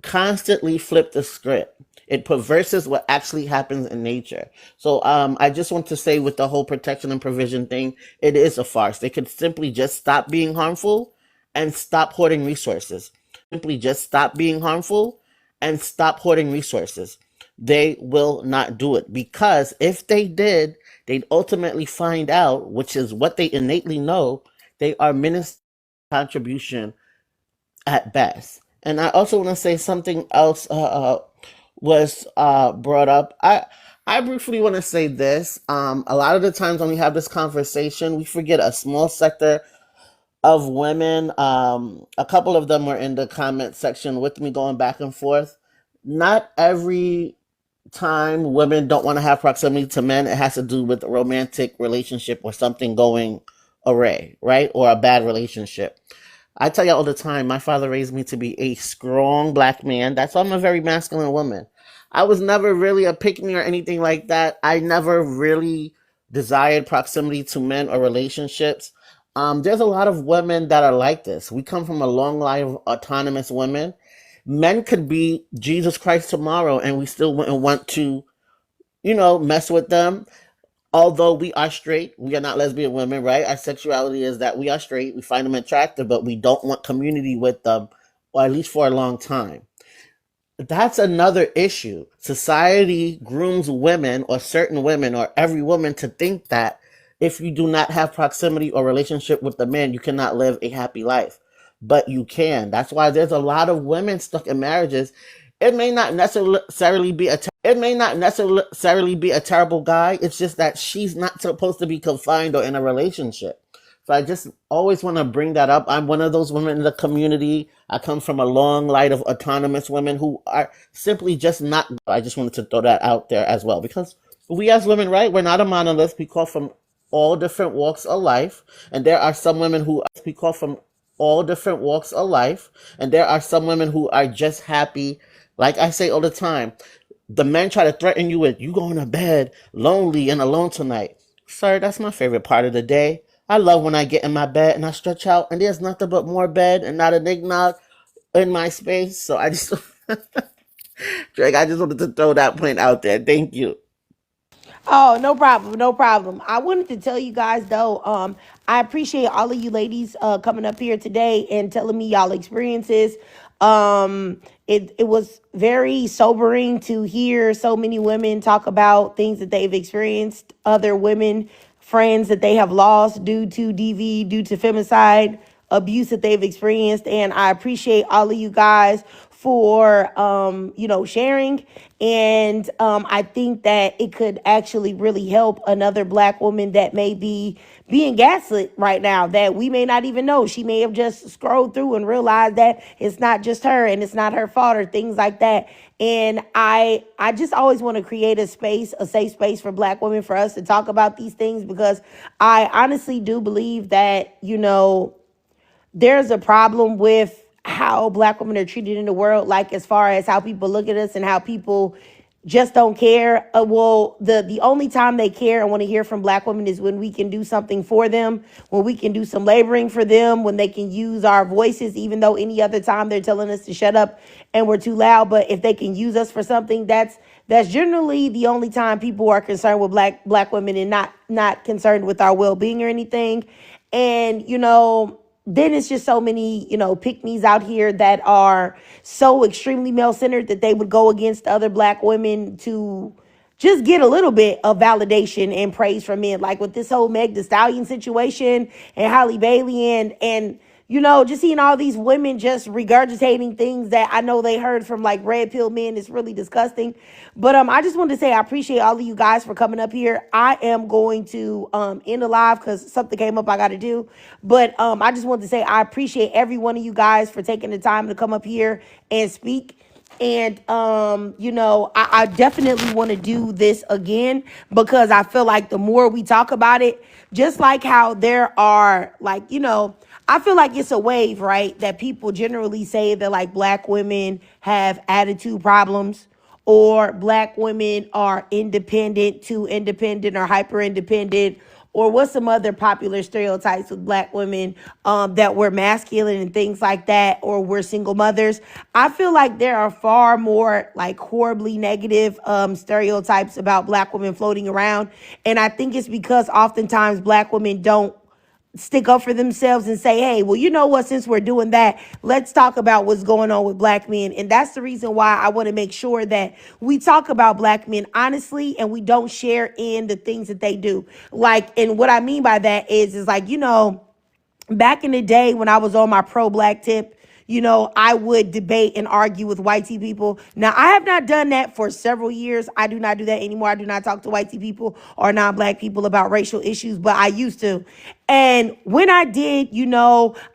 constantly flip the script. It perverses what actually happens in nature. So I just want to say with the whole protection and provision thing, it is a farce. They could simply just stop being harmful and stop hoarding resources. Simply just stop being harmful and stop hoarding resources. They will not do it because if they did, they'd ultimately find out, which is what they innately know, they are minuscule contribution at best. And I also want to say something else was brought up. I briefly want to say this. A lot of the times when we have this conversation, we forget a small sector of women. A couple of them were in the comment section with me going back and forth. Not every time women don't want to have proximity to men, it has to do with a romantic relationship or something going awry, right? Or a bad relationship. I tell you all the time, my father raised me to be a strong black man. That's why I'm a very masculine woman. I was never really a pick me or anything like that. I never really desired proximity to men or relationships. There's a lot of women that are like this. We come from a long line of autonomous women. Men could be Jesus Christ tomorrow and we still wouldn't want to, mess with them. Although we are straight, we are not lesbian women, right? Our sexuality is that we are straight. We find them attractive, but we don't want community with them, or at least for a long time. That's another issue. Society grooms women or certain women or every woman to think that if you do not have proximity or relationship with the man, you cannot live a happy life. But you can. That's why there's a lot of women stuck in marriages. It may not necessarily be a terrible guy. It's just that she's not supposed to be confined or in a relationship. So I just always want to bring that up. I'm one of those women in the community. I come from a long line of autonomous women who are simply just not. I just wanted to throw that out there as well because we as women, right? We're not a monolith. We call from all different walks of life, and there are some women who we call from all different walks of life, and there are some women who are just happy. Like I say all the time, the men try to threaten you with, you going to bed lonely and alone tonight. Sir, that's my favorite part of the day. I love when I get in my bed and I stretch out and there's nothing but more bed and not an eggnog in my space. So I just, Drake, I just wanted to throw that point out there. Thank you. Oh, no problem, no problem. I wanted to tell you guys though, I appreciate all of you ladies coming up here today and telling me y'all experiences. It was very sobering to hear so many women talk about things that they've experienced, other women, friends that they have lost due to DV, due to femicide, abuse that they've experienced. And I appreciate all of you guys for sharing. And I think that it could actually really help another Black woman that may be being gaslit right now, that we may not even know. She may have just scrolled through and realized that it's not just her and it's not her fault or things like that. And I just always want to create a space, a safe space for Black women, for us to talk about these things, because I honestly do believe that, there's a problem with how Black women are treated in the world, like as far as how people look at us and how people just don't care. Well, the only time they care and want to hear from Black women is when we can do something for them, when we can do some laboring for them, when they can use our voices, even though any other time they're telling us to shut up and we're too loud. But if they can use us for something, that's generally the only time people are concerned with black women, and not concerned with our well-being or anything. And then it's just so many, Pikmis out here that are so extremely male-centered that they would go against other Black women to just get a little bit of validation and praise from men. Like with this whole Meg Thee Stallion situation and Halle Bailey and just seeing all these women just regurgitating things that I know they heard from like red pill men is really disgusting. But I just wanted to say I appreciate all of you guys for coming up here. I am going to end the live because something came up I got to do. But I just wanted to say I appreciate every one of you guys for taking the time to come up here and speak. And, I definitely want to do this again, because I feel like the more we talk about it, just like how there are I feel like it's a wave, right? That people generally say that like Black women have attitude problems, or Black women are independent, too independent, or hyper independent, or what's some other popular stereotypes with Black women, that we're masculine and things like that, or we're single mothers. I feel like there are far more like horribly negative stereotypes about Black women floating around. And I think it's because oftentimes Black women don't stick up for themselves and say, hey, well, you know what, since we're doing that, let's talk about what's going on with Black men. And that's the reason why I want to make sure that we talk about Black men honestly, and we don't share in the things that they do. And what I mean by that is like, back in the day when I was on my pro-Black tip, I would debate and argue with whitey people. Now, I have not done that for several years. I do not do that anymore. I do not talk to whitey people or non-Black people about racial issues, but I used to. And when I did,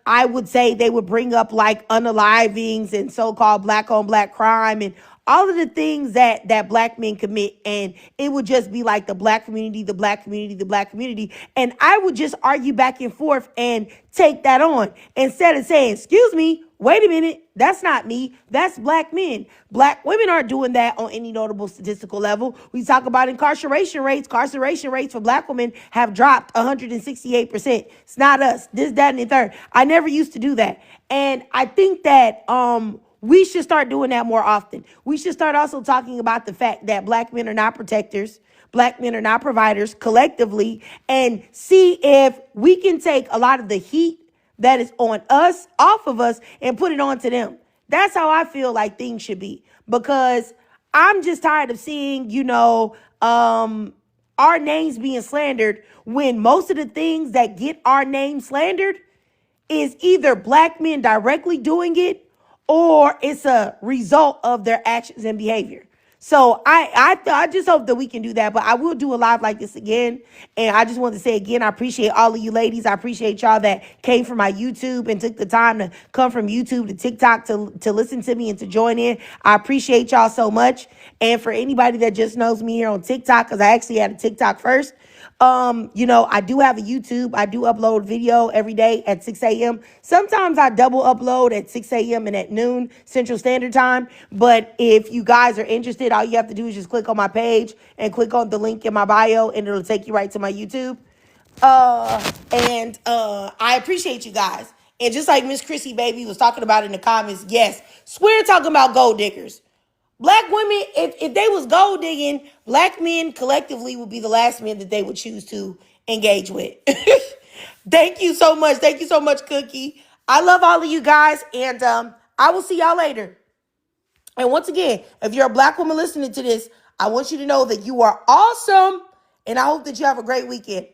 I would say they would bring up like unalivings and so-called Black on Black crime and all of the things that Black men commit. And it would just be like the Black community, the Black community, the Black community. And I would just argue back and forth and take that on instead of saying, excuse me, wait a minute, that's not me. That's Black men. Black women aren't doing that on any notable statistical level. We talk about incarceration rates. Incarceration rates for Black women have dropped 168%. It's not us. This, that, and the third. I never used to do that. And I think that we should start doing that more often. We should start also talking about the fact that Black men are not protectors. Black men are not providers collectively, and see if we can take a lot of the heat that is on us off of us and put it on to them. That's how I feel like things should be, because I'm just tired of seeing, our names being slandered, when most of the things that get our name slandered is either Black men directly doing it, or it's a result of their actions and behavior. So I just hope that we can do that. But I will do a live like this again. And I just want to say again, I appreciate all of you ladies. I appreciate y'all that came from my YouTube and took the time to come from YouTube to TikTok to listen to me and to join in. I appreciate y'all so much. And for anybody that just knows me here on TikTok, because I actually had a TikTok first, I do have a YouTube. I do upload video every day at 6 a.m. Sometimes I double upload at 6 a.m. and at noon Central Standard Time. But if you guys are interested, all you have to do is just click on my page and click on the link in my bio, and it'll take you right to my YouTube. I appreciate you guys. And just like Miss Chrissy Baby was talking about in the comments, yes, swear talking about gold diggers. Black women, if they was gold digging, black men collectively would be the last men that they would choose to engage with. Thank you so much. Thank you so much, Cookie. I love all of you guys, and I will see y'all later. And once again, if you're a black woman listening to this, I want you to know that you are awesome, and I hope that you have a great weekend.